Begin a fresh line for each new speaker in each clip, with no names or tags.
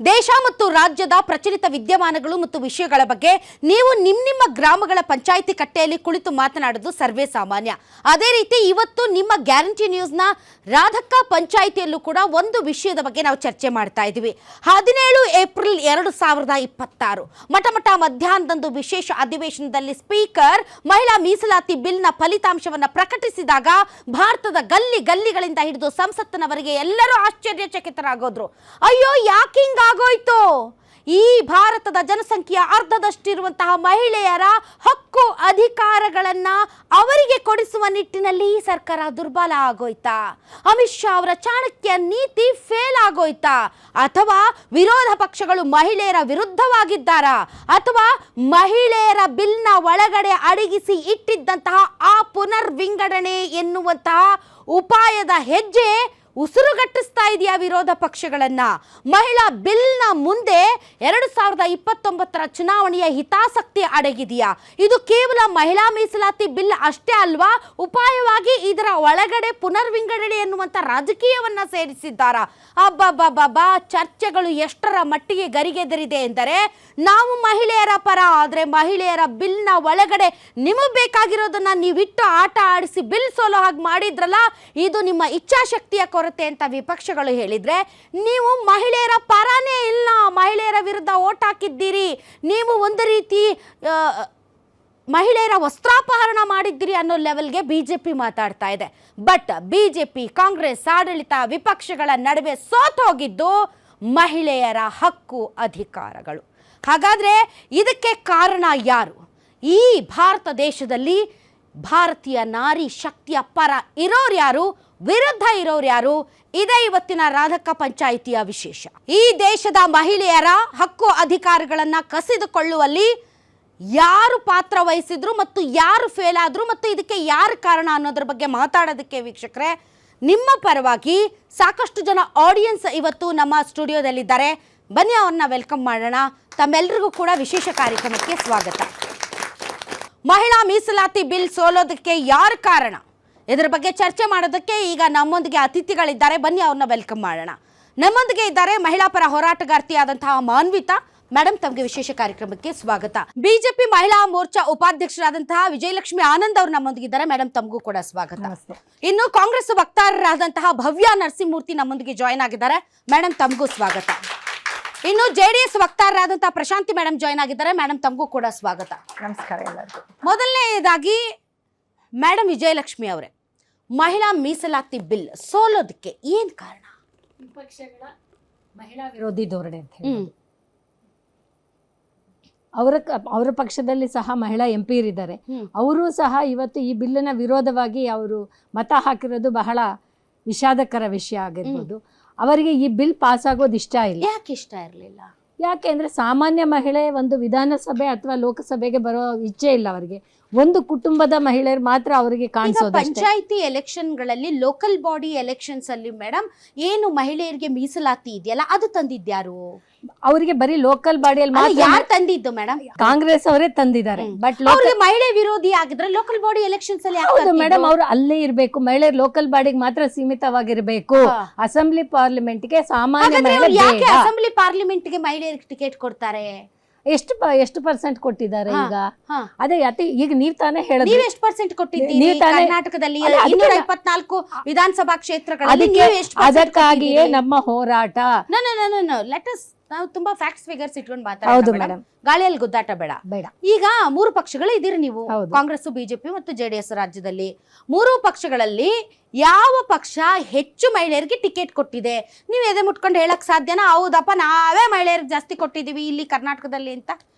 ದೇಶ ಮತ್ತು ರಾಜ್ಯದ ಪ್ರಚಲಿತ ವಿದ್ಯಮಾನಗಳು ಮತ್ತು ವಿಷಯಗಳ ಬಗ್ಗೆ ನೀವು ನಿಮ್ಮ ಗ್ರಾಮಗಳ ಪಂಚಾಯಿತಿ ಕಟ್ಟೆಯಲ್ಲಿ ಕುಳಿತು ಮಾತನಾಡೋದು ಸರ್ವೇ ಸಾಮಾನ್ಯ. ಅದೇ ರೀತಿ ಇವತ್ತು ನಿಮ್ಮ ಗ್ಯಾರಂಟಿ ನ್ಯೂಸ್ನ ರಾಧಕ್ಕ ಪಂಚಾಯಿತಿಯಲ್ಲೂ ಕೂಡ ಒಂದು ವಿಷಯದ ಬಗ್ಗೆ ನಾವು ಚರ್ಚೆ ಮಾಡ್ತಾ ಇದ್ದೀವಿ. 17 ಏಪ್ರಿಲ್ 2026 ಮಠ ಮಧ್ಯಾಹ್ನದಂದು ವಿಶೇಷ ಅಧಿವೇಶನದಲ್ಲಿ ಸ್ಪೀಕರ್ ಮಹಿಳಾ ಮೀಸಲಾತಿ ಬಿಲ್ನ ಫಲಿತಾಂಶವನ್ನು ಪ್ರಕಟಿಸಿದಾಗ ಭಾರತದ ಗಲ್ಲಿಗಳಿಂದ ಹಿಡಿದು ಸಂಸತ್ತಿನವರೆಗೆ ಎಲ್ಲರೂ ಆಶ್ಚರ್ಯಚಕಿತರಾಗೋದ್ರು. ಅಯ್ಯೋ, ಯಾಕೆ ಹಿಂಗಾಗೋಯ್ತು? ಈ ಭಾರತದ ಜನಸಂಖ್ಯೆಯ ಅರ್ಧದಷ್ಟಿರುವಂತಹ ಮಹಿಳೆಯರ ಹಕ್ಕು ಅಧಿಕಾರಗಳನ್ನ ಅವರಿಗೆ ಕೊಡಿಸುವ ನಿಟ್ಟಿನಲ್ಲಿ ಈ ಸರ್ಕಾರ ದುರ್ಬಲ ಆಗೋಯ್ತಾ? ಅಮಿತ್ ಶಾ ಅವರ ಚಾಣಕ್ಯ ನೀತಿ ಫೇಲ್ ಆಗೋಯ್ತಾ? ಅಥವಾ ವಿರೋಧ ಪಕ್ಷಗಳು ಮಹಿಳೆಯರ ವಿರುದ್ಧವಾಗಿದ್ದಾರಾ? ಅಥವಾ ಮಹಿಳೆಯರ ಬಿಲ್ನ ಒಳಗಡೆ ಅಡಗಿಸಿ ಇಟ್ಟಿದ್ದಂತಹ ಆ ಪುನರ್ ವಿಂಗಡಣೆ ಎನ್ನುವಂತಹ ಉಪಾಯದ ಹೆಜ್ಜೆ ಉಸಿರುಗಟ್ಟಿಸ್ತಾ ಇದೆಯಾ ವಿರೋಧ ಪಕ್ಷಗಳನ್ನ? ಮಹಿಳಾ ಬಿಲ್ನ ಮುಂದೆ 2029 ಚುನಾವಣೆಯ ಹಿತಾಸಕ್ತಿ ಅಡಗಿದೆಯಾ? ಇದು ಕೇವಲ ಮಹಿಳಾ ಮೀಸಲಾತಿ ಬಿಲ್ ಅಷ್ಟೇ ಅಲ್ವಾ? ಉಪಾಯವಾಗಿ ಇದರ ಒಳಗಡೆ ಪುನರ್ವಿಂಗಡಣೆ ಎನ್ನುವಂತ ರಾಜಕೀಯವನ್ನ ಸೇರಿಸಿದ್ದಾರಾ? ಅಬ್ಬಬ್ಬಬ್ಬಾ, ಚರ್ಚೆಗಳು ಎಷ್ಟರ ಮಟ್ಟಿಗೆ ಗರಿಗೆದರಿದೆ ಎಂದರೆ, ನಾವು ಮಹಿಳೆಯರ ಪರ, ಆದ್ರೆ ಮಹಿಳೆಯರ ಬಿಲ್ನ ಒಳಗಡೆ ನಿಮಗೆ ಬೇಕಾಗಿರೋದನ್ನ ನೀವಿಟ್ಟು ಆಟ ಆಡಿಸಿ ಬಿಲ್ ಸೋಲೋ ಹಾಗೆ ಮಾಡಿದ್ರಲ್ಲ, ಇದು ನಿಮ್ಮ ಇಚ್ಛಾಶಕ್ತಿಯ ಕೊರತೆ ಅಂತ ವಿಪಕ್ಷಗಳು ಹೇಳಿದ್ರೆ, ನೀವು ಮಹಿಳೆಯರ ಪರನೇ ಇಲ್ಲ, ಮಹಿಳೆಯರ ವಿರುದ್ಧ ಓಟ್ ಹಾಕಿದ್ದೀರಿ, ನೀವು ಒಂದು ರೀತಿ ಮಹಿಳೆಯರ ವಸ್ತ್ರಾಪಹರಣ ಮಾಡಿದ್ದೀರಿ ಅನ್ನೋ ಲೆವೆಲ್ಗೆ ಬಿಜೆಪಿ ಮಾತಾಡ್ತಾ ಇದೆ. ಬಟ್ ಬಿಜೆಪಿ, ಕಾಂಗ್ರೆಸ್ ಆಡಳಿತ ವಿಪಕ್ಷಗಳ ನಡುವೆ ಸೋತು ಹೋಗಿದ್ದು ಮಹಿಳೆಯರ ಹಕ್ಕು ಅಧಿಕಾರಗಳು. ಹಾಗಾದ್ರೆ ಇದಕ್ಕೆ ಕಾರಣ ಯಾರು? ಈ ಭಾರತ ದೇಶದಲ್ಲಿ ಭಾರತೀಯ ನಾರಿ ಶಕ್ತಿಯ ಪರ ಇರೋರು ಯಾರು, ವಿರುದ್ಧ ಇರೋರು ಯಾರು? ಇದೇ ಇವತ್ತಿನ ರಾಧಕ್ಕ ಪಂಚಾಯಿತಿಯ ವಿಶೇಷ. ಈ ದೇಶದ ಮಹಿಳೆಯರ ಹಕ್ಕು ಅಧಿಕಾರಗಳನ್ನ ಕಸಿದುಕೊಳ್ಳುವಲ್ಲಿ ಯಾರು ಪಾತ್ರ ವಹಿಸಿದ್ರು ಮತ್ತು ಯಾರು ಫೇಲ್ ಆದ್ರು ಮತ್ತು ಇದಕ್ಕೆ ಯಾರು ಕಾರಣ ಅನ್ನೋದ್ರ ಬಗ್ಗೆ ಮಾತಾಡೋದಕ್ಕೆ ವೀಕ್ಷಕರೇ, ನಿಮ್ಮ ಪರವಾಗಿ ಸಾಕಷ್ಟು ಜನ ಆಡಿಯನ್ಸ್ ಇವತ್ತು ನಮ್ಮ ಸ್ಟುಡಿಯೋದಲ್ಲಿದ್ದಾರೆ. ಬನ್ನಿ, ಅವ್ರನ್ನ ವೆಲ್ಕಮ್ ಮಾಡೋಣ. ತಮ್ಮೆಲ್ಲರಿಗೂ ಕೂಡ ವಿಶೇಷ ಕಾರ್ಯಕ್ರಮಕ್ಕೆ ಸ್ವಾಗತ. ಮಹಿಳಾ ಮೀಸಲಾತಿ ಬಿಲ್ ಸೋಲೋದಕ್ಕೆ ಯಾರು ಕಾರಣ, ಇದರ ಬಗ್ಗೆ ಚರ್ಚೆ ಮಾಡೋದಕ್ಕೆ ಈಗ ನಮ್ಮೊಂದಿಗೆ ಅತಿಥಿಗಳಿದ್ದಾರೆ. ಬನ್ನಿ, ಅವ್ರನ್ನ ವೆಲ್ಕಮ್ ಮಾಡೋಣ. ನಮ್ಮೊಂದಿಗೆ ಇದ್ದಾರೆ ಮಹಿಳಾ ಪರ ಹೋರಾಟಗಾರ್ತಿಯಾದಂತಹ ಮಾನ್ವಿತಾ ಮೇಡಮ್. ತಮಗೆ ವಿಶೇಷ ಕಾರ್ಯಕ್ರಮಕ್ಕೆ ಸ್ವಾಗತ. ಬಿಜೆಪಿ ಮಹಿಳಾ ಮೋರ್ಚಾ ಉಪಾಧ್ಯಕ್ಷರಾದಂತಹ ವಿಜಯಲಕ್ಷ್ಮಿ ಆನಂದ್ ಅವರು ನಮ್ಮೊಂದಿಗಿದ್ದಾರೆ. ಮೇಡಮ್, ತಮಗೂ ಕೂಡ ಸ್ವಾಗತ. ಇನ್ನು ಕಾಂಗ್ರೆಸ್ ವಕ್ತಾರರಾದಂತಹ ಭವ್ಯ ನರಸಿಂಹಮೂರ್ತಿ ನಮ್ಮೊಂದಿಗೆ ಜಾಯ್ನ್ ಆಗಿದ್ದಾರೆ. ಮೇಡಮ್, ತಮಗೂ ಸ್ವಾಗತ. ಇನ್ನು ಜೆಡಿಎಸ್ ವಕ್ತಾರರಾದಂತಹ ಪ್ರಶಾಂತಿ ಮೇಡಮ್ ಜಾಯ್ನ್ ಆಗಿದ್ದಾರೆ. ಮೇಡಮ್, ತಮಗೂ ಕೂಡ ಸ್ವಾಗತ.
ನಮಸ್ಕಾರ ಎಲ್ಲರಿಗೂ.
ಮೊದಲನೇದಾಗಿ ಮೇಡಮ್ ವಿಜಯಲಕ್ಷ್ಮಿ ಅವರೇ, ಮಹಿಳಾ ಮೀಸಲಾತಿ ಬಿಲ್ ಸೋಲೋದಕ್ಕೆ ಏನ್ ಕಾರಣ?
ವಿಪಕ್ಷಗಳ ಮಹಿಳಾ ವಿರೋಧಿ ಧೋರಣೆ ಅಂತ ಹೇಳಿ. ಅವರ ಪಕ್ಷದಲ್ಲಿ ಸಹ ಮಹಿಳಾ MP ಇದ್ದಾರೆ. ಅವರು ಸಹ ಇವತ್ತು ಈ ಬಿಲ್ಲಿನ ವಿರೋಧವಾಗಿ ಅವರು ಮತ ಹಾಕಿರೋದು ಬಹಳ ವಿಷಾದಕರ ವಿಷಯ ಆಗಿರ್ಬೋದು. ಅವರಿಗೆ ಈ ಬಿಲ್ ಪಾಸ್ ಆಗೋದು ಇಷ್ಟ ಇಲ್ಲ.
ಯಾಕೆ ಇಷ್ಟ ಇರಲಿಲ್ಲ?
ಯಾಕೆ ಅಂದರೆ ಸಾಮಾನ್ಯ ಮಹಿಳೆ ಒಂದು ವಿಧಾನಸಭೆ ಅಥವಾ ಲೋಕಸಭೆಗೆ ಬರೋ ಇಚ್ಛೆ ಇಲ್ಲ ಅವರಿಗೆ. ಒಂದು ಕುಟುಂಬದ ಮಹಿಳೆಯರು ಮಾತ್ರ ಅವರಿಗೆ ಕಾಣಿಸೋದು.
ಪಂಚಾಯಿತಿ ಎಲೆಕ್ಷನ್ಗಳಲ್ಲಿ, ಲೋಕಲ್ ಬಾಡಿ ಎಲೆಕ್ಷನ್ಸ್ ಅಲ್ಲಿ ಮೇಡಮ್ ಏನು ಮಹಿಳೆಯರಿಗೆ ಮೀಸಲಾತಿ ಇದೆಯಲ್ಲ, ಅದು ತಂದಿದ್ಯಾರು?
ಅವರಿಗೆ ಬರೀ ಲೋಕಲ್ ಬಾಡಿಯಲ್ಲಿ ಮಾತ್ರ.
ಯಾರು ತಂದಿದ್ದು ಮೇಡಮ್?
ಕಾಂಗ್ರೆಸ್ ಅವರೇ ತಂದಿದ್ದಾರೆ. ಬಟ್
ಮಹಿಳೆ ವಿರೋಧಿ ಆಗಿದ್ರೆ ಲೋಕಲ್ ಬಾಡಿ ಎಲೆಕ್ಷನ್ಸ್ ಅಲ್ಲಿ
ಹೌದು ಮೇಡಮ್, ಅವರು ಅಲ್ಲೇ ಇರ್ಬೇಕು. ಮಹಿಳೆಯರು ಲೋಕಲ್ ಬಾಡಿಗೆ ಮಾತ್ರ ಸೀಮಿತವಾಗಿರ್ಬೇಕು. ಅಸೆಂಬ್ಲಿ ಪಾರ್ಲಿಮೆಂಟ್ಗೆ ಸಾಮಾನ್ಯ ಮಹಿಳೆ.
ಅಸೆಂಬ್ಲಿ ಪಾರ್ಲಿಮೆಂಟ್ಗೆ ಮಹಿಳೆಯರಿಗೆ ಟಿಕೆಟ್ ಕೊಡ್ತಾರೆ?
ಎಷ್ಟು ಪರ್ಸೆಂಟ್ ಕೊಟ್ಟಿದ್ದಾರೆ ಈಗ? ಅದೇ ಈಗ ನೀವ್ ತಾನೇ ಹೇಳಿದ್ರಿ.
ನೀವು ಎಷ್ಟು ಪರ್ಸೆಂಟ್ ಕೊಟ್ಟಿದ್ದೀರಿ ಕರ್ನಾಟಕದಲ್ಲಿ 224 ವಿಧಾನಸಭಾ ಕ್ಷೇತ್ರಗಳಲ್ಲಿ?
ಅದಕ್ಕಾಗಿಯೇ ನಮ್ಮ ಹೋರಾಟ.
ಲೆಟ್ ಅಸ್ ನಾವು ತುಂಬಾ ಫ್ಯಾಕ್ಟ್ಸ್ ಫಿಗರ್ಸ್ ಇಟ್ಕೊಂಡು ಮಾತಾಡೋಣ. ಗಾಳಿಯಲ್ಲಿ ಗುದ್ದಾಟ ಬೇಡ. ಈಗ 3 ಪಕ್ಷಗಳು ಇದೀರಿ ನೀವು, ಕಾಂಗ್ರೆಸ್, ಬಿಜೆಪಿ ಮತ್ತು ಜೆಡಿಎಸ್. ರಾಜ್ಯದಲ್ಲಿ 3 ಪಕ್ಷಗಳಲ್ಲಿ ಯಾವ ಪಕ್ಷ ಹೆಚ್ಚು ಮಹಿಳೆಯರಿಗೆ ಟಿಕೆಟ್ ಕೊಟ್ಟಿದೆ? ನೀವು ಎದೆ ಮುಟ್ಕೊಂಡು ಹೇಳಕ್ ಸಾಧ್ಯನಾ? ಹೌದಪ್ಪ, ನಾವೇ ಮಹಿಳೆಯರಿಗೆ ಜಾಸ್ತಿ ಕೊಟ್ಟಿದೀವಿ ಇಲ್ಲಿ ಕರ್ನಾಟಕದಲ್ಲಿ ಅಂತ?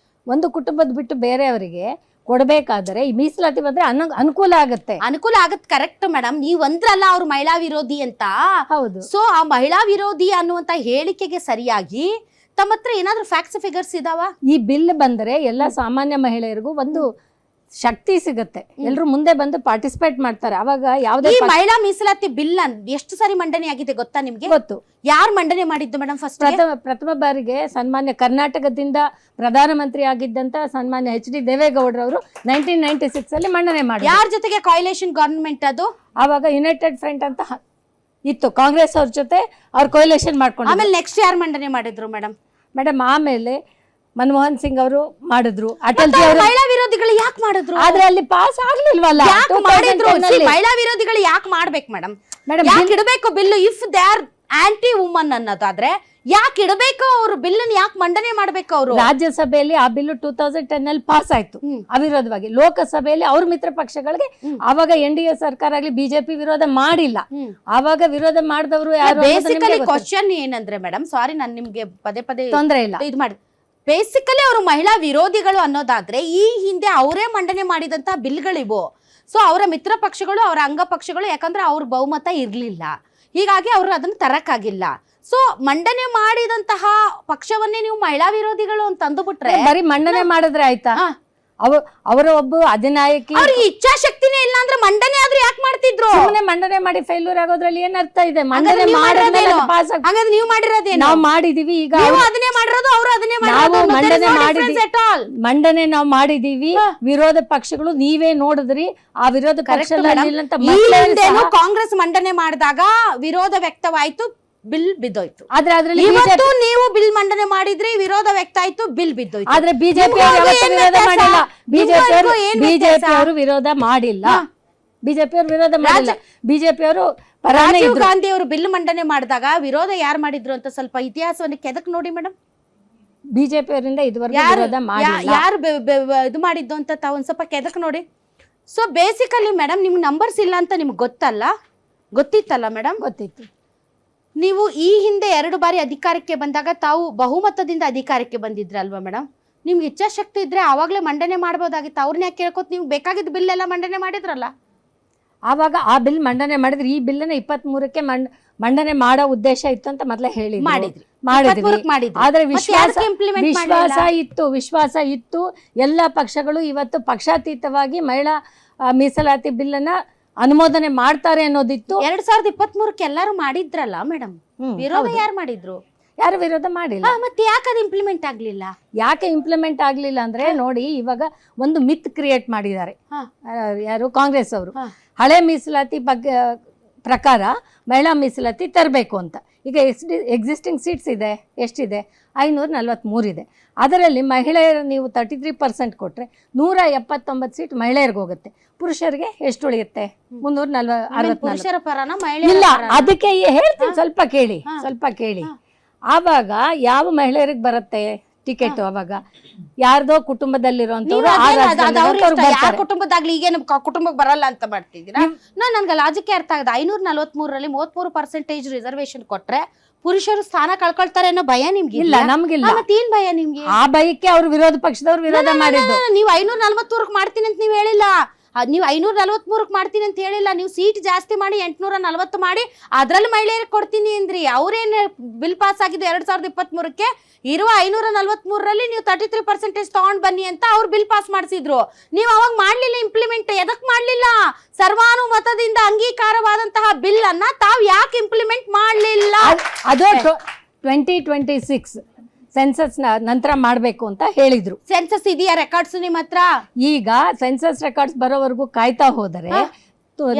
ಒಂದು ಕುಟುಂಬದ ಬಿಟ್ಟು ಬೇರೆಯವರಿಗೆ ಕೊಡಬೇಕಾದರೆ ಈ ಮೀಸಲಾತಿ ಬಂದ್ರೆ ಅನುಕೂಲ ಆಗುತ್ತೆ.
Correct madam. ನೀವ್ ಅಂದ್ರಲ್ಲ ಅವ್ರು ಮಹಿಳಾ ವಿರೋಧಿ ಅಂತ.
ಹೌದು.
ಸೊ ಆ ಮಹಿಳಾ ವಿರೋಧಿ ಅನ್ನುವಂತ ಹೇಳಿಕೆಗೆ ಸರಿಯಾಗಿ ತಮ್ಮ ಹತ್ರ ಏನಾದ್ರೂ ಫ್ಯಾಕ್ಟ್ಸ್ ಫಿಗರ್ಸ್ ಇದಾವ?
ಈ ಬಿಲ್ ಬಂದ್ರೆ ಎಲ್ಲ ಸಾಮಾನ್ಯ ಮಹಿಳೆಯರಿಗೂ ಒಂದು ಶಕ್ತಿ ಸಿಗುತ್ತೆ. ಎಲ್ಲರೂ ಮುಂದೆ ಬಂದು ಪಾರ್ಟಿಸಿಪೇಟ್ ಮಾಡ್ತಾರೆ. ಅವಾಗ ಯಾವುದೇ
ಮಹಿಳಾ ಮೀಸಲಾತಿ ಬಿಲ್ ಎಷ್ಟು ಸಾರಿ ಮಂಡನೆ ಆಗಿದೆ ಗೊತ್ತಾ ನಿಮ್ಗೆ?
ಗೊತ್ತು.
ಯಾರು ಮಂಡನೆ ಮಾಡಿದ್ದು ಮೇಡಮ್? ಫಸ್ಟ್
ಪ್ರಥಮ ಬಾರಿಗೆ ಸನ್ಮಾನ್ಯ ಕರ್ನಾಟಕದಿಂದ ಪ್ರಧಾನಮಂತ್ರಿ ಆಗಿದ್ದಂತ ಸನ್ಮಾನ್ಯ HD ದೇವೇಗೌಡರವರು 1996 ಅಲ್ಲಿ ಮಂಡನೆ ಮಾಡಿ.
ಯಾರ ಜೊತೆಗೆ ಕಾಯಿಲೇಷನ್ ಗವರ್ನಮೆಂಟ್? ಅದು
ಆವಾಗ ಯುನೈಟೆಡ್ ಫ್ರಂಟ್ ಅಂತ ಇತ್ತು, ಕಾಂಗ್ರೆಸ್ ಅವ್ರ ಜೊತೆ ಅವ್ರ ಕೊಯ್ಲೇಷನ್ ಮಾಡ್ಕೊಂಡು.
ಆಮೇಲೆ ನೆಕ್ಸ್ಟ್ ಯಾರು ಮಂಡನೆ ಮಾಡಿದ್ರು ಮೇಡಮ್?
ಮೇಡಮ್ ಆಮೇಲೆ ಮನಮೋಹನ್ ಸಿಂಗ್ ಅವರು ಮಾಡಿದ್ರು, ಅಟಲ್ ಜಿ ಅವರು,
ಮಹಿಳಾ ವಿರೋಧಿಗಳು ಯಾಕೆ ಮಾಡಿದ್ರು?
ಆದ್ರೆ ಅಲ್ಲಿ ಪಾಸ್ ಆಗ್ಲಿಲ್ವಲ್ಲ.
ಯಾಕೆ ಮಾಡಿದ್ರು? ಮಹಿಳಾ ವಿರೋಧಿಗಳು ಯಾಕೆ ಮಾಡ್ಬೇಕು ಮೇಡಮ್? ಯಾಕೆ ಇಡಬೇಕು bill? If they are anti woman ಅನ್ನೋದಾದ್ರೆ ಯಾಕೆ ಇಡಬೇಕು? ಅವರು ಬಿಲ್ ಯಾಕೆ ಮಂಡನೆ ಮಾಡ್ಬೇಕು? ಅವರು
ರಾಜ್ಯಸಭೆಯಲ್ಲಿ ಆ ಬಿಲ್ 2010 ಅಲ್ಲಿ ಪಾಸ್ ಆಯ್ತು ಅವಿರೋಧವಾಗಿ. ಲೋಕಸಭೆಯಲ್ಲಿ ಅವ್ರ ಮಿತ್ರ ಪಕ್ಷಗಳಿಗೆ ಆವಾಗ NDA ಸರ್ಕಾರ ಆಗ್ಲಿ ಬಿಜೆಪಿ ವಿರೋಧ ಮಾಡಿಲ್ಲ. ಆವಾಗ ವಿರೋಧ ಮಾಡಿದವರು ಯಾರು?
ಬೇಸಿಕಲಿ ಕ್ವಶನ್ ಏನಂದ್ರೆ ಮೇಡಮ್, ಸಾರಿ ನಾನು ನಿಮ್ಗೆ ಪದೇ ಪದೇ
ತೊಂದ್ರೆ ಇಲ್ಲ
ಇದು ಮಾಡಿ, ಬೇಸಿಕಲಿ ಅವರು ಮಹಿಳಾ ವಿರೋಧಿಗಳು ಅನ್ನೋದಾದ್ರೆ ಈ ಹಿಂದೆ ಅವರೇ ಮಂಡನೆ ಮಾಡಿದಂತ ಬಿಲ್ಗಳಿವು. ಸೊ ಅವರ ಮಿತ್ರ ಪಕ್ಷಗಳು, ಅವರ ಅಂಗ ಪಕ್ಷಗಳು, ಯಾಕಂದ್ರೆ ಅವ್ರ ಬಹುಮತ ಇರ್ಲಿಲ್ಲ, ಹೀಗಾಗಿ ಅವರು ಅದನ್ನ ತರಕ್ಕಾಗಿಲ್ಲ. ಸೊ ಮಂಡನೆ ಮಾಡಿದಂತಹ ಪಕ್ಷವನ್ನೇ ನೀವು ಮಹಿಳಾ ವಿರೋಧಿಗಳು ಅಂತ ಅಂದುಬಿಟ್ರೆ
ಬರೀ ಮಂಡನೆ ಮಾಡಿದ್ರೆ ಆಯ್ತಾ? ಅವರ ಒಬ್ಬ ಅಧಿನಾಯಕಿ,
ಅವ್ರಿಗೆ ಇಚ್ಛಾಶಕ್ತಿನೇ ಇಲ್ಲ ಅಂದ್ರೆ ಮಂಡನೆ ಆದ್ರೂ ಯಾಕೆ ಮಾಡ್ತಿದ್ರು?
ಸುಮ್ಮನೆ ಮಂಡನೆ ಮಾಡಿ ಫೇಲ್ಯೂರ್ ಆಗೋದ್ರಲ್ಲಿ ಏನ್ ಅರ್ಥ ಇದೆ? ಮಂಡನೆ ಮಾಡಿದ್ಮೇಲೆ ಪಾಸ್ ಆಗ
ಹಾಗಾದ್ರೆ ನೀವು ಮಾಡಿರೋದೇನು?
ನಾವು ಮಾಡಿದೀವಿ. ಈಗ
ಅದನ್ನೇ ಮಾಡಿರೋದು, ಅವರು ಅದನ್ನೇ
ನಾವು ಮಂಡನೆ
ಮಾಡಿದ್ದೀವಿ.
ಮಂಡನೆ ನಾವು ಮಾಡಿದೀವಿ. ವಿರೋಧ ಪಕ್ಷಗಳು ನೀವೇ ನೋಡಿದ್ರಿ, ಆ ವಿರೋಧ ಪಕ್ಷ
ಕಾಂಗ್ರೆಸ್ ಮಂಡನೆ ಮಾಡಿದಾಗ ವಿರೋಧ ವ್ಯಕ್ತವಾಯ್ತು, ಬಿಲ್ ಬಿದ್ದೋಯ್ತು.
ಆದ್ರೆ ಅದ್ರಲ್ಲಿ
ನೀವು ಬಿಲ್ ಮಂಡನೆ ಮಾಡಿದ್ರಿ, ವಿರೋಧ ವ್ಯಕ್ತ ಆಯ್ತು, ಬಿಲ್ ಬಿದ್ದೋಯ್ತು.
ಆದ್ರೆ ಬಿಜೆಪಿ ವಿರೋಧ ಮಾಡಿಲ್ಲ. ಬಿಜೆಪಿ ಅವರು ವಿರೋಧ ಮಾಡಿಲ್ಲ. ಬಿಜೆಪಿ ಅವರು ವಿರೋಧ ಮಾಡಿಲ್ಲ. ಬಿಜೆಪಿ ಅವರು
ರಾಜೀವ್ ಗಾಂಧಿ ಅವರು ಬಿಲ್ ಮಂಡನೆ ಮಾಡಿದಾಗ ವಿರೋಧ ಯಾರು ಮಾಡಿದ್ರು ಅಂತ ಸ್ವಲ್ಪ ಇತಿಹಾಸವನ್ನು ಕೆದಕ್ ನೋಡಿ ಮೇಡಮ್.
ಬಿಜೆಪಿ ಅವರಿಂದ ಇದುವರೆಗೂ ವಿರೋಧ ಮಾಡಿಲ್ಲ.
ಯಾರು ಇದು ಮಾಡಿದ್ದು ಅಂತ ತಾವು ಒಂದ್ ಸ್ವಲ್ಪ ಕೆದಕ್ ನೋಡಿ. ಸೊ ಬೇಸಿಕಲಿ ಮೇಡಮ್, ನಿಮ್ಗೆ ನಂಬರ್ಸ್ ಇಲ್ಲ ಅಂತ ನಿಮ್ಗೆ ಗೊತ್ತಿತ್ತಲ್ಲ ಮೇಡಮ್?
ಗೊತ್ತಿತ್ತು.
ನೀವು ಈ ಹಿಂದೆ 2 ಬಾರಿ ಅಧಿಕಾರಕ್ಕೆ ಬಂದಾಗ ತಾವು ಬಹುಮತದಿಂದ ಅಧಿಕಾರಕ್ಕೆ ಬಂದಿದ್ರಲ್ವಾ ಮೇಡಮ್? ನಿಮ್ಗೆ ಇಚ್ಛಾಶಕ್ತಿ ಇದ್ರೆ ಆವಾಗಲೇ ಮಂಡನೆ ಮಾಡ್ಬೋದಾಗಿತ್ತು. ಅವ್ರನ್ನ ಯಾಕೆ ಕೇಳ್ಕೊತ ನೀವು ಬೇಕಾಗಿದ್ದ ಬಿಲ್ ಎಲ್ಲ ಮಂಡನೆ ಮಾಡಿದ್ರಲ್ಲ?
ಆವಾಗ ಆ ಬಿಲ್ ಮಂಡನೆ ಮಾಡಿದ್ರೆ ಈ ಬಿಲ್ಲನ್ನ 23ಕ್ಕೆ ಮಂಡನೆ ಮಾಡೋ ಉದ್ದೇಶ ಇತ್ತು ಅಂತ ಮೊದಲೇ ಮಾಡಿದ್ವಿ. ಆದ್ರೆ ವಿಶ್ವಾಸ ಇತ್ತು. ಎಲ್ಲ ಪಕ್ಷಗಳು ಇವತ್ತು ಪಕ್ಷಾತೀತವಾಗಿ ಮಹಿಳಾ ಮೀಸಲಾತಿ ಬಿಲ್ಲನ್ನ ಅನುಮೋದನೆ ಮಾಡ್ತಾರೆ ಅನ್ನೋದಿತ್ತು.
2023ಕ್ಕೆ ಎಲ್ಲರೂ ಮಾಡಿದ್ರಲ್ಲ ಮೇಡಮ್, ವಿರೋಧ ಯಾರು ಮಾಡಿದ್ರು?
ಯಾರು ವಿರೋಧ ಮಾಡಿಲ್ಲ.
ಮತ್ತೆ ಯಾಕೆ ಅದು ಇಂಪ್ಲಿಮೆಂಟ್ ಆಗ್ಲಿಲ್ಲ?
ಯಾಕೆ ಇಂಪ್ಲಿಮೆಂಟ್ ಆಗ್ಲಿಲ್ಲ ಅಂದ್ರೆ ನೋಡಿ, ಇವಾಗ ಒಂದು ಮಿತ್ ಕ್ರಿಯೇಟ್ ಮಾಡಿದ್ದಾರೆ ಯಾರು, ಕಾಂಗ್ರೆಸ್ ಅವರು. ಹಳೆ ಮೀಸಲಾತಿ ಬಗ್ಗೆ ಪ್ರಕಾರ ಮಹಿಳಾ ಮೀಸಲಾತಿ ತರಬೇಕು ಅಂತ. ಈಗ ಎಕ್ಸಿಸ್ಟಿಂಗ್ ಸೀಟ್ಸ್ ಇದೆ, ಎಷ್ಟಿದೆ? 543 ಇದೆ. ಅದರಲ್ಲಿ ಮಹಿಳೆಯರು ನೀವು 33% ಕೊಟ್ರೆ 179 ಸೀಟ್ ಮಹಿಳೆಯರಿಗೆ ಹೋಗುತ್ತೆ. ಪುರುಷರಿಗೆ ಎಷ್ಟು ಉಳಿಯುತ್ತೆ? 364. ಇಲ್ಲ, ಅದಕ್ಕೆ ಹೇಳ್ತೀನಿ, ಸ್ವಲ್ಪ ಕೇಳಿ. ಆವಾಗ ಯಾವ ಮಹಿಳೆಯರಿಗೆ ಬರುತ್ತೆ ಟಿಕೆಟ್? ಅವಾಗ ಯಾರ್ದೋ ಕುಟುಂಬದಲ್ಲಿರುವಂತವ್ರು,
ಕುಟುಂಬದಾಗ್ಲಿ ಈಗೇನು ಕುಟುಂಬಕ್ಕೆ ಬರಲ್ಲ ಅಂತ ಮಾಡ್ತಿದ್ದೀರಾ? ನನ್ಗೆ ಲಾಜಿಕ್ ಅರ್ಥ ಆಗಿದೆ. 543ರಲ್ಲಿ 33% ರಿಸರ್ವೇಶನ್ ಕೊಟ್ರೆ ಪುರುಷರು ಸ್ಥಾನ ಕಳ್ಕೊಳ್ತಾರೆ ಅನ್ನೋ ಭಯ ನಿಮ್ಗೆ
ಇಲ್ಲ? ನಮ್ಗಿಲ್ಲ.
ಮತ್ತೇನ್ ಭಯ ನಿಮ್ಗೆ?
ಆ ಭಯಕ್ಕೆ ಅವ್ರು ವಿರೋಧ ಪಕ್ಷದವ್ರು ವಿರೋಧ ಮಾಡಿದ್ರು.
ನೀವು 543ಕ್ಕೆ ಮಾಡ್ತೀನಿ ಅಂತ ನೀವು ಹೇಳಿಲ್ಲ. ನೀವು 543ಕ್ಕೆ ಮಾಡ್ತೀನಿ ಅಂತ ಹೇಳಿಲ್ಲ. ನೀವು ಸೀಟ್ ಜಾಸ್ತಿ ಮಾಡಿ 840 ಮಾಡಿ ಅದ್ರಲ್ಲಿ ಮಹಿಳೆಯರಿಗೆ ಕೊಡ್ತೀನಿ ಅಂದ್ರಿ. ಅವ್ರೇನ್ ಬಿಲ್ ಪಾಸ್ ಆಗಿದ್ದು 2023ಕ್ಕೆ ಇರುವ 543ರಲ್ಲಿ ನೀವು 33% ತಗೊಂಡ್ ಬನ್ನಿ ಅಂತ ಅವ್ರು ಬಿಲ್ ಪಾಸ್ ಮಾಡಿಸಿದ್ರು. ನೀವು ಅವಾಗ ಮಾಡ್ಲಿಲ್ಲ ಇಂಪ್ಲಿಮೆಂಟ್. ಎದಕ್ ಮಾಡ್ಲಿಲ್ಲ? ಸರ್ವಾನುಮತದಿಂದ ಅಂಗೀಕಾರವಾದಂತಹ ಬಿಲ್ ಅನ್ನ ತಾವ್ ಯಾಕೆ ಇಂಪ್ಲಿಮೆಂಟ್ ಮಾಡ್ಲಿಲ್ಲ?
ಅದು 2026 ಸೆನ್ಸಸ್ ನಂತರ ಮಾಡ್ಬೇಕು ಅಂತ ಹೇಳಿದ್ರು.
ಸೆನ್ಸಸ್ ಇದೆಯಾ? ರೆಕಾರ್ಡ್ಸ್ ನಿಮ್ಮ ಹತ್ರ?
ಈಗ ಸೆನ್ಸಸ್ ರೆಕಾರ್ಡ್ಸ್ ಬರೋವರೆಗೂ ಕಾಯ್ತಾ ಹೋದರೆ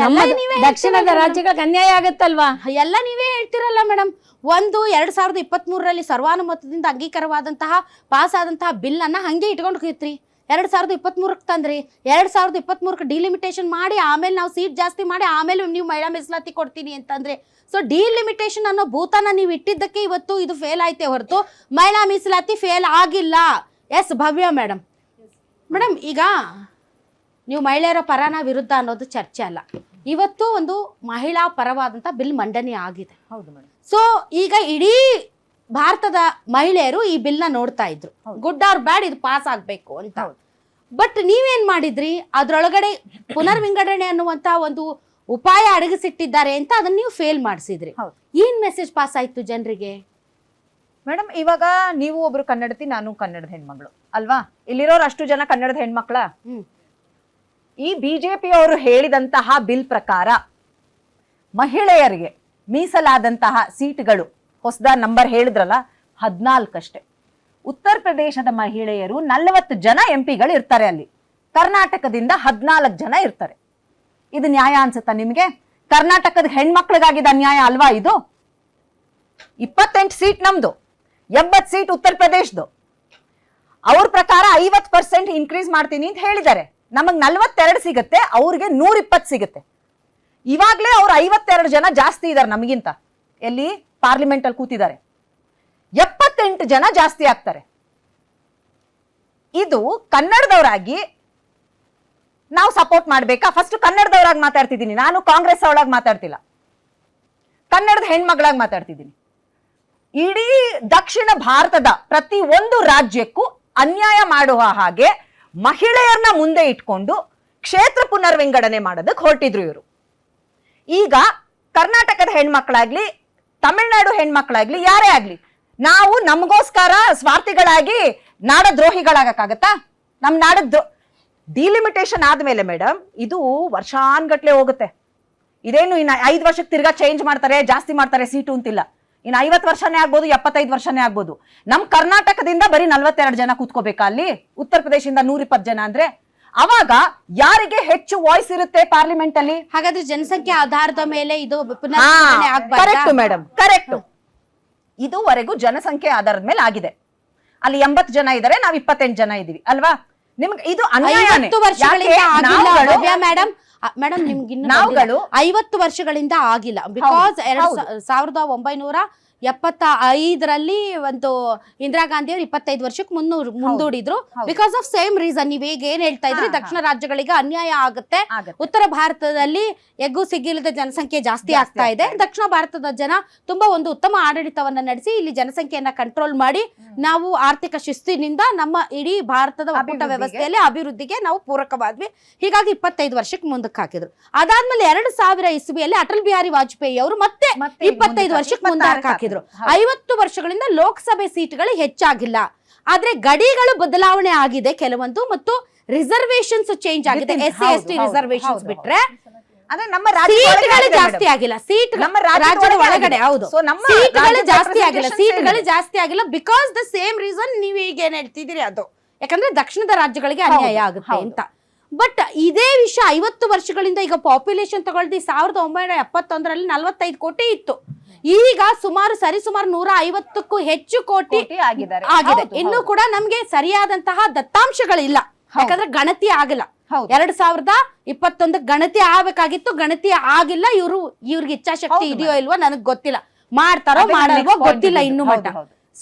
ನಮ್ಮ ದಕ್ಷಿಣದ ರಾಜ್ಯಗಳಿಗೆ ಅನ್ಯಾಯ ಆಗತ್ತಲ್ವಾ?
ಎಲ್ಲ ನೀವೇ ಹೇಳ್ತಿರಲ್ಲ ಮೇಡಮ್. 2023ರಲ್ಲಿ ಸರ್ವಾನುಮತದಿಂದ ಅಂಗೀಕಾರವಾದಂತಹ ಪಾಸ್ ಆದಂತಹ ಬಿಲ್ ಅನ್ನ ಹಂಗೆ ಇಟ್ಕೊಂಡು ಹೋಗಿತ್ರಿ. 2023ಕ್ಕೆ ತಂದ್ರಿ. 2023ಕ್ಕೆ ಡಿಲಿಮಿಟೇಷನ್ ಮಾಡಿ ಆಮೇಲೆ ನಾವು ಸೀಟ್ ಜಾಸ್ತಿ ಮಾಡಿ ಆಮೇಲೆ ನೀವು ಮಹಿಳಾ ಮೀಸಲಾತಿ ಕೊಡ್ತೀನಿ ಅಂತಂದ್ರೆ, ಸೊ ಡಿಲಿಮಿಟೇಷನ್ ಅನ್ನೋ ಭೂತನ ನೀವು ಇಟ್ಟಿದ್ದಕ್ಕೆ ಇವತ್ತು ಇದು ಫೇಲ್ ಆಯ್ತೆ ಹೊರತು ಮಹಿಳಾ ಮೀಸಲಾತಿ ಫೇಲ್ ಆಗಿಲ್ಲ. ಎಸ್ ಭವ್ಯ ಮೇಡಮ್, ಈಗ ನೀವು ಮಹಿಳೆಯರ ಪರನ ವಿರುದ್ಧ ಅನ್ನೋದು ಚರ್ಚೆ ಅಲ್ಲ. ಇವತ್ತು ಒಂದು ಮಹಿಳಾ ಪರವಾದಂಥ ಬಿಲ್ ಮಂಡನೆ ಆಗಿದೆ.
ಹೌದು ಮೇಡಮ್.
ಸೊ ಈಗ ಇಡೀ ಭಾರತದ ಮಹಿಳೆಯರು ಈ ಬಿಲ್ನ ನೋಡ್ತಾ ಇದ್ರು, ಗುಡ್ ಆರ್ ಬ್ಯಾಡ್ ಇದು ಪಾಸ್ ಆಗ್ಬೇಕು ಅಂತ. ಬಟ್ ನೀವೇನ್ ಮಾಡಿದ್ರಿ? ಅದ್ರೊಳಗಡೆ ಪುನರ್ವಿಂಗಡಣೆ ಅನ್ನುವಂತ ಒಂದು ಉಪಾಯ ಅಡಗಿಸಿಟ್ಟಿದ್ದಾರೆ ಅಂತ ಅದನ್ನ ನೀವು ಫೇಲ್ ಮಾಡಿಸಿದ್ರಿ. ಏನ್ ಮೆಸೇಜ್ ಪಾಸ್ ಆಯ್ತು ಜನರಿಗೆ?
ಮೇಡಮ್, ಇವಾಗ ನೀವು ಒಬ್ರು ಕನ್ನಡತಿ, ನಾನು ಕನ್ನಡದ ಹೆಣ್ಮಗಳು ಅಲ್ವಾ? ಇಲ್ಲಿರೋರು ಅಷ್ಟು ಜನ ಕನ್ನಡದ ಹೆಣ್ಮಕ್ಳ? ಈ ಬಿಜೆಪಿ ಅವರು ಹೇಳಿದಂತಹ ಬಿಲ್ ಪ್ರಕಾರ ಮಹಿಳೆಯರಿಗೆ ಮೀಸಲಾದಂತಹ ಸೀಟ್ಗಳು ಹೊಸದ ನಂಬರ್ ಹೇಳಿದ್ರಲ್ಲ 14 ಅಷ್ಟೇ. ಉತ್ತರ ಪ್ರದೇಶದ ಮಹಿಳೆಯರು 40 ಜನ ಎಂಪಿಗಳು ಇರ್ತಾರೆ ಅಲ್ಲಿ. ಕರ್ನಾಟಕದಿಂದ 14 ಜನ ಇರ್ತಾರೆ. ಇದು ನ್ಯಾಯ ಅನ್ಸುತ್ತಾ ನಿಮ್ಗೆ? ಕರ್ನಾಟಕದ ಹೆಣ್ಮಕ್ಳಿಗಾಗಿದ್ದ ಅನ್ಯಾಯ ಅಲ್ವಾ ಇದು? 28 ಸೀಟ್ ನಮ್ದು. 80 ಸೀಟ್ ಉತ್ತರ ಪ್ರದೇಶದ್ದು. ಅವ್ರ ಪ್ರಕಾರ 50% ಇನ್ಕ್ರೀಸ್ ಮಾಡ್ತೀನಿ ಅಂತ ಹೇಳಿದ್ದಾರೆ. ನಮಗ್ 42 ಸಿಗುತ್ತೆ, ಅವ್ರಿಗೆ 120 ಸಿಗುತ್ತೆ. ಇವಾಗ್ಲೇ ಅವ್ರು 52 ಜನ ಜಾಸ್ತಿ ಇದ್ದಾರೆ ನಮಗಿಂತ. ಎಲ್ಲಿ ಪಾರ್ಲಿಮೆಂಟ್ ಅಲ್ಲಿ ಕೂತಿದ್ದಾರೆ. 78 ಜನ ಜಾಸ್ತಿ ಆಗ್ತಾರೆ. ಇದು ಕನ್ನಡದವರಾಗಿ ನಾವು ಸಪೋರ್ಟ್ ಮಾಡ್ಬೇಕಾ? ಫಸ್ಟ್ ಕನ್ನಡದವರಾಗಿ ಮಾತಾಡ್ತಿದ್ದೀನಿ ನಾನು, ಕಾಂಗ್ರೆಸ್ ಅವಳಾಗಿ ಮಾತಾಡ್ತಿಲ್ಲ, ಕನ್ನಡದ ಹೆಣ್ಮಗಳಾಗಿ ಮಾತಾಡ್ತಿದ್ದೀನಿ. ಇಡೀ ದಕ್ಷಿಣ ಭಾರತದ ಪ್ರತಿ ಒಂದು ರಾಜ್ಯಕ್ಕೂ ಅನ್ಯಾಯ ಮಾಡುವ ಹಾಗೆ ಮಹಿಳೆಯರನ್ನ ಮುಂದೆ ಇಟ್ಕೊಂಡು ಕ್ಷೇತ್ರ ಪುನರ್ವಿಂಗಡಣೆ ಮಾಡೋದಕ್ಕೆ ಹೊರಟಿದ್ರು ಇವರು. ಈಗ ಕರ್ನಾಟಕದ ಹೆಣ್ಮಕ್ಳಾಗ್ಲಿ, ತಮಿಳ್ನಾಡು ಹೆಣ್ಮಕ್ಳಾಗ್ಲಿ, ಯಾರೇ ಆಗ್ಲಿ, ನಾವು ನಮಗೋಸ್ಕರ ಸ್ವಾರ್ಥಿಗಳಾಗಿ ನಾಡದ್ರೋಹಿಗಳಾಗಕ್ಕಾಗತ್ತಾ? ನಮ್ ನಾಡದ್ದು ಡಿಲಿಮಿಟೇಷನ್ ಆದ್ಮೇಲೆ ಮೇಡಮ್ ಇದು ವರ್ಷಾನ್ಗಟ್ಲೆ ಹೋಗುತ್ತೆ. ಇದೇನು ಇನ್ನು 5 ವರ್ಷಕ್ಕೆ ತಿರ್ಗಾ ಚೇಂಜ್ ಮಾಡ್ತಾರೆ, ಜಾಸ್ತಿ ಮಾಡ್ತಾರೆ ಸೀಟು ಅಂತಿಲ್ಲ. ಇನ್ನು 50 ವರ್ಷನೇ ಆಗ್ಬೋದು, 75 ವರ್ಷನೇ ಆಗ್ಬೋದು. ನಮ್ ಕರ್ನಾಟಕದಿಂದ ಬರೀ 42 ಜನ ಕೂತ್ಕೋಬೇಕಾ ಅಲ್ಲಿ? ಉತ್ತರ ಪ್ರದೇಶದಿಂದ 120 ಜನ ಅಂದ್ರೆ ಅವಾಗ ಯಾರಿಗೆ ಹೆಚ್ಚು ವಾಯ್ಸ್ ಇರುತ್ತೆ ಪಾರ್ಲಿಮೆಂಟ್ ಅಲ್ಲಿ?
ಹಾಗಾದ್ರೆ ಜನಸಂಖ್ಯೆ ಆಧಾರದ ಮೇಲೆ ಇದು ಪುನರ್ವಿಂಗಡಣೆ ಆಗ್ಬಾರ್ದಾ?
Correct madam, correct. ಇದುವರೆಗೂ ಜನಸಂಖ್ಯೆ ಆಧಾರದ ಮೇಲೆ ಆಗಿದೆ. ಅಲ್ಲಿ 80 ಜನ ಇದ್ದಾರೆ, ನಾವು 28 ಜನ ಇದೀವಿ ಅಲ್ವಾ? ನಿಮ್ಗೆ ಇದು ಅನ್ಯಾಯನೇ.
50 ವರ್ಷಗಳಿಂದ ಆಗಿಲ್ಲ ಭವ್ಯ ಮೇಡಮ್. ಮೇಡಮ್ ನಿಮ್ಗೆ
ನಾವುಗಳು
50 ವರ್ಷಗಳಿಂದ ಆಗಿಲ್ಲ. ಬಿಕಾಸ್ 1975ರಲ್ಲಿ ಒಂದು ಇಂದಿರಾ ಗಾಂಧಿ ಅವರು 25 ವರ್ಷಕ್ಕೆ ಮುಂದೂಡಿದ್ರು. Because of same reason. ನೀವ್ ಈಗ ಏನ್ ಹೇಳ್ತಾ ಇದ್ರಿ, ದಕ್ಷಿಣ ರಾಜ್ಯಗಳಿಗೆ ಅನ್ಯಾಯ ಆಗುತ್ತೆ, ಉತ್ತರ ಭಾರತದಲ್ಲಿ ಎಗ್ಗು ಸಿಗ್ಗಿಲ್ಲದ ಜನಸಂಖ್ಯೆ ಜಾಸ್ತಿ ಆಗ್ತಾ ಇದೆ, ದಕ್ಷಿಣ ಭಾರತದ ಜನ ತುಂಬಾ ಒಂದು ಉತ್ತಮ ಆಡಳಿತವನ್ನ ನಡೆಸಿ ಇಲ್ಲಿ ಜನಸಂಖ್ಯೆಯನ್ನ ಕಂಟ್ರೋಲ್ ಮಾಡಿ ನಾವು ಆರ್ಥಿಕ ಶಿಸ್ತಿನಿಂದ ನಮ್ಮ ಇಡೀ ಭಾರತದ ಒಕ್ಕೂಟ ವ್ಯವಸ್ಥೆಯಲ್ಲಿ ಅಭಿವೃದ್ಧಿಗೆ ನಾವು ಪೂರಕವಾದ್ವಿ. ಹೀಗಾಗಿ 25 ವರ್ಷಕ್ಕೆ ಮುಂದಕ್ಕೆ ಹಾಕಿದ್ರು. ಅದಾದ್ಮೇಲೆ 2000 ಇಸ್ವಿಯಲ್ಲಿ ಅಟಲ್ ಬಿಹಾರಿ ವಾಜಪೇಯಿ ಅವರು ಮತ್ತೆ 25 ವರ್ಷಕ್ಕೆ ಮುಂದಕ್ಕೆ ಹಾಕಿದ್ರು. 50 ವರ್ಷಗಳಿಂದ ಲೋಕಸಭೆ ಸೀಟ್ಗಳು ಹೆಚ್ಚಾಗಿಲ್ಲ, ಆದ್ರೆ ಗಡಿಗಳು ಬದಲಾವಣೆ ಆಗಿದೆ ಕೆಲವೊಂದು, ಮತ್ತು ರಿಸರ್ವೇಶನ್ಸ್ ಚೇಂಜ್ ಆಗಿದೆ. SC/ST ರಿಸರ್ವೇಶನ್ಸ್ ಬಿಟ್ರೆ
ಅಂದ್ರೆ ನಮ್ಮ
ಸೀಟ್ಗಳು ಜಾಸ್ತಿ ಆಗಿಲ್ಲ. ಸೀಟ್ ನಮ್ಮ ರಾಜ್ಯದ ಒಳಗಡೆ ಹೌದು, ಸೀಟ್ಗಳು ಜಾಸ್ತಿ ಆಗಿಲ್ಲ, ಸೀಟ್ಗಳು ಜಾಸ್ತಿ ಆಗಿಲ್ಲ. ಬಿಕಾಸ್ ದ ಸೇಮ್ ರೀಸನ್ ನೀವು ಈಗ ಏನ್ ಹೇಳ್ತಿದ್ದೀರಿ ಅದು, ಯಾಕಂದ್ರೆ ದಕ್ಷಿಣದ ರಾಜ್ಯಗಳಿಗೆ ಅನ್ಯಾಯ ಆಗುತ್ತೆ ಅಂತ. ಬಟ್ ಇದೇ ವಿಷಯ 50 ವರ್ಷಗಳಿಂದ ಈಗ ಪಾಪ್ಯುಲೇಷನ್ ತಗೊಳ್ದಿ 1971ರಲ್ಲಿ 45 ಕೋಟಿ ಇತ್ತು. ಈಗ ಸರಿಸುಮಾರು 150ಕ್ಕೂ ಹೆಚ್ಚು ಕೋಟಿ ಆಗಿದೆ. ಇನ್ನು ಕೂಡ ನಮ್ಗೆ ಸರಿಯಾದಂತಹ ದತ್ತಾಂಶಗಳಿಲ್ಲ, ಯಾಕಂದ್ರೆ ಗಣತಿ ಆಗಿಲ್ಲ. 2021 ಗಣತಿ ಆಗ್ಬೇಕಾಗಿತ್ತು, ಗಣತಿ ಆಗಿಲ್ಲ. ಇವ್ರಿಗೆ ಇಚ್ಛಾಶಕ್ತಿ ಇದೆಯೋ ಇಲ್ವೋ ನನಗ್ ಗೊತ್ತಿಲ್ಲ, ಮಾಡ್ತಾರೋ ಮಾಡಲ್ವೋ ಗೊತ್ತಿಲ್ಲ ಇನ್ನು ಮಟ್ಟ.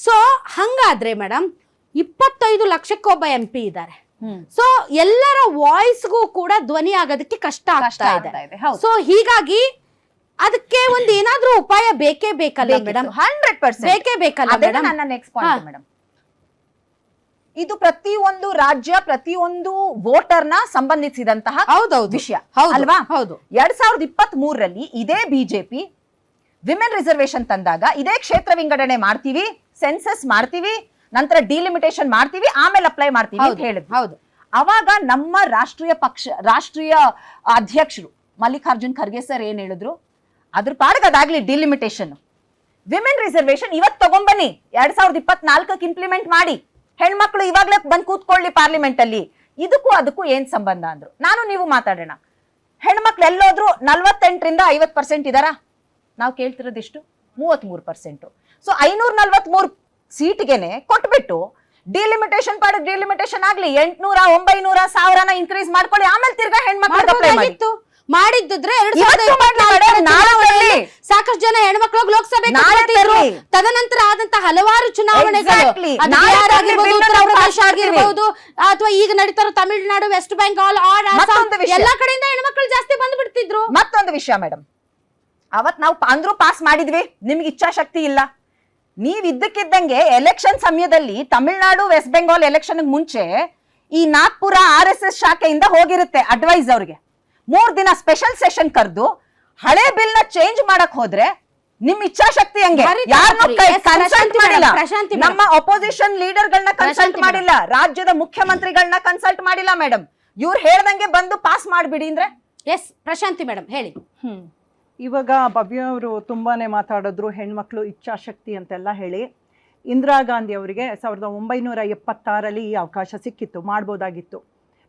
ಸೊ ಹಂಗಾದ್ರೆ ಮೇಡಮ್ 25 ಲಕ್ಷಕ್ಕೊಬ್ಬ MP ಇದ್ದಾರೆ. ಸೊ ಎಲ್ಲರ ವಾಯ್ಸ್ಗೂ ಕೂಡ ಧ್ವನಿ ಆಗೋದಕ್ಕೆ ಕಷ್ಟ ಆಗ್ತಾ ಇದೆ. ಸೊ ಹೀಗಾಗಿ ಅದಕ್ಕೆ ಒಂದು ಏನಾದ್ರೂ ಉಪಾಯ ಬೇಕೇ ಬೇಕಲ್ಲ ಮೇಡಮ್?
100%
ಬೇಕೇ ಬೇಕಲ್ಲ ಮೇಡಮ್?
ನನ್ನ ನೆಕ್ಸ್ಟ್ ಪಾಯಿಂಟ್ ಮೇಡಮ್, ಇದು ಪ್ರತಿಯೊಂದು ರಾಜ್ಯ, ಪ್ರತಿಯೊಂದು ವೋಟರ್ನ ಸಂಬಂಧಿಸಿದಂತಹ ವಿಷಯ ಅಲ್ವಾ? ಹೌದು. 2023ರಲ್ಲಿ ಇದೇ ಬಿಜೆಪಿ ವಿಮೆನ್ ರಿಸರ್ವೇಶನ್ ತಂದಾಗ ಇದೇ ಕ್ಷೇತ್ರ ವಿಂಗಡಣೆ ಮಾಡ್ತೀವಿ, ಸೆನ್ಸಸ್ ಮಾಡ್ತೀವಿ, ನಂತರ ಡಿಲಿಮಿಟೇಷನ್ ಮಾಡ್ತೀವಿ, ಆಮೇಲೆ ಅಪ್ಲೈ ಮಾಡ್ತೀವಿ ಅಂತ ಹೇಳಿದ್ರು. ಹೌದು. ಅವಾಗ ನಮ್ಮ ರಾಷ್ಟ್ರೀಯ ಅಧ್ಯಕ್ಷರು ಮಲ್ಲಿಕಾರ್ಜುನ್ ಖರ್ಗೆ ಸರ್ ಏನ್ ಹೇಳಿದ್ರು, ಅದ್ರ ಪಾಡಿಗೆ ಅದಾಗ್ಲಿ ಡಿಲಿಮಿಟೇಷನ್, ವಿಮೆನ್ ರಿಸರ್ವೇಶನ್ ಇವತ್ತು ತಗೊಂಬನ್ನಿ, 2024ಕ್ಕೆ ಇಂಪ್ಲಿಮೆಂಟ್ ಮಾಡಿ, ಹೆಣ್ಮಕ್ಳು ಇವಾಗ್ಲೇ ಬಂದ್ ಕೂತ್ಕೊಳ್ಳಿ ಪಾರ್ಲಿಮೆಂಟ್ ಅಲ್ಲಿ, ಇದಕ್ಕೂ ಅದಕ್ಕೂ ಏನ್ ಸಂಬಂಧ ಅಂದ್ರು. ನಾನು ನೀವು ಮಾತಾಡೋಣ. ಹೆಣ್ಮಕ್ಳು ಎಲ್ಲೋದ್ರು 48ರಿಂದ 50% ಇದಾರ? ನಾವು ಕೇಳ್ತಿರೋದಿಷ್ಟು 33%. ಸೊ 543 ಸೀಟ್ಗೆನೆ ಕೊಟ್ಬಿಟ್ಟು ಡಿಲಿಮಿಟೇಷನ್ ಡಿಲಿಮಿಟೇಷನ್ ಆಗ್ಲಿ, 800, 900, 1000 ಇನ್ಕ್ರೀಸ್ ಮಾಡ್ಕೊಳ್ಳಿ, ಆಮೇಲೆ ತಿರ್ಗಾ ಹೆಣ್ಮಕ್ಳು ಅಪ್ಲೈ
ಮಾಡಿದ್ದಿದ್ರೆ 2024 ಸಾಕಷ್ಟು ಜನ ಹೆಣ್ಮಕ್ಳು ಲೋಕಸಭೆ ತದನಂತರ ಆದಂತಹ ಹಲವಾರು ಚುನಾವಣೆಗಳು ಆಗಿರ್ಬಹುದು, ಅಥವಾ ಈಗ ನಡೀತಾರೋ ತಮಿಳುನಾಡು, ವೆಸ್ಟ್ ಬೆಂಗಾಲ್, ಎಲ್ಲಾ ಕಡೆಯಿಂದ ಹೆಣ್ಮಕ್ಳು ಜಾಸ್ತಿ ಬಂದ್ಬಿಡ್ತಿದ್ರು.
ಮತ್ತೊಂದು ವಿಷಯ ಮೇಡಮ್, ಅವತ್ ನಾವು ಅಂದ್ರೂ ಪಾಸ್ ಮಾಡಿದ್ವಿ, ನಿಮ್ಗೆ ಇಚ್ಛಾಶಕ್ತಿ ಇಲ್ಲ. ನೀವ್ ಇದ್ದಕ್ಕಿದ್ದಂಗೆ ಎಲೆಕ್ಷನ್ ಸಮಯದಲ್ಲಿ ತಮಿಳುನಾಡು, ವೆಸ್ಟ್ ಬೆಂಗಾಲ್ ಎಲೆಕ್ಷನ್ ಮುಂಚೆ ಈ ನಾಗ್ಪುರ RSS ಶಾಖೆಯಿಂದ ಹೋಗಿರುತ್ತೆ ಅಡ್ವೈಸ್ ಅವ್ರಿಗೆ. 3 ದಿನ ಸ್ಪೆಷಲ್ ಸೆಷನ್ ಕರೆದು ಹಳೆ ಬಿಲ್ ನ ಚೇಂಜ್ ಮಾಡಕ್ ಹೋದ್ರೆ ನಿಮ್ ಇಚ್ಛಾಶಕ್ತಿ ಹಂಗೆ ಯಾರನ್ನೂ ಕನ್ಸಲ್ಟ್ ಮಾಡಿಲ್ಲ. ನಮ್ಮ ಅಪೋಸಿಷನ್ ಲೀಡರ್ ಗಳನ್ನ ಕನ್ಸಲ್ಟ್ ಮಾಡಿಲ್ಲ, ರಾಜ್ಯದ ಮುಖ್ಯಮಂತ್ರಿಗಳನ್ನ ಕನ್ಸಲ್ಟ್ ಮಾಡಿಲ್ಲ ಮೇಡಮ್. ಇವ್ರು ಹೇಳ್ದಂಗೆ ಬಂದು ಪಾಸ್ ಮಾಡ್ಬಿಡಿ ಅಂದ್ರೆ.
ಎಸ್ ಪ್ರಶಾಂತಿ ಮೇಡಮ್ ಹೇಳಿ.
ಇವಾಗ ಭವ್ಯ ಅವರು ತುಂಬಾ ಮಾತಾಡಿದ್ರು ಹೆಣ್ಮಕ್ಳು ಇಚ್ಛಾಶಕ್ತಿ ಅಂತೆಲ್ಲ ಹೇಳಿ. ಇಂದಿರಾ ಗಾಂಧಿ ಅವರಿಗೆ 1976ರಲ್ಲಿ ಈ ಅವಕಾಶ ಸಿಕ್ಕಿತ್ತು, ಮಾಡ್ಬೋದಾಗಿತ್ತು.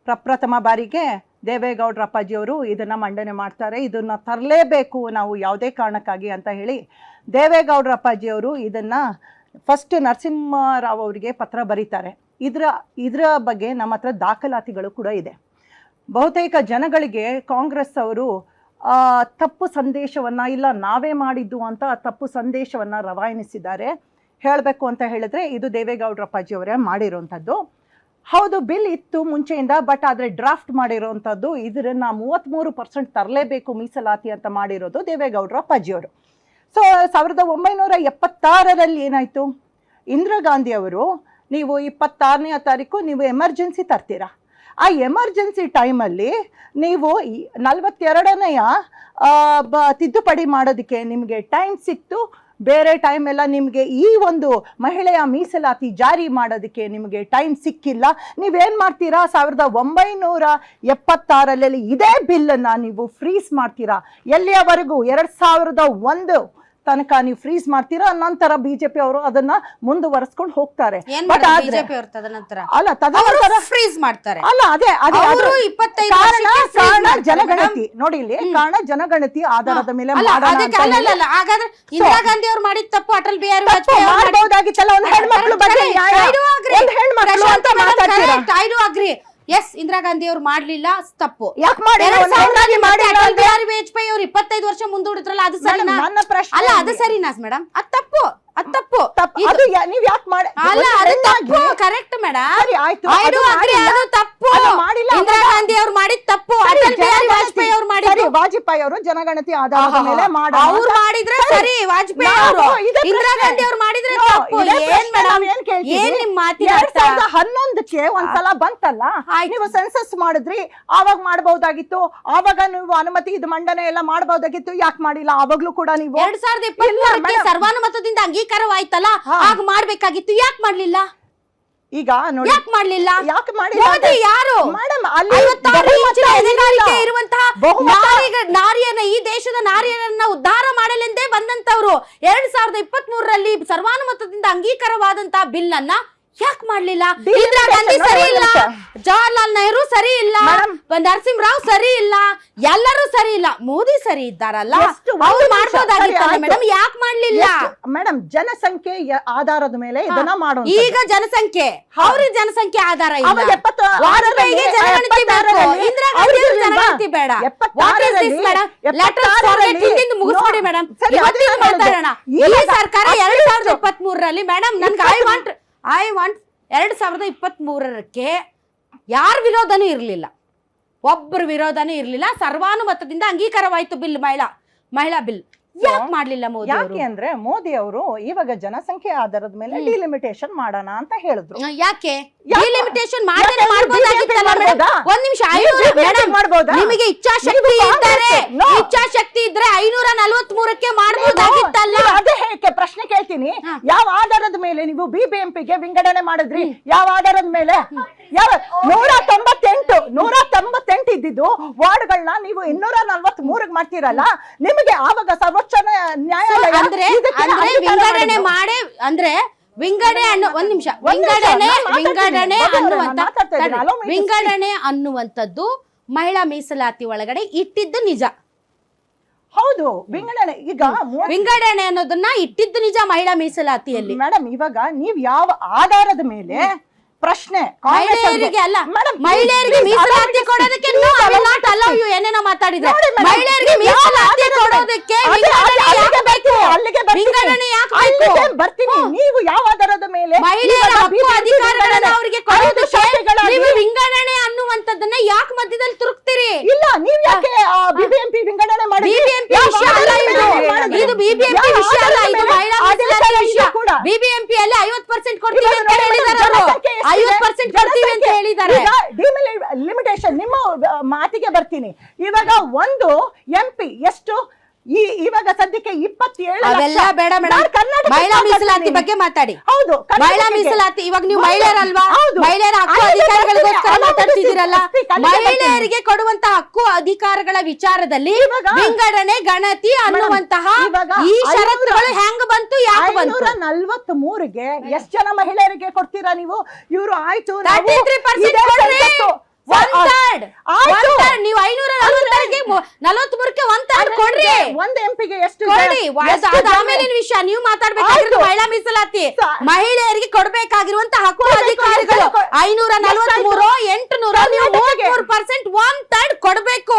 ಪ್ರಪ್ರಥಮ ಬಾರಿಗೆ ದೇವೇಗೌಡರ ಅಪ್ಪಾಜಿಯವರು ಇದನ್ನು ಮಂಡನೆ ಮಾಡ್ತಾರೆ, ಇದನ್ನು ತರಲೇಬೇಕು ನಾವು ಯಾವುದೇ ಕಾರಣಕ್ಕಾಗಿ ಅಂತ ಹೇಳಿ ದೇವೇಗೌಡರ ಅಪ್ಪಾಜಿಯವರು ಇದನ್ನು ಫಸ್ಟ್ ನರಸಿಂಹರಾವ್ ಅವರಿಗೆ ಪತ್ರ ಬರೀತಾರೆ. ಇದರ ಬಗ್ಗೆ ನಮ್ಮ ಹತ್ರ ದಾಖಲಾತಿಗಳು ಕೂಡ ಇದೆ. ಬಹುತೇಕ ಜನಗಳಿಗೆ ಕಾಂಗ್ರೆಸ್ ಅವರು ತಪ್ಪು ಸಂದೇಶವನ್ನು, ಇಲ್ಲ ನಾವೇ ಮಾಡಿದ್ದು ಅಂತ ತಪ್ಪು ಸಂದೇಶವನ್ನು ರವಾನಿಸಿದ್ದಾರೆ. ಹೇಳಬೇಕು ಅಂತ ಹೇಳಿದ್ರೆ ಇದು ದೇವೇಗೌಡರ ಅಪ್ಪಾಜಿ ಅವರೇ ಮಾಡಿರೋವಂಥದ್ದು. ಹೌದು, ಬಿಲ್ ಇತ್ತು ಮುಂಚೆಯಿಂದ, ಬಟ್ ಆದರೆ ಡ್ರಾಫ್ಟ್ ಮಾಡಿರೋವಂಥದ್ದು ಇದನ್ನು 33% ತರಲೇಬೇಕು ಮೀಸಲಾತಿ ಅಂತ ಮಾಡಿರೋದು ದೇವೇಗೌಡರ ಅಪ್ಪಾಜಿಯವರು. ಸೊ 1976ರಲ್ಲಿ ಏನಾಯಿತು, ಇಂದಿರಾ ಗಾಂಧಿ ಅವರು ನೀವು 26ನೇ ತಾರೀಕು ನೀವು ಎಮರ್ಜೆನ್ಸಿ ತರ್ತೀರಾ. ಆ ಎಮರ್ಜೆನ್ಸಿ ಟೈಮಲ್ಲಿ ನೀವು 42ನೇಯ ತಿದ್ದುಪಡಿ ಮಾಡೋದಕ್ಕೆ ನಿಮಗೆ ಟೈಮ್ ಸಿಕ್ತು. ಬೇರೆ ಟೈಮ್ ಎಲ್ಲ ನಿಮಗೆ ಈ ಒಂದು ಮಹಿಳೆಯ ಮೀಸಲಾತಿ ಜಾರಿ ಮಾಡೋದಕ್ಕೆ ನಿಮಗೆ ಟೈಮ್ ಸಿಕ್ಕಿಲ್ಲ. ನೀವೇನು ಮಾಡ್ತೀರಾ, 1976ರಲ್ಲಿ ಇದೇ ಬಿಲ್ಲನ್ನು ನೀವು ಫ್ರೀಸ್ ಮಾಡ್ತೀರಾ. ಎಲ್ಲಿಯವರೆಗೂ 2001 ತನಕ ನೀವು ಫ್ರೀಸ್ ಮಾಡ್ತೀರಾ. ನಂತರ ಬಿಜೆಪಿ ಅವರು ಅದನ್ನ ಮುಂದುವರಿಸ್ಕೊಂಡು ಹೋಗ್ತಾರೆ.
ಫ್ರೀಸ್ ಮಾಡ್ತಾರೆ.
ಅಲ್ಲ, ಅದೇ ಕಾರಣ ಜನಗಣತಿ. ನೋಡಿ, ಇಲ್ಲಿ ಕಾರಣ ಜನಗಣತಿ ಆಧಾರದ ಮೇಲೆ
ಹಾಗಾದ್ರೆ ಇಂದಿರಾ ಗಾಂಧಿ ಅವ್ರು ಮಾಡಿದ ತಪ್ಪು ಅಟಲ್ ಬಿಹಾರಿ ವಾಜಪೇಯಿ
ಮಾಡಬಹುದಾಗಿತ್ತಲ್ಲ. ಒಂದು ಹೆಣ್ಮಕ್ಳು ಬಗ್ಗೆ ಹೆಣ್ಮಕ್ಳು ಅಂತ ಮಾತಾಡ್ತೀರಾ.
ಎಸ್, ಇಂದಿರಾ ಗಾಂಧಿ ಅವ್ರು ಮಾಡ್ಲಿಲ್ಲ, ತಪ್ಪು.
ಯಾಕೆ ಮಾಡಿ
ಅಟಲ್ ಬಿಹಾರಿ ವಾಜಪೇಯಿ ಅವ್ರು 25 ವರ್ಷ ಮುಂದೂಡಿದ್ರಲ್ಲ, ಅದು ಸರಿನಾ? ಅಲ್ಲ, ಅದು ಸರಿನಾ ಮೇಡಮ್? ಅದು ತಪ್ಪು, ಅದು ತಪ್ಪು.
ನೀವ್ ಯಾಕೆ ಮಾಡಿ?
ಅಲ್ಲ, ಅದು ತಪ್ಪು. ಕರೆಕ್ಟ್ ಮೇಡಮ್, ಅದು ತಪ್ಪು. ಇಂದಿರಾ ಗಾಂಧಿ ಅವ್ರು ಮಾಡಿದ ತಪ್ಪು, ಅಟಲ್ ಬಿಹಾರಿ ವಾಜಪೇಯಿ ಅವ್ರು ಮಾಡಿದ್ರು.
ವಾಜಪೇಯಿ ಅವರು ಜನಗಣತಿ ಆಧಾರದ ಮೇಲೆ
ಅವ್ರು ಮಾಡಿದ್ರೆ ಸರಿ, ವಾಜಪೇಯಿ ಅವರು. ಇಂದಿರಾ ಗಾಂಧಿ ಅವ್ರು ಮಾಡಿದ್ರೆ ತಪ್ಪು. ಏನ್ ಮೇಡಮ್, ಏನ್ ನಿಮ್ ಮಾತಿನ
2011ಕ್ಕೆ ಒಂದ್ಸಲ ಬಂತಲ್ಲ, ನೀವು ಸೆನ್ಸಸ್ ಮಾಡಿದ್ರಿ, ಆವಾಗ ಮಾಡಬಹುದಾಗಿತ್ತು. ಆವಾಗ ನೀವು ಅನುಮತಿ ಇದು ಮಂಡನೆ ಎಲ್ಲ ಮಾಡಬಹುದಾಗಿತ್ತು. ಯಾಕೆ ಮಾಡಿಲ್ಲ? ಆವಾಗ್ಲೂ ಕೂಡ ನೀವು
2023ಕ್ಕೆ ಸರ್ವಾನುಮತದಿಂದ ಅಂಗೀಕಾರವಾಯ್ತಲ್ಲ, ಆಗ ಮಾಡ್ಬೇಕಾಗಿತ್ತು. ಯಾಕೆ ಮಾಡ್ಲಿಲ್ಲ?
ಈಗ ನೋಡಿ,
ಯಾಕೆ ಮಾಡ್ಲಿಲ್ಲ?
ಯಾಕೆ ಮಾಡಿಲ್ಲ?
ಮೋದಿ ಯಾರು?
ಮೇಡಮ್,
56 ಇಂಚಿನ ಎದೆಗಾರಿಕೆ ಇರುವಂತಹ ನಾರಿಯನ್ನ, ಈ ದೇಶದ ನಾರಿಯರನ್ನ ಉದ್ಧಾರ ಮಾಡಲೆಂದೇ ಬಂದಂತವ್ರು 2023ರಲ್ಲಿ ಸರ್ವಾನುಮತದಿಂದ ಅಂಗೀಕಾರವಾದಂತಹ ಬಿಲ್ ಅನ್ನ ಯಾಕೆ ಮಾಡ್ಲಿಲ್ಲ? ಇಂದಿರಾ ಗಾಂಧಿ ಸರಿ ಇಲ್ಲ, ಜವಾಹರ್ಲಾಲ್ ನೆಹರು ಸರಿ ಇಲ್ಲ, ನರಸಿಂಹರಾವ್ ಸರಿ ಇಲ್ಲ, ಎಲ್ಲರೂ ಸರಿ ಇಲ್ಲ, ಮೋದಿ ಸರಿ ಇದ್ದಾರಲ್ಲ, ಅವ್ರು ಮಾಡ್ಬೋದಾಗಿತ್ತಲ್ಲ ಮೇಡಮ್. ಯಾಕೆ ಮಾಡ್ಲಿಲ್ಲ?
ಮೇಡಮ್, ಜನಸಂಖ್ಯೆ ಆಧಾರದ ಮೇಲೆ ಇದನ್ನ ಮಾಡೋದು.
ಈಗ ಜನಸಂಖ್ಯೆ, ಅವ್ರಿಗೆ ಜನಸಂಖ್ಯೆ ಆಧಾರ ಇಲ್ಲ. ವಾಜಪೇಯಿಗೆ ಜನಗಣತಿ ಬೇಕು, ಇಂದಿರಾ ಗಾಂಧಿ ಜನಗಣತಿ ಬೇಡ. ಹಿಂದಿಂದ ಮುಗಿಸ್ಬಿಡಿ ಮೇಡಮ್, ಮಾತಾಡೋಣ. ಈ ಸರ್ಕಾರ 2023ರಲ್ಲಿ ಮೇಡಮ್, ನನ್ಗೆ ಐ ವಾಂಟ್ 2023ಕ್ಕೆ ಯಾರ ವಿರೋಧನೂ ಇರಲಿಲ್ಲ, ಒಬ್ಬರು ವಿರೋಧನೂ ಇರಲಿಲ್ಲ. ಸರ್ವಾನುಮತದಿಂದ ಅಂಗೀಕಾರವಾಯ್ತು ಬಿಲ್, ಮಹಿಳಾ ಬಿಲ್. ಯಾಕೆ ಮಾಡ್ಲಿಲ್ಲ ಮೋದಿ?
ಯಾಕೆ ಅಂದ್ರೆ ಮೋದಿ ಅವರು ಇವಾಗ ಜನಸಂಖ್ಯೆ ಆಧಾರದ ಮೇಲೆ ಡಿಲಿಮಿಟೇಷನ್ ಮಾಡೋಣ ಅಂತ ಹೇಳಿದ್ರು.
ಯಾಕೆ ಡಿಲಿಮಿಟೇಷನ್ ಮಾಡದೇ ಮಾಡಬಹುದಾಗಿತ್ತಲ್ಲ ಮೇಡಮ್? ಒಂದ್ ನಿಮಿಷ, ನಿಮಗೆ ಇಚ್ಛಾಶಕ್ತಿ ಇದ್ರೆ 543ಕ್ಕೆ ಮಾಡಬಹುದಾಗಿತ್ತಲ್ಲ.
ಅದೇ ಹೇಗೆ ಪ್ರಶ್ನೆ ಕೇಳ್ತೀನಿ. ಯಾವ ಆಧಾರದ ಮೇಲೆ ನೀವು ಬಿಬಿಎಂಪಿಗೆ ವಿಂಗಡಣೆ ಮಾಡಿದ್ರಿ? ಯಾವ ಆಧಾರದ ಮೇಲೆ? ಯಾವ 198 ಇದ್ದಿದ್ದು ವಾರ್ಡ್ಗಳನ್ನ ನೀವು 243 ಮಾಡ್ತೀರಲ್ಲ, ನಿಮಗೆ ಆವಾಗ ಸರ್ವೋಚ್ಚ ನ್ಯಾಯಾಲಯ
ಅಂದ್ರೆ ವಿಂಗಡಣೆ ಮಾಡಿ, ಅಂದ್ರೆ ವಿಂಗಡಣೆ ಒಂದ್ ನಿಮಿಷ, ವಿಂಗಡಣೆ ಅನ್ನುವಂಥದ್ದು ಮಹಿಳಾ ಮೀಸಲಾತಿ ಒಳಗಡೆ ಇಟ್ಟಿದ್ದು ನಿಜ.
ಹೌದು, ವಿಂಗಡಣೆ. ಈಗ
ವಿಂಗಡಣೆ ಅನ್ನೋದನ್ನ ಇಟ್ಟಿದ್ದು ನಿಜ ಮಹಿಳಾ ಮೀಸಲಾತಿಯಲ್ಲಿ.
ಮೇಡಮ್, ಇವಾಗ ನೀವ್ ಯಾವ ಆಧಾರದ ಮೇಲೆ ಪ್ರಶ್ನೆ
ಮಹಿಳೆಯರಿಗೆ ಅಲ್ಲ, ಮಹಿಳೆಯರಿಗೆ ಮೀಸಲಾತಿ ಕೊಡೋದಕ್ಕೆ ಏನೇನೋ ಮಾತಾಡಿದ್ರೆ, ಮಹಿಳೆಯರಿಗೆ ಮೀಸಲಾತಿ ಕೊಡೋದಕ್ಕೆ ವಿಂಗಡಣೆ ಯಾಕೆ ಬೇಕು?
ಬರ್ತೀನಿ. ನೀವು ಯಾವ ಆಧಾರದ ಮೇಲೆ
ಮಹಿಳೆಯರ ಹಕ್ಕು ಅಧಿಕಾರಗಳನ್ನ ಅವರಿಗೆ ಕೊಡೋದಕ್ಕೆ ನೀವು ವಿಂಗಡಣೆ ಅನ್ನುವಂಥದ್ದನ್ನ ಯಾಕೆ ಮಧ್ಯದಲ್ಲಿ ತುರುಕ್ತೀರಿ?
ಇಲ್ಲ, ನೀವ್ ಯಾಕೆ ಬಿಬಿಎಂಪಿ ವಿಂಗಡಣೆ ಮಾಡಿ?
ಬಿಬಿಎಂಪಿ ವಿಷಯ ಅಲ್ಲ ಇದು ಬಿಬಿಎಂಪಿ ವಿಷಯ ಅಲ್ಲ, ಇದು ಮಹಿಳಾ ಮೀಸಲಾತಿ ವಿಷಯ. ಬಿಬಿಎಂಪಿಯಲ್ಲಿ 50% ಕೊಡ್ತೀವಿ ಅಂತ ಹೇಳಿದ್ದಾರೆ ಅವರು, 50% ಕೊಡ್ತೀವಿ ಅಂತ ಹೇಳಿದ್ದಾರೆ.
ಲಿಮಿಟೇಷನ್ ನಿಮ್ಮ ಮಾತಿಗೆ ಬರ್ತೀನಿ. ಇವಾಗ ಒಂದು MP ಎಷ್ಟು ಇವಾಗ ಸದ್ಯಕ್ಕೆ 27
ಅದೆಲ್ಲ ಬೇಡ ಮೇಡಮ್, ಮಹಿಳಾ ಮೀಸಲಾತಿ ಬಗ್ಗೆ ಮಾತಾಡಿ.
ಹೌದು,
ಮಹಿಳಾ ಮೀಸಲಾತಿ, ಇವಾಗ ನೀವು ಮಹಿಳೆಯರಲ್ವಾ, ಮಹಿಳೆಯರ ಹಕ್ಕು ಅಧಿಕಾರಗಳಿಗೋಸ್ಕರ ಮಾತಾಡ್ತಿದ್ದೀರಲ್ಲ, ಮಹಿಳೆಯರಿಗೆ ಕೊಡುವಂತಹ ಹಕ್ಕು ಅಧಿಕಾರಗಳ ವಿಚಾರದಲ್ಲಿ ವಿಂಗಡಣೆ ಗಣತಿ ಅನ್ನುವಂತಹ ಈ ಷರತ್ತುಗಳು ಹೆಂಗ್ ಬಂತು? ಯಾಕೆ ಬಂತು?
543ಗೆ ಎಷ್ಟು ಜನ ಮಹಿಳೆಯರಿಗೆ ಕೊಡ್ತೀರಾ ನೀವು? ಇವರು ಆಯ್ತು
33% ನೀವು 543ಕ್ಕೆ 1/3 ಕೊಡ್ರಿ.
ಒಂದ್ ಎಂಪಿಗೆ ಎಷ್ಟು
ಕೊಡಿ. ಅದು ಆಮೇಲಿನ ವಿಷಯ. ನೀವು ಮಾತಾಡ್ಬೇಕಾಗಿರೋದು ಮಹಿಳಾ ಮೀಸಲಾತಿ, ಮಹಿಳೆಯರಿಗೆ ಕೊಡ್ಬೇಕಾಗಿರುವಂತ ಹಕ್ಕು ಅಧಿಕಾರಿಗಳು 543 800 ನೀವು 33% 1/3 ಕೊಡ್ಬೇಕು.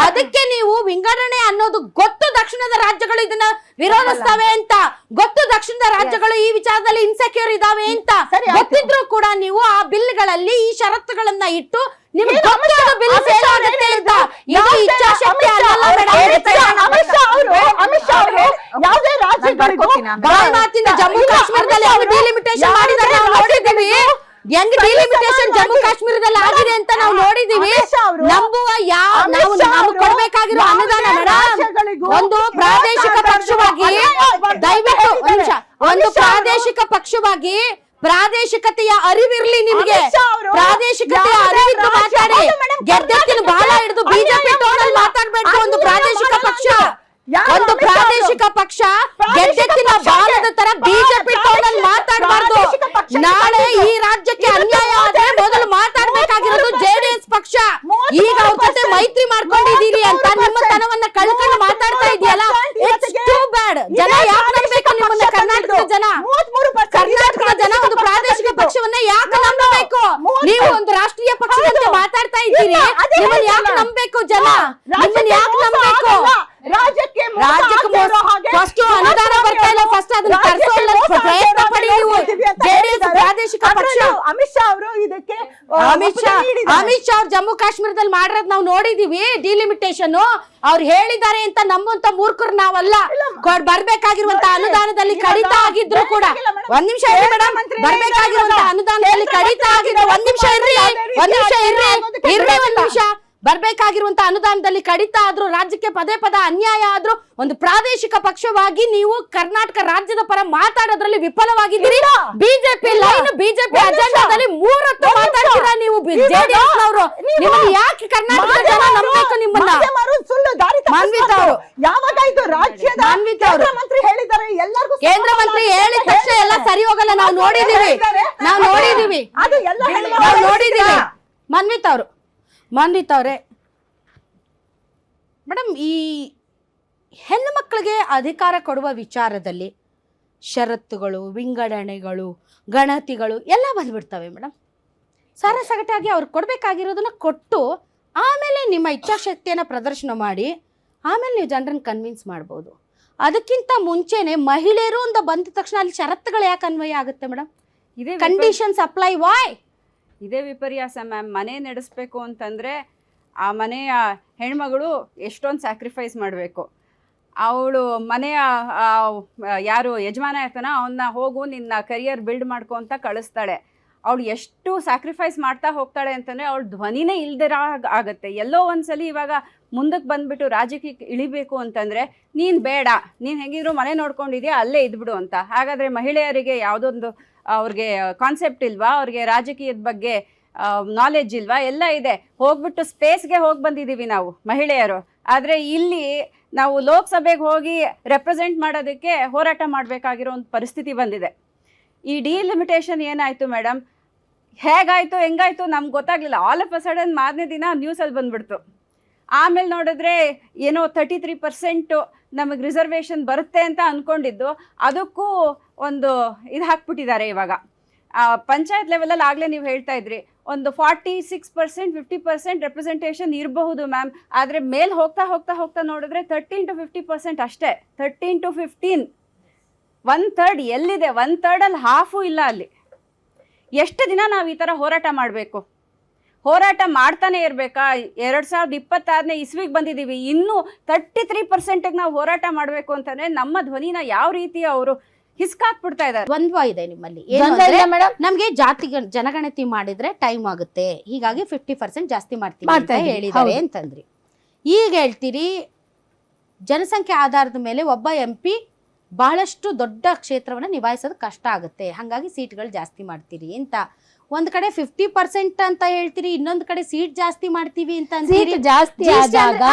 ಅದಕ್ಕೆ ನೀವು ವಿಂಗಡಣೆ ಅನ್ನೋದು ಗೊತ್ತು ದಕ್ಷಿಣದ ರಾಜ್ಯಗಳು ಇದನ್ನ ವಿರೋಧಿಸ್ತವೆ ಅಂತ, ಗೊತ್ತು ದಕ್ಷಿಣದ ರಾಜ್ಯಗಳು ಈ ವಿಚಾರದಲ್ಲಿ ಇನ್ಸೆಕ್ಯೂರ್ ಇದಾವೆ ಅಂತ ಗೊತ್ತಿದ್ರು ಕೂಡ ನೀವು ಆ ಬಿಲ್ಗಳಲ್ಲಿ ಈ ಷರತ್ತುಗಳನ್ನ ಇಟ್ಟು ನಿಮ್ಗೆ ಗೊತ್ತದು ಬಿಲ್ ಫೇಲ್ ಆಗುತ್ತೆ ಅಂತ. ಇದು ಇಚ್ಛಾಶಕ್ತಿ ಅಲ್ಲಲ್ಲ ಮೇಡಮ್. ಮಾತಿಂದ ಜಮ್ಮು ಕಾಶ್ಮೀರದಲ್ಲಿ ಹೆಂಗ್ ಡಿಲಿಮಿಟೇಷನ್ ಮಾಡಿದಾರೆ ನಾವು ನೋಡಿದ್ದೀವಿ. ಹೆಂಗ್ ಡಿಲಿಮಿಟೇಷನ್ ಜಮ್ಮು ಕಾಶ್ಮೀರದಲ್ಲಿ ಆಗಿದೆ ಅಂತ ನಾವು ನೋಡಿದೀವಿ. ನಂಬುವ ನಾವು ನಮ್ಗೆ ಕೊಡ್ಬೇಕಾಗಿರೋ ಅನುದಾನ ಮೇಡಮ್ ಒಂದು ಪ್ರಾದೇಶಿಕ ಪಕ್ಷವಾಗಿ ದಯವಿಟ್ಟು ಒಂದು ಪ್ರಾದೇಶಿಕ ಪಕ್ಷವಾಗಿ ಪ್ರಾದೇಶಿಕತೆಯ ಅರಿವಿರ್ಲಿ ನಿಮ್ಗೆ. ಪ್ರಾದೇಶಿಕತೆಯ ಅರಿವಿದ್ದು ಮಾತಾಡಿ. ಗೆದ್ದೆತ್ತಿನ ಬಾಲ ಹಿಡಿದು ಬಿಜೆಪಿ ಟೋನಲ್ಲಿ ಮಾತಾಡ್ಬೇಕು. ಒಂದು ಪ್ರಾದೇಶಿಕ ಪಕ್ಷ ಗೆದ್ದೆತ್ತಿನ ಬಾಲದ ತರ ಬಿಜೆಪಿ ಟೋನಲ್ಲಿ ಮಾತಾಡಬಾರ್ದು. ನಾಳೆ ಈ ರಾಜ್ಯಕ್ಕೆ ಅನ್ಯಾಯ ಆದ್ರೆ ಮೊದಲು ಮಾತಾಡ್ಬೇಕಾಗಿರೋದು ಜೆಡಿಎಸ್ ಪಕ್ಷ. ಈಗ ಅವ್ರ ಜೊತೆ ಮೈತ್ರಿ ಮಾಡ್ಕೊಂಡಿದ್ದೀರಿ ಅಂತ ನಿಮ್ಮ ತನವನ್ನ ಕಳ್ಕೊಂಡು ಮಾತಾಡ್ತಾ ಇದೆಯಲ್ಲ, ಇಟ್ಸ್ ಟೂ ಬ್ಯಾಡ್. ಜನ ಯಾಕೆ ನಂಬಬೇಕು ನಿಮ್ಮನ್ನ? ಕರ್ನಾಟಕದ ಜನ ಒಂದು ಪ್ರಾದೇಶಿಕ ಪಕ್ಷವನ್ನ ಯಾಕೆ ನಂಬಬೇಕು? ನೀವು ಒಂದು ರಾಷ್ಟ್ರೀಯ ಪಕ್ಷದಂತೆ ಮಾತಾಡ್ತಾ ಇದ್ದೀರಿ. ನಿಮ್ಮನ್ನ ಯಾಕೆ ನಂಬಬೇಕು ಜನ? ನಿಮ್ಮನ್ನ ಯಾಕೆ ನಂಬಬೇಕು? ರಾಜ್ಯಕ್ಕೆ ಫಸ್ಟ್ ಅನುದಾನ ಬರ್ತಾ ಇಲ್ಲ, ಫಸ್ಟ್ ಅದನ್ನ ತರಿಸೋಲ್ಲ ಪ್ರಯತ್ನ ಪಡಿ ನೀವು. ಜೆಡಿಎಸ್ ಪ್ರಾದೇಶಿಕ ಪಕ್ಷ.
ಅಮಿತ್ ಶಾ ಅವರು ಇದಕ್ಕೆ
ಅಮಿತ್ ಶಾ ಅವ್ರು ಜಮ್ಮು ಕಾಶ್ಮೀರದಲ್ಲಿ ಮಾಡಿರೋದ್ ನಾವು ನೋಡಿದೀವಿ. ಡಿಲಿಮಿಟೇಷನ್ ಅವ್ರು ಹೇಳಿದ್ದಾರೆ ಅಂತ ನಮ್ಮಂತ ಮೂರ್ಖರು ನಾವಲ್ಲ. ಬರ್ಬೇಕಾಗಿರುವಂತ ಅನುದಾನದಲ್ಲಿ ಕಡಿತ ಆಗಿದ್ರು ಕೂಡ ಒಂದ್ ನಿಮಿಷ ಇರ್ರಿ ಮೇಡಮ್. ಬರ್ಬೇಕಾಗಿರುವಂತ ಅನುದಾನದಲ್ಲಿ ಕಡಿತ ಆಗಿದ್ರು ಒಂದ್ ನಿಮಿಷ ಬರ್ಬೇಕಾಗಿರುವಂತ ಅನುದಾನದಲ್ಲಿ ಕಡಿತ ಆದ್ರೂ, ರಾಜ್ಯಕ್ಕೆ ಪದೇ ಪದ ಅನ್ಯಾಯ ಆದ್ರೂ ಒಂದು ಪ್ರಾದೇಶಿಕ ಪಕ್ಷವಾಗಿ ನೀವು ಕರ್ನಾಟಕ ರಾಜ್ಯದ ಪರ ಮಾತಾಡೋದ್ರಲ್ಲಿ ವಿಫಲವಾಗಿದ್ದೀರಿ. ಬಿಜೆಪಿ ಲೈನ್, ಬಿಜೆಪಿ ಅಜೆಂಡಾದಲ್ಲಿ 3 ಹೊತ್ತು ಮಾತಾಡ್ತೀರಾ ನೀವು. ಜೆಡಿಎಸ್ ನವರು ನಿಮ್ಮನ್ನ ಯಾಕೆ ಕರ್ನಾಟಕ ಜನ ನಂಬಬೇಕು ನಿಮ್ಮನ್ನ? ಮಾನ್ವಿತಾ ಅವರು
ಯಾವಾಗ ಇದು ರಾಜ್ಯದ ಕೇಂದ್ರ ಮಂತ್ರಿ ಹೇಳಿದ್ದಾರೆ, ಎಲ್ಲರಿಗೂ
ಕೇಂದ್ರ ಮಂತ್ರಿ ಹೇಳಿದ ತಕ್ಷಣ ಎಲ್ಲ ಸರಿ ಹೋಗಲ್ಲ. ನಾವು ನೋಡಿದೀವಿ.
ಅದು ಎಲ್ಲ
ಮಾನ್ವಿತಾ ಅವರೇ, ಮೇಡಮ್ ಈ ಹೆಣ್ಣು ಮಕ್ಕಳಿಗೆ ಅಧಿಕಾರ ಕೊಡುವ ವಿಚಾರದಲ್ಲಿ ಷರತ್ತುಗಳು, ವಿಂಗಡಣೆಗಳು, ಗಣತಿಗಳು ಎಲ್ಲ ಬಂದ್ಬಿಡ್ತವೆ ಮೇಡಮ್. ಸರಸಗಟಾಗಿ ಅವ್ರು ಕೊಡಬೇಕಾಗಿರೋದನ್ನ ಕೊಟ್ಟು ಆಮೇಲೆ ನಿಮ್ಮ ಇಚ್ಛಾಶಕ್ತಿಯನ್ನು ಪ್ರದರ್ಶನ ಮಾಡಿ ಆಮೇಲೆ ನೀವು ಜನರನ್ನು ಕನ್ವಿನ್ಸ್ ಮಾಡ್ಬೋದು. ಅದಕ್ಕಿಂತ ಮುಂಚೆನೆ ಮಹಿಳೆಯರು ಅಂತ ಬಂದ ತಕ್ಷಣ ಅಲ್ಲಿ ಷರತ್ತುಗಳು ಯಾಕೆ ಅನ್ವಯ ಆಗುತ್ತೆ ಮೇಡಮ್?
ಇದೇ
ಕಂಡೀಷನ್ಸ್ ಅಪ್ಲೈ ವೈ?
ಇದೇ ವಿಪರ್ಯಾಸ ಮ್ಯಾಮ್. ಮನೆ ನಡೆಸಬೇಕು ಅಂತಂದರೆ ಆ ಮನೆಯ ಹೆಣ್ಮಗಳು ಎಷ್ಟೊಂದು ಸ್ಯಾಕ್ರಿಫೈಸ್ ಮಾಡಬೇಕು. ಅವಳು ಮನೆಯ ಯಾರು ಯಜಮಾನ ಇರ್ತಾನ ಅವನ್ನ ಹೋಗು ನಿನ್ನ ಕರಿಯರ್ ಬಿಲ್ಡ್ ಮಾಡ್ಕೊ ಅಂತ ಕಳಿಸ್ತಾಳೆ. ಅವಳು ಎಷ್ಟು ಸ್ಯಾಕ್ರಿಫೈಸ್ ಮಾಡ್ತಾ ಹೋಗ್ತಾಳೆ ಅಂತಂದರೆ ಅವಳು ಧ್ವನಿನೇ ಇಲ್ದಿರ ಆಗುತ್ತೆ. ಎಲ್ಲೋ ಒಂದ್ಸಲಿ ಇವಾಗ ಮುಂದಕ್ಕೆ ಬಂದುಬಿಟ್ಟು ರಾಜಕೀಯಕ್ಕೆ ಇಳಿಬೇಕು ಅಂತಂದರೆ ನೀನು ಬೇಡ, ನೀನು ಹೆಂಗಿದ್ರು ಮನೆ ನೋಡ್ಕೊಂಡಿದ್ಯಾ ಅಲ್ಲೇ ಇದ್ಬಿಡು ಅಂತ. ಹಾಗಾದರೆ ಮಹಿಳೆಯರಿಗೆ ಯಾವುದೊಂದು ಅವ್ರಿಗೆ ಕಾನ್ಸೆಪ್ಟ್ ಇಲ್ವಾ? ಅವ್ರಿಗೆ ರಾಜಕೀಯದ ಬಗ್ಗೆ ನಾಲೆಡ್ಜ್ ಇಲ್ವಾ? ಎಲ್ಲ ಇದೆ. ಹೋಗ್ಬಿಟ್ಟು ಸ್ಪೇಸ್ಗೆ ಹೋಗಿ ಬಂದಿದ್ದೀವಿ ನಾವು ಮಹಿಳೆಯರು. ಆದರೆ ಇಲ್ಲಿ ನಾವು ಲೋಕಸಭೆಗೆ ಹೋಗಿ ರೆಪ್ರೆಸೆಂಟ್ ಮಾಡೋದಕ್ಕೆ ಹೋರಾಟ ಮಾಡಬೇಕಾಗಿರೋ ಒಂದು ಪರಿಸ್ಥಿತಿ ಬಂದಿದೆ. ಈ ಡಿಲಿಮಿಟೇಷನ್ ಏನಾಯಿತು ಮೇಡಮ್, ಹೇಗಾಯಿತು ಹೆಂಗಾಯಿತು ನಮ್ಗೆ ಗೊತ್ತಾಗಲಿಲ್ಲ. ಆಲ್ ಆಫ್ ಅ ಸಡನ್ ಮಾರನೇ ದಿನ ನ್ಯೂಸಲ್ಲಿ ಬಂದುಬಿಡ್ತು. ಆಮೇಲೆ ನೋಡಿದ್ರೆ ಏನೋ 33% ನಮಗೆ ರಿಸರ್ವೇಷನ್ ಬರುತ್ತೆ ಅಂತ ಅಂದ್ಕೊಂಡಿದ್ದು ಅದಕ್ಕೂ ಒಂದು ಇದು ಹಾಕ್ಬಿಟ್ಟಿದ್ದಾರೆ. ಇವಾಗ ಪಂಚಾಯತ್ ಲೆವೆಲಲ್ಲಿ ಆಗಲೇ ನೀವು ಹೇಳ್ತಾ ಇದ್ರಿ ಒಂದು 46% 50% ರೆಪ್ರೆಸೆಂಟೇಷನ್ ಇರಬಹುದು ಮ್ಯಾಮ್. ಆದರೆ ಮೇಲೆ ಹೋಗ್ತಾ ಹೋಗ್ತಾ ಹೋಗ್ತಾ ನೋಡಿದ್ರೆ 13 to 50% ಅಷ್ಟೇ. 13 to 15, 1/3 ಎಲ್ಲಿದೆ? 1/3 ಹಾಫು ಇಲ್ಲ ಅಲ್ಲಿ. ಎಷ್ಟು ದಿನ ನಾವು ಈ ಥರ ಹೋರಾಟ ಮಾಡಬೇಕು? ಹೋರಾಟ ಮಾಡ್ತಾನೆ ಇರಬೇಕಾ? 2026ನೇ ಇಸ್ವಿಗೆ ಬಂದಿದ್ದೀವಿ, ಇನ್ನೂ 33%ಗೆ ನಾವು ಹೋರಾಟ ಮಾಡಬೇಕು ಅಂತಂದರೆ ನಮ್ಮ ಧ್ವನಿನ ಯಾವ ರೀತಿ ಅವರು ಹಿಸ್ಕಾಕ್ಬಿಡ್ತಾ ಇದ್ದಾರೆ.
ದ್ವಂದ್ವ ಇದೆ ನಿಮ್ಮಲ್ಲಿ. ನಮ್ಗೆ ಜನಗಣತಿ ಮಾಡಿದ್ರೆ ಟೈಮ್ ಆಗುತ್ತೆ, ಹೀಗಾಗಿ 50% ಜಾಸ್ತಿ ಮಾಡ್ತೀವಿ ಅಂತ ಹೇಳಿದ್ದಾರೆ ಅಂತಂದ್ರಿ. ಈಗ ಹೇಳ್ತೀರಿ ಜನಸಂಖ್ಯೆ ಆಧಾರದ ಮೇಲೆ ಒಬ್ಬ MP ಬಹಳಷ್ಟು ದೊಡ್ಡ ಕ್ಷೇತ್ರವನ್ನು ನಿಭಾಯಿಸೋದು ಕಷ್ಟ ಆಗುತ್ತೆ, ಹಾಗಾಗಿ ಸೀಟ್ಗಳು ಜಾಸ್ತಿ ಮಾಡ್ತೀರಿ ಅಂತ. ಒಂದ್ ಕಡೆ 50% ಅಂತ ಹೇಳ್ತೀರಿ, ಇನ್ನೊಂದ್ ಕಡೆ ಸೀಟ್ ಜಾಸ್ತಿ ಮಾಡ್ತೀವಿ ಅಂತ ಅಂತೀರಿ.
ಸೀಟ್ ಜಾಸ್ತಿ ಆದಾಗ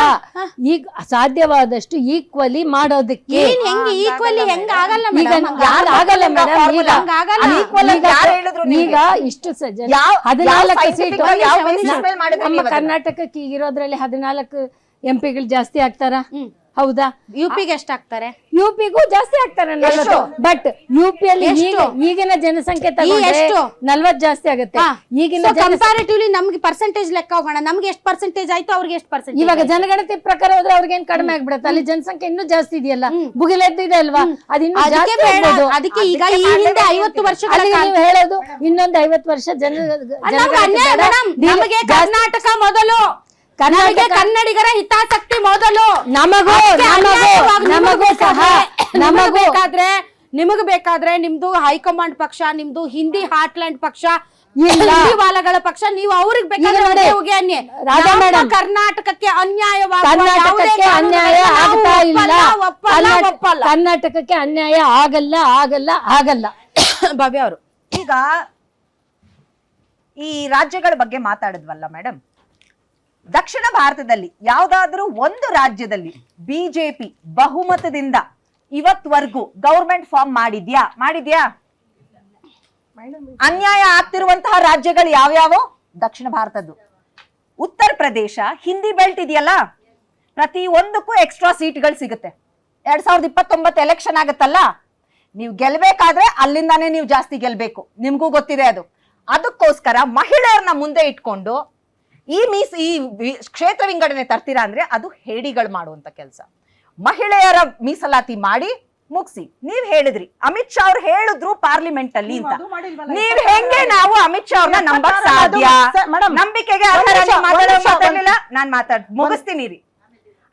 ಈಗ ಸಾಧ್ಯವಾದಷ್ಟು ಈಕ್ವಲಿ ಮಾಡೋದಕ್ಕೆ
ಹೆಂಗೆ ಈಕ್ವಲಿ ಹೆಂಗ ಆಗಲ್ಲ
ಈಗ
ಮೇಡಮ್,
ಯಾರು ಆಗಲ್ಲ ಮೇಡಮ್, ಈಗ
ಹಂಗಾಗಲ್ಲ.
ಯಾರು ಹೇಳಿದ್ರು
ಈಗ ಇಷ್ಟು ಜನ
ಯಾವ
14 ಸೀಟು
scientific ಯಾವ basis ಮೇಲೆ ಮಾಡಿದ್ರಿ
ನಮ್ಮ
ನೀವು ಅದನ್ನ?
ಕರ್ನಾಟಕಕ್ಕೆ ಇರೋದ್ರಲ್ಲಿ 14 MP ಗಳು ಜಾಸ್ತಿ ಆಗ್ತಾರ, ಹೌದಾ?
ಯುಪಿಗೆ ಎಷ್ಟಾಗ್ತಾರೆ?
ಯುಪಿಗೂ ಜಾಸ್ತಿ ಆಗ್ತಾರೆ 40. ಬಟ್ ಯುಪಿಯಲ್ಲಿ ಈಗಿನ ಜನಸಂಖ್ಯೆ ತಗೊಂಡ್ರೆ
ಎಷ್ಟು?
40 ಜಾಸ್ತಿ ಆಗುತ್ತೆ. ಈಗಿನ
ಕಂಪ್ಯಾರಿಟಿವ್ಲಿ ನಮ್ಗೆ ಪರ್ಸೆಂಟೇಜ್ ಲೆಕ್ಕ ಹೋಗೋಣ, ನಮ್ಗೆ ಎಷ್ಟು ಪರ್ಸೆಂಟೇಜ್ ಆಯ್ತು ಅವ್ರಿಗೆ ಎಷ್ಟು ಪರ್ಸೆಂಟೇಜ್?
ಇವಾಗ ಜನಗಣತಿ ಪ್ರಕಾರ ಹೋದ್ರೆ ಅವ್ರಿಗೆ ಏನ್ ಕಡಿಮೆ ಆಗ್ಬಿಡುತ್ತೆ, ಅಲ್ಲಿ ಜನಸಂಖ್ಯೆ ಇನ್ನೂ ಜಾಸ್ತಿ ಇದೆಯಲ್ಲ, ಭುಗಿಲೆದ್ದಿದೆ ಅಲ್ವಾ, ಅದಿನ್ನೂ ಜಾಸ್ತಿ ಆಗ್ಬೋದು.
ಅದಕ್ಕೆ ಈಗ ಈ ಹಿಂದೆ 50 ವರ್ಷಗಳ
ಅಲ್ಲಿ ನೀವು ಹೇಳೋದು ಇನ್ನೊಂದು 50 ವರ್ಷ
ನಮಗೆ ಕರ್ನಾಟಕ ಮೊದಲು, ನಮಗೆ ಕನ್ನಡಿಗರ ಹಿತಾಸಕ್ತಿ ಮೊದಲು.
ನಮಗೂ ಸಹ
ನಿಮಗ್ ಬೇಕಾದ್ರೆ ನಿಮ್ದು ಹೈಕಮಾಂಡ್ ಪಕ್ಷ, ನಿಮ್ದು ಹಿಂದಿ ಹಾರ್ಟ್ಲ್ಯಾಂಡ್ ಪಕ್ಷ, ಹಿಂದಿ ವಾಲಗಳ ಪಕ್ಷ, ನೀವು ಅವ್ರಿಗೆ ಬೇಕಾದ್ರೆ ಹೋಗಿ ಅನ್ನಿ. ಕರ್ನಾಟಕಕ್ಕೆ
ಕರ್ನಾಟಕಕ್ಕೆ ಅನ್ಯಾಯ ಆಗ್ತಾ ಇಲ್ಲ,
ಒಪ್ಪಲ್ಲ.
ಕರ್ನಾಟಕಕ್ಕೆ ಅನ್ಯಾಯ ಆಗಲ್ಲ ಆಗಲ್ಲ ಆಗಲ್ಲ.
ಭವ್ಯ ಅವರು
ಈಗ ಈ ರಾಜ್ಯಗಳ ಬಗ್ಗೆ ಮಾತಾಡಿದ್ವಲ್ಲ ಮೇಡಮ್, ದಕ್ಷಿಣ ಭಾರತದಲ್ಲಿ ಯಾವ್ದಾದ್ರೂ ಒಂದು ರಾಜ್ಯದಲ್ಲಿ ಬಿಜೆಪಿ ಬಹುಮತದಿಂದ ಇವತ್ವರೆಗೂ ಗೌರ್ಮೆಂಟ್ ಫಾರ್ಮ್ ಮಾಡಿದ್ಯಾ? ಅನ್ಯಾಯ ಆಗ್ತಿರುವಂತಹ ರಾಜ್ಯಗಳು ಯಾವ್ಯಾವು? ದಕ್ಷಿಣ ಭಾರತದ್ದು. ಉತ್ತರ ಪ್ರದೇಶ ಹಿಂದಿ ಬೆಲ್ಟ್ ಇದೆಯಲ್ಲ, ಪ್ರತಿ ಒಂದಕ್ಕೂ ಎಕ್ಸ್ಟ್ರಾ ಸೀಟ್ಗಳು ಸಿಗುತ್ತೆ. 2029 ಎಲೆಕ್ಷನ್ ಆಗತ್ತಲ್ಲ, ನೀವು ಗೆಲ್ಬೇಕಾದ್ರೆ ಅಲ್ಲಿಂದಾನೇ ನೀವು ಜಾಸ್ತಿ ಗೆಲ್ಬೇಕು, ನಿಮ್ಗೂ ಗೊತ್ತಿದೆ ಅದು. ಅದಕ್ಕೋಸ್ಕರ ಮಹಿಳೆಯರನ್ನ ಮುಂದೆ ಇಟ್ಕೊಂಡು ಈ ಕ್ಷೇತ್ರ ವಿಂಗಡಣೆ ತರ್ತೀರಾ ಅಂದ್ರೆ ಅದು ಹೇಡಿಗಳು ಮಾಡುವಂತ ಕೆಲಸ. ಮಹಿಳೆಯರ ಮೀಸಲಾತಿ ಮಾಡಿ ಮುಗಿಸಿ. ನೀವ್ ಹೇಳಿದ್ರಿ ಅಮಿತ್ ಶಾ ಅವ್ರು ಹೇಳಿದ್ರು ಪಾರ್ಲಿಮೆಂಟ್ ಅಲ್ಲಿ ಅಂತ, ನೀವ್ ಹೆಂಗೆ ನಾವು ಅಮಿತ್ ಶಾ ಅವ್ರನ್ನ ನಂಬಕ್ ಸಾಧ್ಯ? ನಂಬಿಕೆಗೆ ಮಾತಾಡಲಿಲ್ಲ, ನಾನ್ ಮುಗಿಸ್ತೀನಿ ರೀ.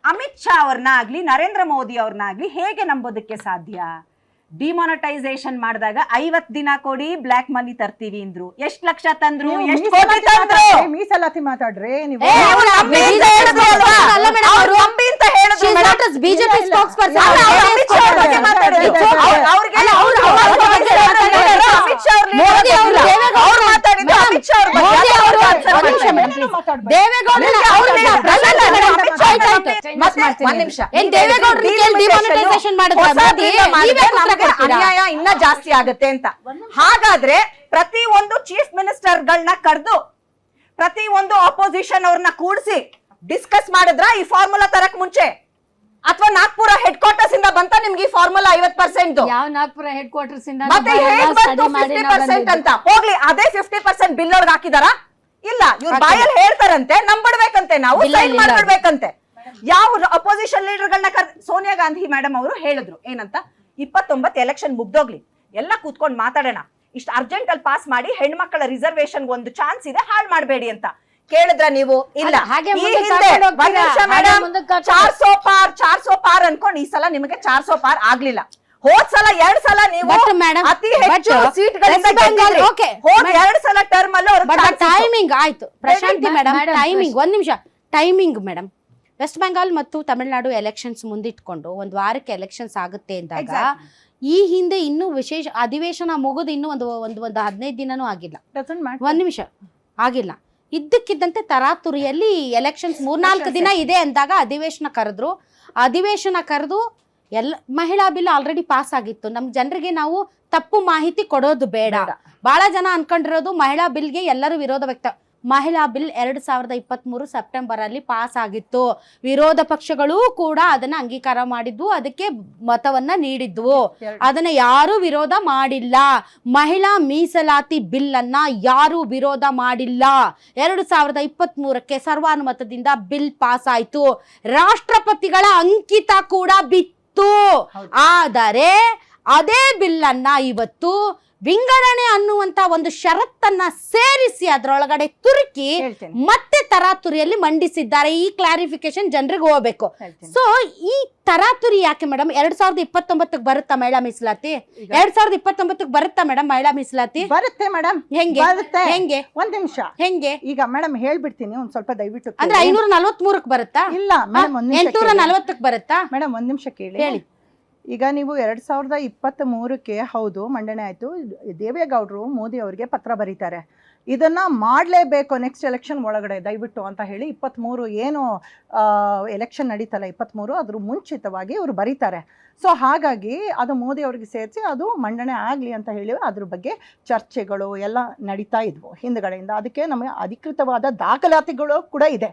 ಅಮಿತ್ ಶಾ ಅವ್ರನ್ನ ಆಗ್ಲಿ ನರೇಂದ್ರ ಮೋದಿ ಅವ್ರನ್ನ ಆಗ್ಲಿ ಹೇಗೆ ನಂಬೋದಕ್ಕೆ ಸಾಧ್ಯ? ಡಿಮಾನಿಟೈಸೇಷನ್ ಮಾಡಿದಾಗ 50 ದಿನ ಕೊಡಿ ಬ್ಲಾಕ್ ಮನಿ ತರ್ತೀವಿ ಅಂದ್ರು, ಎಷ್ಟ್ ಲಕ್ಷ ತಂದ್ರು, ಎಷ್ಟು ಕೋಟಿ ತಂದ್ರು?
ಮೀಸಲಾತಿ ಮಾತಾಡ್ರಿ ನೀವು.
ಬಿಜೆಪಿ
ಅನ್ಯಾಯ ಇನ್ನ ಜಾಸ್ತಿ ಆಗತ್ತೆ ಅಂತ. ಹಾಗಾದ್ರೆ ಪ್ರತಿ ಒಂದು ಚೀಫ್ ಮಿನಿಸ್ಟರ್ ಗಳನ್ನ ಕರೆದು ಪ್ರತಿ ಒಂದು ಆಪೋಸಿಷನ್ ಅವ್ರನ್ನ ಕೂಡಿಸಿ ಡಿಸ್ಕಸ್ ಮಾಡಿದ್ರ ಈ ಫಾರ್ಮುಲಾ ತರಕ್ ಮುಂಚೆ? ಅಥವಾ ನಾಗ್ಪುರ ಹೆಡ್ ಕ್ವಾರ್ಟರ್ಸ್ ಇಂದ ಬಂತ ನಿಮ್ಗೆ ಈ ಫಾರ್ಮುಲಾ 50%?
ಯಾವ ನಾಗ್ಪುರ ಹೆಡ್ ಕ್ವಾರ್ಟರ್ಸ್ ಇಂದ
ಮತ್ತೆ ಹೇಗ್ ಬಂತು 50% ಅಂತ? ಹೋಗ್ಲಿ, ಅದೇ 50% ಬಿಲ್ ಒಳಗೆ ಹಾಕಿದಾರ? ಇಲ್ಲ, ಇವ್ರು ಬಾಯಲ್ಲಿ ಹೇಳ್ತಾರಂತೆ, ನಂಬಿಡ್ಬೇಕಂತೆ, ನಾವು ಸೈನ್ ಮಾಡ್ಬಿಡ್ಬೇಕಂತೆ. ಯಾವ ಅಪೋಸಿಷನ್ ಲೀಡರ್ ಗಳನ್ನ ಸೋನಿಯಾ ಗಾಂಧಿ ಮೇಡಮ್ ಅವರು ಹೇಳಿದ್ರು ಏನಂತ, 29 ಎಲೆಕ್ಷನ್ ಮುಗ್ದೋಗ್ಲಿ, ಎಲ್ಲ ಕೂತ್ಕೊಂಡು ಮಾತಾಡೋಣ, ಇಷ್ಟು ಅರ್ಜೆಂಟ್ ಅಲ್ಲಿ ಪಾಸ್ ಮಾಡಿ ಹೆಣ್ಮಕ್ಳ ರಿಸರ್ವೇಶನ್ ಒಂದು ಚಾನ್ಸ್ ಇದೆ, ಹಾಳು ಮಾಡಬೇಡಿ ಅಂತ ಕೇಳಿದ್ರ ನೀವು? ಇಲ್ಲ. ಈ ಹಿಂದೆ 400 ಪಾರ್ ಅನ್ಕೊಂಡು ಈ ಸಲ ನಿಮಗೆ 400 ಪಾರ್ ಆಗ್ಲಿಲ್ಲ. ಹೋದ್ ಸಲ 2 ಸಲ ನೀವು ಅತಿ ಹೆಚ್ಚು ಸೀಟ್ಗಳಿಂದ ಗೆದ್ದಿದ್ರಿ. ಹೋದ್ 2 ಸಲ ಟರ್ಮ್ ಅಲ್ಲೂ
ಟೈಮಿಂಗ್ ಆಯ್ತು. ಪ್ರಶಾಂತಿ ಮೇಡಮ್, ಟೈಮಿಂಗ್ ಒಂದ್ ನಿಮಿಷ. ಟೈಮಿಂಗ್ ಮೇಡಮ್, ವೆಸ್ಟ್ ಬೆಂಗಾಲ್ ಮತ್ತು ತಮಿಳುನಾಡು ಎಲೆಕ್ಷನ್ಸ್ ಮುಂದಿಟ್ಕೊಂಡು ಒಂದು ವಾರಕ್ಕೆ ಎಲೆಕ್ಷನ್ಸ್ ಆಗುತ್ತೆ ಅಂದಾಗ ಈ ಹಿಂದೆ ಇನ್ನೂ ವಿಶೇಷ ಅಧಿವೇಶನ ಮುಗಿದು ಇನ್ನೂ ಒಂದು 15 ದಿನನೂ ಆಗಿಲ್ಲ. ಒಂದ್ ನಿಮಿಷ ಆಗಿಲ್ಲ. ಇದ್ದಕ್ಕಿದ್ದಂತೆ ತರಾತುರಿಯಲ್ಲಿ ಎಲೆಕ್ಷನ್ಸ್ 3-4 ದಿನ ಇದೆ ಅಂದಾಗ ಅಧಿವೇಶನ ಕರೆದು ಎಲ್ಲ ಮಹಿಳಾ ಬಿಲ್ ಆಲ್ರೆಡಿ ಪಾಸ್ ಆಗಿತ್ತು. ನಮ್ ಜನರಿಗೆ ನಾವು ತಪ್ಪು ಮಾಹಿತಿ ಕೊಡೋದು ಬೇಡ. ಬಹಳ ಜನ ಅನ್ಕೊಂಡಿರೋದು ಮಹಿಳಾ ಬಿಲ್ಗೆ ಎಲ್ಲರೂ ವಿರೋಧ ವ್ಯಕ್ತ. ಮಹಿಳಾ ಬಿಲ್ 2023 ಸೆಪ್ಟೆಂಬರ್ ಅಲ್ಲಿ ಪಾಸ್ ಆಗಿತ್ತು. ವಿರೋಧ ಪಕ್ಷಗಳೂ ಕೂಡ ಅದನ್ನ ಅಂಗೀಕಾರ ಮಾಡಿದ್ವು, ಅದಕ್ಕೆ ಮತವನ್ನ ನೀಡಿದ್ವು. ಅದನ್ನ ಯಾರು ವಿರೋಧ ಮಾಡಿಲ್ಲ. ಮಹಿಳಾ ಮೀಸಲಾತಿ ಬಿಲ್ ಅನ್ನ ಯಾರು ವಿರೋಧ ಮಾಡಿಲ್ಲ. 2023ಕ್ಕೆ ಸರ್ವಾನುಮತದಿಂದ ಬಿಲ್ ಪಾಸ್ ಆಯ್ತು. ರಾಷ್ಟ್ರಪತಿಗಳ ಅಂಕಿತ ಕೂಡ ಬಿತ್ತು. ಆದರೆ ಅದೇ ಬಿಲ್ ಅನ್ನ ಇವತ್ತು ವಿಂಗಡಣೆ ಅನ್ನುವಂತ ಒಂದು ಷರತ್ತನ್ನ ಸೇರಿಸಿ ಅದರೊಳಗಡೆ ತುರುಕಿ ಮತ್ತೆ ತರಾತುರಿಯಲ್ಲಿ ಮಂಡಿಸಿದ್ದಾರೆ. ಈ ಕ್ಲಾರಿಫಿಕೇಶನ್ ಜನರಿಗೆ ಹೋಗ್ಬೇಕು. ಸೊ ಈ ತರಾತುರಿ ಯಾಕೆ ಮೇಡಮ್? 2029ಕ್ಕೆ ಬರುತ್ತಾ ಮಹಿಳಾ ಮೀಸಲಾತಿ? 2029ಕ್ಕೆ ಬರುತ್ತಾ ಮೇಡಮ್ ಮಹಿಳಾ ಮೀಸಲಾತಿ?
ಬರುತ್ತೆ ಮೇಡಮ್.
ಹೆಂಗೆ?
ಒಂದ್ ನಿಮಿಷ.
ಹೆಂಗೆ?
ಈಗ ಮೇಡಮ್ ಹೇಳ್ಬಿಡ್ತೀನಿ, ಒಂದ್ ಸ್ವಲ್ಪ ದಯವಿಟ್ಟು.
ಅಂದ್ರೆ 543ಕ್ಕೆ ಬರುತ್ತಾ?
ಇಲ್ಲ ಮೇಡಮ್,
840ಕ್ಕೆ ಬರುತ್ತಾ?
ಮೇಡಮ್ ಒಂದ್ ನಿಮಿಷ ಕೇಳಿ.
ಹೇಳಿ.
ಈಗ ನೀವು 2023ಕ್ಕೆ ಹೌದು ಮಂಡನೆ ಆಯಿತು, ದೇವೇಗೌಡರು ಮೋದಿ ಅವರಿಗೆ ಪತ್ರ ಬರೀತಾರೆ, ಇದನ್ನು ಮಾಡಲೇಬೇಕು ನೆಕ್ಸ್ಟ್ ಎಲೆಕ್ಷನ್ ಒಳಗಡೆ ದಯವಿಟ್ಟು ಅಂತ ಹೇಳಿ 23 ಏನು ಎಲೆಕ್ಷನ್ ನಡೀತಲ್ಲ 23 ಅದ್ರ ಮುಂಚಿತವಾಗಿ ಇವರು ಬರೀತಾರೆ. ಸೊ ಹಾಗಾಗಿ ಅದು ಮೋದಿ ಅವ್ರಿಗೆ ಸೇರಿಸಿ ಅದು ಮಂಡನೆ ಆಗಲಿ ಅಂತ ಹೇಳಿ ಅದ್ರ ಬಗ್ಗೆ ಚರ್ಚೆಗಳು ಎಲ್ಲ ನಡೀತಾ ಇದ್ವು ಹಿಂದ್ಗಡೆಯಿಂದ. ಅದಕ್ಕೆ ನಮಗೆ ಅಧಿಕೃತವಾದ ದಾಖಲಾತಿಗಳು ಕೂಡ ಇದೆ.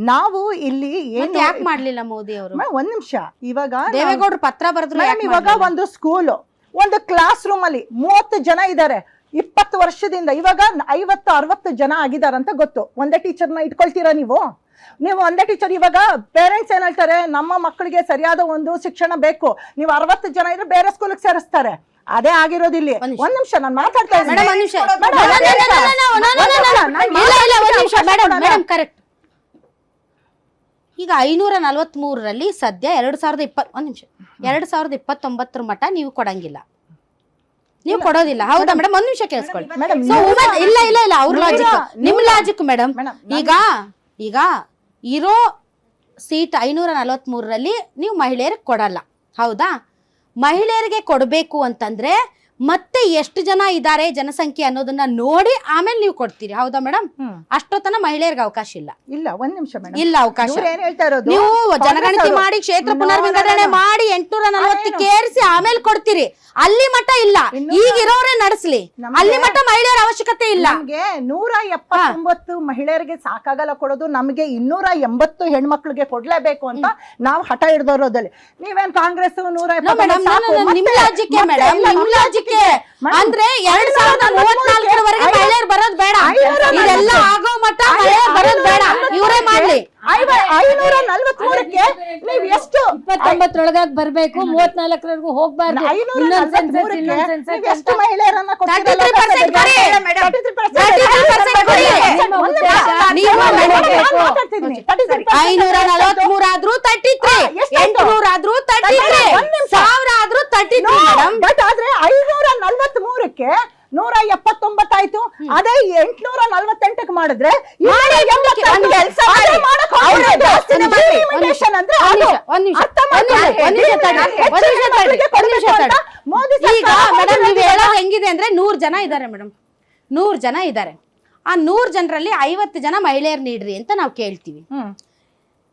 ನಾವು ಇಲ್ಲಿ ಏನು
ಯಾಕೆ ಮಾಡ್ಲಿಲ್ಲ ಮೋದಿ ಅವರು?
ಒಂದ್ ನಿಮಿಷ, ಇವಾಗ
ದೇವೇಗೌಡರು ಪತ್ರ ಬರೆದ್ರು.
ಇವಾಗ ಒಂದು ಸ್ಕೂಲು, ಒಂದು ಕ್ಲಾಸ್ ರೂಮ್ ಅಲ್ಲಿ 30 ಜನ ಇದ್ದಾರೆ 20 ವರ್ಷದಿಂದ, ಇವಾಗ 50-60 ಜನ ಆಗಿದಾರಂತ ಗೊತ್ತು. ಒಂದೇ ಟೀಚರ್ನ ಇಟ್ಕೊಳ್ತೀರಾ ನೀವು ಒಂದೇ ಟೀಚರ್? ಇವಾಗ ಪೇರೆಂಟ್ಸ್ ಏನ್ ಹೇಳ್ತಾರೆ, ನಮ್ಮ ಮಕ್ಕಳಿಗೆ ಸರಿಯಾದ ಒಂದು ಶಿಕ್ಷಣ ಬೇಕು, ನೀವು 60 ಜನ ಇದ್ರೆ ಬೇರೆ ಸ್ಕೂಲ್ಗೆ ಸೇರಿಸ್ತಾರೆ. ಅದೇ ಆಗಿರೋದಿಲ್ಲಿ. ಒಂದ್ ನಿಮಿಷ ನಾನು ಮಾತಾಡ್ತಾ
ಇದ್ದೀನಿ. ಕರೆಕ್ಟ್. ಈಗ 543ರಲ್ಲಿ ಸದ್ಯ 2029 ಮಟ್ಟ ನೀವು ಕೊಡಂಗಿಲ್ಲ, ನೀವು ಕೊಡೋದಿಲ್ಲ, ಹೌದಾ ಮೇಡಮ್? ಒಂದ್ ನಿಮಿಷ ಕೇಳಿಸ್ಕೊಳ್ಳಿ. ಇಲ್ಲ ಇಲ್ಲ ಇಲ್ಲ, ಅವ್ರ ಲಾಜಿಕ್ ನಿಮ್ ಲಾಜಿಕ್ ಮೇಡಮ್. ಈಗ ಇರೋ ಸೀಟ್ 543ರಲ್ಲಿ ನೀವು ಮಹಿಳೆಯರಿಗೆ ಕೊಡಲ್ಲ, ಹೌದಾ? ಮಹಿಳೆಯರಿಗೆ ಕೊಡಬೇಕು ಅಂತಂದ್ರೆ ಮತ್ತೆ ಎಷ್ಟು ಜನ ಇದ್ದಾರೆ ಜನಸಂಖ್ಯೆ ಅನ್ನೋದನ್ನ ನೋಡಿ ಆಮೇಲೆ ನೀವು ಕೊಡ್ತೀರಿ, ಹೌದಾ ಮೇಡಮ್? ಅಷ್ಟೊತ್ತನ ಮಹಿಳೆಯರಿಗೆ ಅವಕಾಶ ಇಲ್ಲ.
ಇಲ್ಲ, ಒಂದ್ ನಿಮಿಷ ಮೇಡಮ್,
ಇಲ್ಲ ಅವಕಾಶ.
ಏನ್ ಹೇಳ್ತಾ ಇರೋದು,
ನೀವು ಜನಗಣತಿ ಮಾಡಿ ಕ್ಷೇತ್ರ ಪುನರ್ವಿಂಗಡಣೆ ಮಾಡಿ 840 ಏರಿಸಿ ಆಮೇಲೆ ಕೊಡ್ತೀರಿ, ಅಲ್ಲಿ ಮಟ್ಟ ಇಲ್ಲ. ಈಗಿರೋರೇ ನಡೆಸ್ಲಿ, ಅಲ್ಲಿ ಮಟ್ಟ ಮಹಿಳೆಯರ ಅವಶ್ಯಕತೆ ಇಲ್ಲ.
ನಮ್ಗೆ 179 ಮಹಿಳೆಯರಿಗೆ ಸಾಕಾಗಲ್ಲ ಕೊಡೋದು, ನಮ್ಗೆ 280 ಹೆಣ್ಮಕ್ಳಿಗೆ ಕೊಡ್ಲೇಬೇಕು ಅಂತ ನಾವು ಹಠ ಹಿಡ್ದೋರೋದಲ್ಲಿ. ನೀವೇನ್ ಕಾಂಗ್ರೆಸ್ 170
ನಿಮ್ ಲಾಜಿಕ್ಕೆ ಮೇಡಮ್, ನಿಮ್ ಲಾಜಿಕ್ಕೆ ಅಂದ್ರೆ 2034ವರೆಗೆ ಮಹಿಳೆಯರು ಬರೋದ್ ಬೇಡ, ಇದೆಲ್ಲ ಆಗೋ ಮಟ್ಟ ಮಹಿಳೆಯರು ಬರೋದ್ ಬೇಡ, ಇವರೇ ಮಾಡ್ಲಿ.
543ಕ್ಕೆ ನೀವು ಎಷ್ಟು
29ರೊಳಗಾಗಿ ಬರ್ಬೇಕು, 34ರವರೆಗೂ ಹೋಗ್ಬಾರ್ದು.
ಎಷ್ಟು ಮಹಿಳೆಯರನ್ನ
33% ಕೊಡಿ. 543 ಆದ್ರೂ 33, 800 ಆದ್ರೂ 33, 1000 ಆದ್ರೂ 33 ಮೇಡಮ್.
ಬಟ್ ಆದ್ರೆ 543ಕ್ಕೆ 179 ಆಯ್ತು. ಅದೇ 848ಕ್ಕೆ ಮಾಡಿದ್ರೆ
ಈಗ ಮೇಡಮ್ ನೀವು ಹೇಳೋದು ಹೆಂಗಿದೆ ಅಂದ್ರೆ 100 ಜನ ಇದ್ದಾರೆ ಮೇಡಮ್, 100 ಜನ ಇದ್ದಾರೆ. ಆ 100 ಜನರಲ್ಲಿ 50 ಜನ ಮಹಿಳೆಯರು ನೀಡ್ರಿ ಅಂತ ನಾವು ಕೇಳ್ತೀವಿ.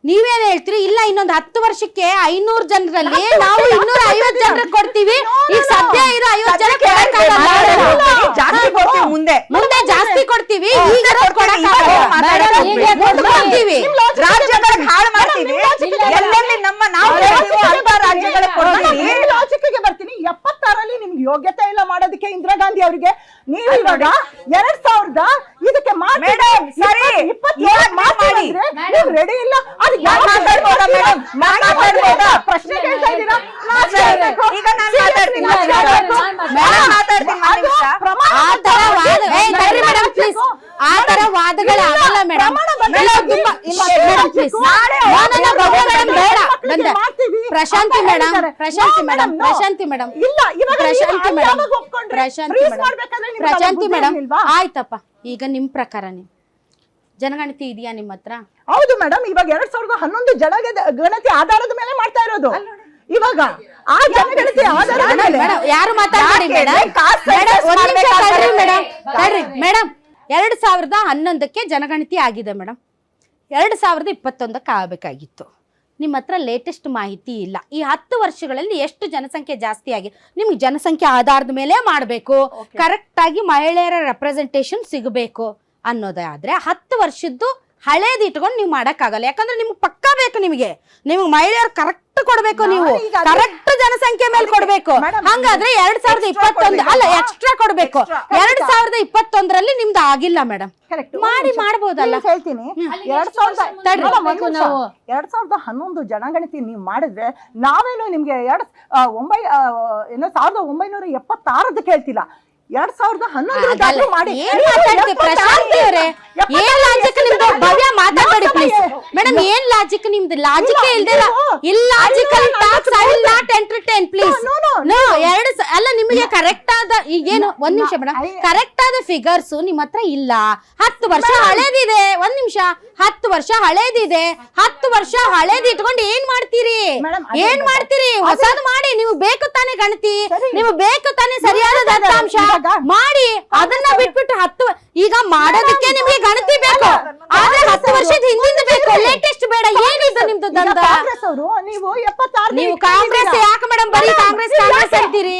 ನೀವೇನ್ ಹೇಳ್ತೀರಿ? ಇಲ್ಲ, ಇನ್ನೊಂದು 10 ವರ್ಷಕ್ಕೆ 500 ಜನರಲ್ಲಿ ನಾವು 250 ಜನರಿಗೆ ಕೊಡ್ತೀವಿ. ಈಗ ಸದ್ಯ ಇರೋ 50 ಜನ
ಮುಂದೆ
ಜಾಸ್ತಿ ಕೊಡ್ತೀವಿ, ಈಗ ಕೊಡ್ತೀವಿ.
ರಾಜ್ಯಗಳಿಗೆ ಹಾಳು ಮಾಡ್ತೀವಿ, ಎಲ್ಲೆಲ್ಲಿ ನಮ್ಮ ನಾವು ರಾಜ್ಯಗಳಿಗೆ ಕೊಡ್ತೀವಿ.
ಲಾಜಿಕ್ಗೆ ಬರ್ತೀನಿ. 76ರಲ್ಲಿ ನಿಮ್ಗೆ ಯೋಗ್ಯತೆ ಇಲ್ಲ ಮಾಡೋದಕ್ಕೆ ಇಂದಿರಾ ಗಾಂಧಿ ಅವರಿಗೆ. ನೀವು ಇವಾಗ 2000 ಇದಕ್ಕೆ ರೆಡಿ ಇಲ್ಲ. ಪ್ರಶ್ನೆ ಕೇಳ್ತಾ ಇದ್ದೀರಾ?
ಈಗ ನಾನು ಮಾತಾಡ್ತೀನಿ.
ಆ ತರ ವಾದಗಳು ಆಗಲ್ಲ ಮೇಡಮ್. ಪ್ರಶಾಂತಿ ಮೇಡಮ್, ಪ್ರಶಾಂತಿ ಮೇಡಮ್, ಪ್ರಶಾಂತಿ ಮೇಡಮ್, ಪ್ರಶಾಂತಿ ಮೇಡಮ್, ಆಯ್ತಪ್ಪ. ಈಗ ನಿಮ್ ಪ್ರಕಾರನೇ ಜನಗಣತಿ ಇದೆಯಾ ನಿಮ್ಮ ಹತ್ರ?
ಹೌದು ಮೇಡಮ್, ಇವಾಗ 2011 ಜನಗಣತಿ ಆಧಾರದ ಮೇಲೆ ಮಾಡ್ತಾ ಇರೋದು. ಇವಾಗ ಆ ಜನಗಣತಿ ಆಧಾರದ ಮೇಲೆ
ಯಾರು ಮಾತಾಡ್ತಾರೆ ಮೇಡಮ್? ಮೇಡಮ್ 2011ಕ್ಕೆ ಜನಗಣತಿ ಆಗಿದೆ ಮೇಡಮ್, 2021ಕ್ಕೆ ಆಗಬೇಕಾಗಿತ್ತು. ನಿಮ್ಮ ಹತ್ರ ಲೇಟೆಸ್ಟ್ ಮಾಹಿತಿ ಇಲ್ಲ. ಈ 10 ವರ್ಷಗಳಲ್ಲಿ ಎಷ್ಟು ಜನಸಂಖ್ಯೆ ಜಾಸ್ತಿ ಆಗಿದೆ? ನಿಮ್ಗೆ ಜನಸಂಖ್ಯೆ ಆಧಾರದ ಮೇಲೆ ಮಾಡಬೇಕು, ಕರೆಕ್ಟಾಗಿ ಮಹಿಳೆಯರ ರೆಪ್ರೆಸೆಂಟೇಷನ್ ಸಿಗಬೇಕು ಅನ್ನೋದಾದ್ರೆ 10 ವರ್ಷದ್ದು ಹಳೇದು ಇಟ್ಕೊಂಡು ನೀವು ಮಾಡೋಕ್ಕಾಗಲ್ಲ. ಯಾಕಂದ್ರೆ ನಿಮ್ಗೆ ಪಕ್ಕ ಬೇಕು, ನಿಮಗೆ ಮಹಿಳೆಯರು ಕರೆಕ್ಟ್ ಕೊಡ್ಬೇಕು, ನೀವು ಕರೆಕ್ಟ್ ಜನಸಂಖ್ಯೆ ಮೇಲೆ ಕೊಡ್ಬೇಕು. ಹಂಗಾದ್ರೆ 2021 ಅಲ್ಲ, ಎಕ್ಸ್ಟ್ರಾ ಕೊಡ್ಬೇಕು. 2021ರಲ್ಲಿ ನಿಮ್ದು ಆಗಿಲ್ಲ ಮೇಡಮ್, ಮಾಡ್ಬೋದಲ್ಲ?
ಹೇಳ್ತೀನಿ. 2011 ಜನಗಣತಿ ನೀವು ಮಾಡಿದ್ರೆ ನಾವೇನು ನಿಮ್ಗೆ 1976 ಕೇಳ್ತಿಲ್ಲ, 2011 ಮಾಡಿ.
ಭವ್ಯ ಮಾತಾಡಿ ಪ್ಲೀಸ್ ಮೇಡಮ್ ಏನ್ ಲಾಜಿಕ್ ನಿಮ್ದು? ಲಾಜಿಕ್ ಇಲ್ದಿರ illogical talks I will not entertain please. No ಅಲ್ಲ, ನಿಮಗೆ ಕರೆಕ್ಟ್ ಆದ ಈಗೇನು ಒಂದ್ ನಿಮಿಷ ಮೇಡಮ್, ಕರೆಕ್ಟ್ ಆದ ಫಿಗರ್ಸ್ ನಿಮ್ಮ ಹತ್ರ ಇಲ್ಲ. 10 ವರ್ಷ ಹಳೇದಿದೆ. ಒಂದ್ ನಿಮಿಷ, 10 ವರ್ಷ ಹಳೇದಿದೆ. 10 ವರ್ಷ ಹಳೇದ್ ಇಟ್ಕೊಂಡು ಏನ್ ಮಾಡ್ತೀರಿ? ಏನ್ ಮಾಡ್ತೀರಿ? ಹೊಸದು ಮಾಡಿ. ನೀವು ಬೇಕು ತಾನೇ ಗಣತಿ, ನೀವು ಬೇಕು ತಾನೇ ಸರಿಯಾದ ದತ್ತಾಂಶ ಮಾಡಿ. ಅದನ್ನ ಬಿಟ್ಬಿಟ್ಟು 10 ಈಗ ಮಾಡೋದಕ್ಕೆ ನಿಮ್ಗೆ ಗಣತಿ ಬೇಕು, ಆದ್ರೆ 10 ವರ್ಷದ ಹಿಂದಿಂದ ಬೇಕು, ಲೇಟೆಸ್ಟ್ ಬೇಡ. ಏನಿದು ನಿಮ್ದು ದಂದ? ನೀವು ಕಾಂಗ್ರೆಸ್ ಯಾಕೆ ಮೇಡಮ್ ಬರೀ ಕಾಂಗ್ರೆಸ್ ಕಾಂಗ್ರೆಸ್ ಅಂತೀರಿ?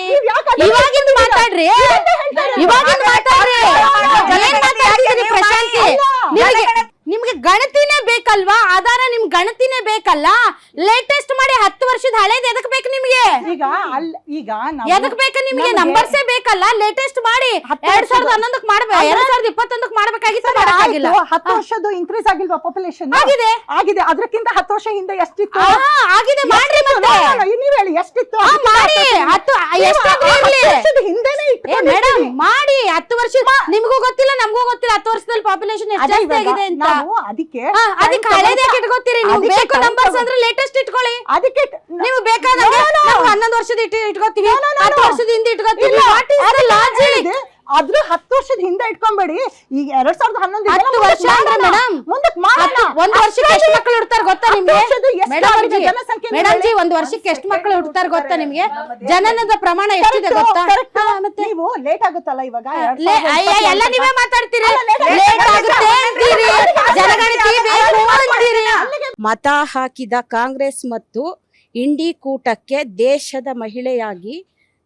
ಇವಾಗಿಂದ ಮಾತಾಡ್ರಿ, ಇವಾಗಿಂದ ಮಾತಾಡ್ರಿ. ಏನ್ ಮಾತಾಡ್ತೀರಿ ಪ್ರಶಾಂತಿ? ನಿಮ್ಗೆ ಗಣತಿನೇ ಬೇಕಲ್ವಾ? ಆಧಾರ ನಿಮ್ ಗಣತಿನೇ ಬೇಕಲ್ಲ? ಲೇಟೆಸ್ಟ್ ಮಾಡಿ 10 ವರ್ಷದ ಹಳೇದ್ ಎದಕ್ ಬೇಕು ನಿಮ್ಗೆ? ಎದಕ್ ಬೇಕು ನಿಮ್ಗೆ? ನಂಬರ್ಸೇ ಬೇಕಲ್ಲ? ಲೇಟೆಸ್ಟ್ ಮಾಡಿ. 2011ಕ್ಕೆ ಮಾಡ್ಬೇಕು, 2021ಕ್ಕೆ ಮಾಡ್ಬೇಕಾಗಿತ್ತು, ಮಾಡಕ್ಕಾಗಿಲ್ಲ.
10 ವರ್ಷದ ಇನ್ಕ್ರೀಸ್ ಆಗಿಲ್ವಾ ಪಾಪ್ಯುಲೇಷನ್?
ಆಗಿದೆ
ಆಗಿದೆ. ಅದಕ್ಕಿಂತ 10 ವರ್ಷ ಹಿಂದೆ ಎಷ್ಟಿತ್ತು?
ಆಗಿದೆ, ಮಾಡ್ರಿ ಮತ್ತೆ.
ನೀವ್ ಹೇಳಿ ಎಷ್ಟಿತ್ತು?
ಮಾಡಿ. 10 ಎಷ್ಟಾದ್ರೂ ಇರ್ಲಿ.
ಹಿಂದೆನೆ
ಮೇಡಮ್ ಮಾಡಿ. 10 ವರ್ಷ ನಿಮ್ಗೂ ಗೊತ್ತಿಲ್ಲ, ನಮಗೂ ಗೊತ್ತಿಲ್ಲ 10 ವರ್ಷದಲ್ಲಿ ಪಾಪ್ಯುಲೇಷನ್ ಎಷ್ಟು ಜಾಸ್ತಿ ಆಗಿದೆ ಅಂತ.
ಅದಕ್ಕೆ
ಹಳೇದೇ ಇಟ್ಕೋತೀರಿ ನೀವು. ಬೇಕು ನಂಬರ್ಸ್ ಅಂದ್ರೆ ಲೇಟೆಸ್ಟ್ ಇಟ್ಕೊಳ್ಳಿ.
ಅದಕ್ಕೆ
ನೀವು ಬೇಕಾದಾಗ 11 ವರ್ಷದ ಇಟ್ಕೋತೀವಿ, 10 ವರ್ಷದ ಹಿಂದೆ ಇಟ್ಕೋತೀವಿ. ಲಾಜಿಕ್
ಆದ್ರೂ 10 ವರ್ಷದ ಹಿಂದೆ ಇಟ್ಕೊಂಬೇಡಿ. ಈಗ 2011
10 ವರ್ಷ ಅಂದ್ರೆ ಮೇಡಮ್, ಒಂದ್ ವರ್ಷಕ್ಕೆ ಎಷ್ಟು ಮಕ್ಕಳು ಹುಡ್ತಾರ ಗೊತ್ತಾ ನಿಮ್ಗೆ? ಮೇಡಮ್ ಜಿ, ಒಂದ್ ವರ್ಷಕ್ಕೆ ಎಷ್ಟು ಮಕ್ಕಳು ಹುಡ್ತಾರ ಗೊತ್ತಾ ನಿಮ್ಗೆ? ಜನನದ ಪ್ರಮಾಣ ಎಷ್ಟಿದೆ ಗೊತ್ತಾ? ಮತ್ತೆ
ನೀವು ಲೇಟ್ ಆಗುತ್ತಲ್ಲ ಇವಾಗ.
ಎಲ್ಲ ನೀವೇ ಮಾತಾಡ್ತೀರಿ. ಲೇಟ್ ಆಗುತ್ತೆ ಅಂತೀರಿ, ಜನಗಣತಿ ಬೇಕು ಅಂತೀರಿ.
ಮತ ಹಾಕಿದ ಕಾಂಗ್ರೆಸ್ ಮತ್ತು ಇಂಡಿ ಕೂಟಕ್ಕೆ ದೇಶದ ಮಹಿಳೆಯಾಗಿ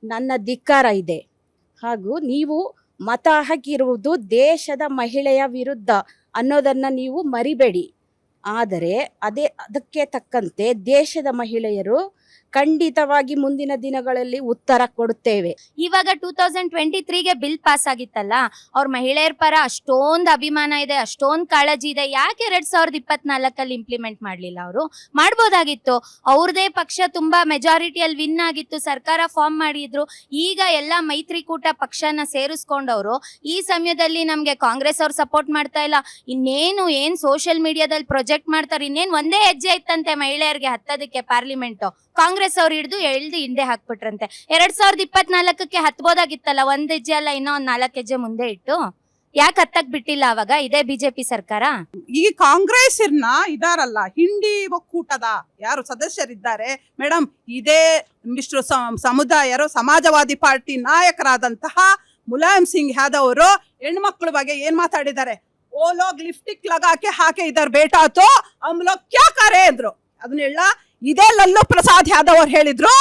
ನನ್ನ ಧಿಕ್ಕಾರ ಇದೆ. ಹಾಗೂ ನೀವು ಮತ ಹಾಕಿರುವುದು ದೇಶದ ಮಹಿಳೆಯ ವಿರುದ್ಧ ಅನ್ನೋದನ್ನು ನೀವು ಮರಿಬೇಡಿ. ಆದರೆ ಅದಕ್ಕೆ ತಕ್ಕಂತೆ ದೇಶದ ಮಹಿಳೆಯರು ಖಂಡಿತವಾಗಿ ಮುಂದಿನ ದಿನಗಳಲ್ಲಿ ಉತ್ತರ ಕೊಡುತ್ತೇವೆ.
ಇವಾಗ 2023ಗೆ ಬಿಲ್ ಪಾಸ್ ಆಗಿತ್ತಲ್ಲ, ಅವ್ರ ಮಹಿಳೆಯರ ಪರ ಅಷ್ಟೊಂದು ಅಭಿಮಾನ ಇದೆ, ಅಷ್ಟೊಂದು ಕಾಳಜಿ ಇದೆ. ಯಾಕೆ 2024ಅಲ್ಲಿ ಇಂಪ್ಲಿಮೆಂಟ್ ಮಾಡ್ಲಿಲ್ಲ? ಅವರು ಮಾಡ್ಬೋದಾಗಿತ್ತು. ಅವ್ರದೇ ಪಕ್ಷ ತುಂಬಾ ಮೆಜಾರಿಟಿಯಲ್ಲಿ ವಿನ್ ಆಗಿತ್ತು, ಸರ್ಕಾರ ಫಾರ್ಮ್ ಮಾಡಿದ್ರು. ಈಗ ಎಲ್ಲ ಮೈತ್ರಿಕೂಟ ಪಕ್ಷನ ಸೇರಿಸ್ಕೊಂಡವ್ರು ಈ ಸಮಯದಲ್ಲಿ ನಮ್ಗೆ ಕಾಂಗ್ರೆಸ್ ಅವ್ರು ಸಪೋರ್ಟ್ ಮಾಡ್ತಾ ಇಲ್ಲ. ಇನ್ನೇನು ಏನ್ ಸೋಷಿಯಲ್ ಮೀಡಿಯಾದಲ್ಲಿ ಪ್ರೊಜೆಕ್ಟ್ ಮಾಡ್ತಾರೆ, ಇನ್ನೇನ್ ಒಂದೇ ಹೆಜ್ಜೆ ಇತ್ತಂತೆ ಮಹಿಳೆಯರಿಗೆ ಹತ್ತದಕ್ಕೆ ಪಾರ್ಲಿಮೆಂಟ್. ಕಾಂಗ್ರೆಸ್ ಅವ್ರು ಹಿಡಿದು ಹಿಂದೆ ಹಾಕ್ಬಿಟ್ರಂತೆ. 2024ಕ್ಕೆ ಹತ್ಬೋದಾಗಿತ್ತಲ್ಲ, ಒಂದ್ ಹೆಜ್ಜೆ ಅಲ್ಲ, ಇನ್ನೂ 4 ಹೆಜ್ಜೆ ಮುಂದೆ ಇಟ್ಟು. ಯಾಕೆ ಹತ್ತಕ್ ಬಿಟ್ಟಿಲ್ಲ ಅವಾಗ ಇದೇ ಬಿಜೆಪಿ ಸರ್ಕಾರ?
ಈ ಕಾಂಗ್ರೆಸ್ ಇದಾರಲ್ಲ, ಹಿಂಡಿ ಒಕ್ಕೂಟದ ಯಾರು ಸದಸ್ಯರಿದ್ದಾರೆ ಮೇಡಮ್, ಇದೇ ಮಿಸ್ಟರ್ ಸಮುದಾಯರು ಸಮಾಜವಾದಿ ಪಾರ್ಟಿ ನಾಯಕರಾದಂತಹ ಮುಲಾಯಂ ಸಿಂಗ್ ಯಾದವ್ ಅವರು ಹೆಣ್ಮಕ್ಳ ಬಗ್ಗೆ ಏನ್ ಮಾತಾಡಿದ್ದಾರೆ? ಓ ಲೋಗ್ ಲಿಫ್ಟಿಕ್ ಲಗಾಕೆ ಹಾಕೆ ಇದರ್ ಬೇಟಾ ತೋ ಹಮ್ ಲೋಗ್ ಕ್ಯಾ ಕರೆ ಅಂದ್ರು. ಅದನ್ನೆಲ್ಲ ಇದೇ ಲಲ್ಲು ಪ್ರಸಾದ್ ಯಾದವ್ ಅವ್ರು ಹೇಳಿದ್ರು,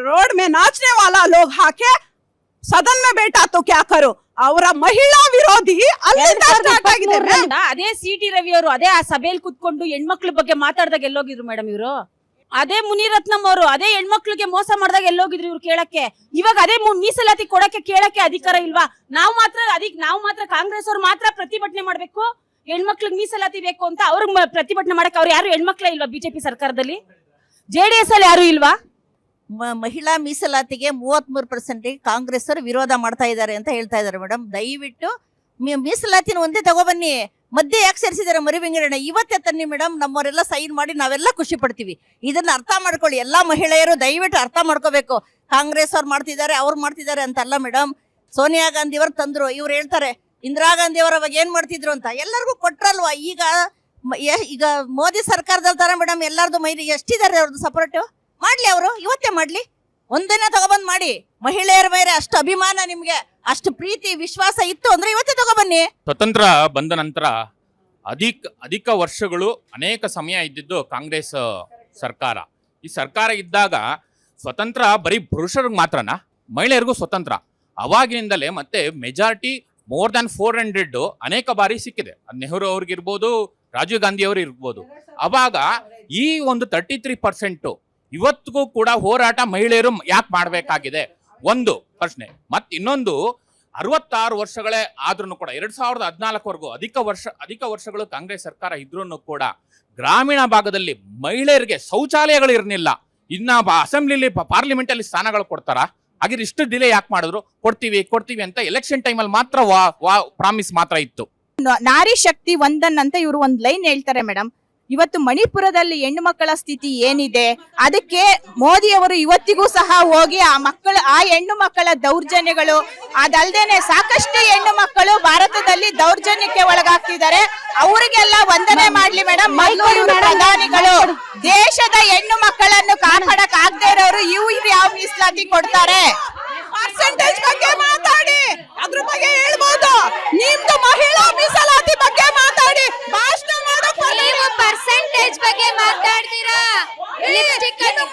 ರೋಡ್ ಮೇ ನಾಚನೆ ವಾಲಾ ಲೋಗ್ ಹಾಕೆ ಸದನ್ ಮೇ ಬೇಟಾ ತೋ ಕ್ಯಾ ಕರು. ಅವರ ಮಹಿಳಾ ವಿರೋಧಿ ಅಲ್ಲಿಂದ ಸ್ಟಾರ್ಟ್ ಆಗಿದೆ.
ಅದೇ ಸಿ.ಟಿ. ರವಿ ಅವರು ಅದೇ ಆ ಸಭೆಯಲ್ಲಿ ಕುತ್ಕೊಂಡು ಹೆಣ್ಮಕ್ಳ ಬಗ್ಗೆ ಮಾತಾಡ್ದಾಗ ಎಲ್ಲೋಗಿದ್ರು ಮೇಡಮ್ ಇವರು? ಅದೇ ಮುನಿರತ್ನಂ ಅವರು ಅದೇ ಹೆಣ್ಮಕ್ಳಿಗೆ ಮೋಸ ಮಾಡಿದಾಗ ಎಲ್ಲೋಗಿದ್ರು ಇವ್ರು ಕೇಳಕ್ಕೆ? ಇವಾಗ ಅದೇ ಮೀಸಲಾತಿ ಕೊಡಕ್ಕೆ ಕೇಳಕ್ಕೆ ಅಧಿಕಾರ ಇಲ್ವಾ? ನಾವು ಮಾತ್ರ ಕಾಂಗ್ರೆಸ್ ಅವ್ರು ಮಾತ್ರ ಪ್ರತಿಭಟನೆ ಮಾಡ್ಬೇಕು, ಹೆಣ್ಮಕ್ಳಿಗೆ ಮೀಸಲಾತಿ ಬೇಕು ಅಂತ ಅವ್ರಿಗೆ ಪ್ರತಿಭಟನೆ ಮಾಡಕ್ಕೆ ಅವ್ರು ಯಾರು ಹೆಣ್ಮಕ್ಳೇ ಇಲ್ವಾ? ಬಿಜೆಪಿ ಸರ್ಕಾರದಲ್ಲಿ JDS ಅಲ್ಲಿ ಯಾರು ಇಲ್ವಾ?
ಮಹಿಳಾ ಮೀಸಲಾತಿಗೆ 33% ಕಾಂಗ್ರೆಸ್ ಅವರು ವಿರೋಧ ಮಾಡ್ತಾ ಇದ್ದಾರೆ ಅಂತ ಹೇಳ್ತಾ ಇದ್ದಾರೆ ಮೇಡಮ್. ದಯವಿಟ್ಟು ಮೀಸಲಾತಿನ ಒಂದೇ ತಗೊಬನ್ನಿ, ಮಧ್ಯೆ ಯಾಕೆ ಸೇರಿಸಿದ್ದಾರೆ ಮರಿ ವೆಂಕಟಣ್ಣ? ಇವತ್ತೇ ತನ್ನಿ ಮೇಡಮ್, ನಮ್ಮವರೆಲ್ಲ ಸೈನ್ ಮಾಡಿ ನಾವೆಲ್ಲ ಖುಷಿ ಪಡ್ತೀವಿ. ಇದನ್ನ ಅರ್ಥ ಮಾಡ್ಕೊಳ್ಳಿ, ಎಲ್ಲಾ ಮಹಿಳೆಯರು ದಯವಿಟ್ಟು ಅರ್ಥ ಮಾಡ್ಕೋಬೇಕು. ಕಾಂಗ್ರೆಸ್ ಅವ್ರು ಮಾಡ್ತಿದ್ದಾರೆ, ಅವ್ರು ಮಾಡ್ತಿದ್ದಾರೆ ಅಂತ ಅಲ್ಲ ಮೇಡಮ್. ಸೋನಿಯಾ ಗಾಂಧಿ ಅವರು ತಂದ್ರು, ಇವ್ರು ಹೇಳ್ತಾರೆ ಇಂದಿರಾ ಗಾಂಧಿ ಅವರ ಅವಾಗ ಏನ್ ಮಾಡ್ತಿದ್ರು ಅಂತ. ಎಲ್ಲರಿಗೂ ಕೊಟ್ರಲ್ವಾ? ಈಗ ಮೋದಿ ಸರ್ಕಾರದಲ್ಲಿ ತರ ಮೇಡಮ್, ಎಲ್ಲಾರ್ದು ಎಷ್ಟಿದ್ದಾರೆ ಅವ್ರದ್ದು ಸಪೋರ್ಟ್? ಮಾಡ್ಲಿ, ಅವರು ಇವತ್ತೇ ಮಾಡ್ಲಿ, ಒಂದಿನ ತಗೊಬಂದ್ ಮಾಡಿ. ಮಹಿಳೆಯರ ಮೇಲೆ ಅಷ್ಟು ಅಭಿಮಾನ ನಿಮ್ಗೆ, ಅಷ್ಟು ಪ್ರೀತಿ ವಿಶ್ವಾಸ ಇತ್ತು ಅಂದ್ರೆ ಇವತ್ತೇ ತಗೊಬನ್ನಿ.
ಸ್ವತಂತ್ರ ಬಂದ ನಂತರ ಅಧಿಕ ವರ್ಷಗಳು ಅನೇಕ ಸಮಯ ಇದ್ದಿದ್ದು ಕಾಂಗ್ರೆಸ್ ಸರ್ಕಾರ. ಈ ಸರ್ಕಾರ ಇದ್ದಾಗ ಸ್ವತಂತ್ರ ಬರೀ ಪುರುಷರಿಗೆ ಮಾತ್ರನಾ? ಮಹಿಳೆಯರಿಗೂ ಸ್ವತಂತ್ರ ಅವಾಗಿನಿಂದಲೇ. ಮತ್ತೆ ಮೆಜಾರಿಟಿ ಮೋರ್ ದ್ಯಾನ್ 400 ಅನೇಕ ಬಾರಿ ಸಿಕ್ಕಿದೆ. ನೆಹರು ಅವ್ರಿಗಿರ್ಬೋದು, ರಾಜೀವ್ ಗಾಂಧಿ ಅವರು ಇರ್ಬೋದು. ಅವಾಗ ಈ ಒಂದು 33% ಇವತ್ತಿಗೂ ಕೂಡ ಹೋರಾಟ ಮಹಿಳೆಯರು ಯಾಕೆ ಮಾಡಬೇಕಾಗಿದೆ? ಒಂದು ಪ್ರಶ್ನೆ. ಮತ್ತೆ ಇನ್ನೊಂದು, 66 ವರ್ಷಗಳೇ ಆದ್ರೂ ಕೂಡ 2014ವರೆಗೂ ಅಧಿಕ ವರ್ಷಗಳು ಕಾಂಗ್ರೆಸ್ ಸರ್ಕಾರ ಇದ್ರೂ ಕೂಡ ಗ್ರಾಮೀಣ ಭಾಗದಲ್ಲಿ ಮಹಿಳೆಯರಿಗೆ ಶೌಚಾಲಯಗಳು ಇರಲಿಲ್ಲ. ಇನ್ನ ಅಸೆಂಬ್ಲಿಲಿ ಪಾರ್ಲಿಮೆಂಟ್ ಅಲ್ಲಿ ಸ್ಥಾನಗಳು ಕೊಡ್ತಾರ? ಹಾಗೆ ಇಷ್ಟು ಡಿಲೇ ಯಾಕೆ ಮಾಡಿದ್ರು? ಕೊಡ್ತೀವಿ ಅಂತ ಎಲೆಕ್ಷನ್ ಟೈಮಲ್ಲಿ ಮಾತ್ರ ಪ್ರಾಮಿಸ್ ಮಾತ್ರ ಇತ್ತು.
ನಾರಿ ಶಕ್ತಿ ವಂದನ್ ಅಂತ ಇವರು ಒಂದ್ ಲೈನ್ ಹೇಳ್ತಾರೆ ಮೇಡಮ್. ಇವತ್ತು ಮಣಿಪುರದಲ್ಲಿ ಹೆಣ್ಣು ಮಕ್ಕಳ ಸ್ಥಿತಿ ಏನಿದೆ, ಅದಕ್ಕೆ ಮೋದಿ ಅವರು ಇವತ್ತಿಗೂ ಸಹ ಹೋಗಿ ಆ ಹೆಣ್ಣು ಮಕ್ಕಳ ದೌರ್ಜನ್ಯಗಳು, ಅದಲ್ದೇನೆ ಸಾಕಷ್ಟು ಹೆಣ್ಣು ಮಕ್ಕಳು ಭಾರತದಲ್ಲಿ ದೌರ್ಜನ್ಯಕ್ಕೆ ಒಳಗಾಗ್ತಿದ್ದಾರೆ. ಅವರಿಗೆಲ್ಲ ವಂದನೆ ಮಾಡ್ಲಿ ಮೇಡಮ್. ಪ್ರಧಾನಿಗಳು ದೇಶದ ಹೆಣ್ಣು ಮಕ್ಕಳನ್ನು ಕಾಪಾಡಕ್ ಆಗದೆ ಇರೋರು ಇವ್ರು ಯಾವ ಮೀಸಲಾತಿ ಕೊಡ್ತಾರೆ? ಪರ್ಸೆಂಟೇಜ್ ಬಗ್ಗೆ ಮಾತಾಡಿ, ಅದ್ರ ಬಗ್ಗೆ ಹೇಳ್ಬೋದು. ನಿಮ್ದು ಮಹಿಳಾ ಮೀಸಲಾತಿ ಬಗ್ಗೆ ಮಾತಾಡಿ, ಭಾಷಣ ಮಾಡೋ
ಪರ್ಸೆಂಟೇಜ್ ಬಗ್ಗೆ ಮಾತಾಡ್ತೀರಾ? ಲಿಪ್ಸ್ಟಿಕ್ ಅನ್ನು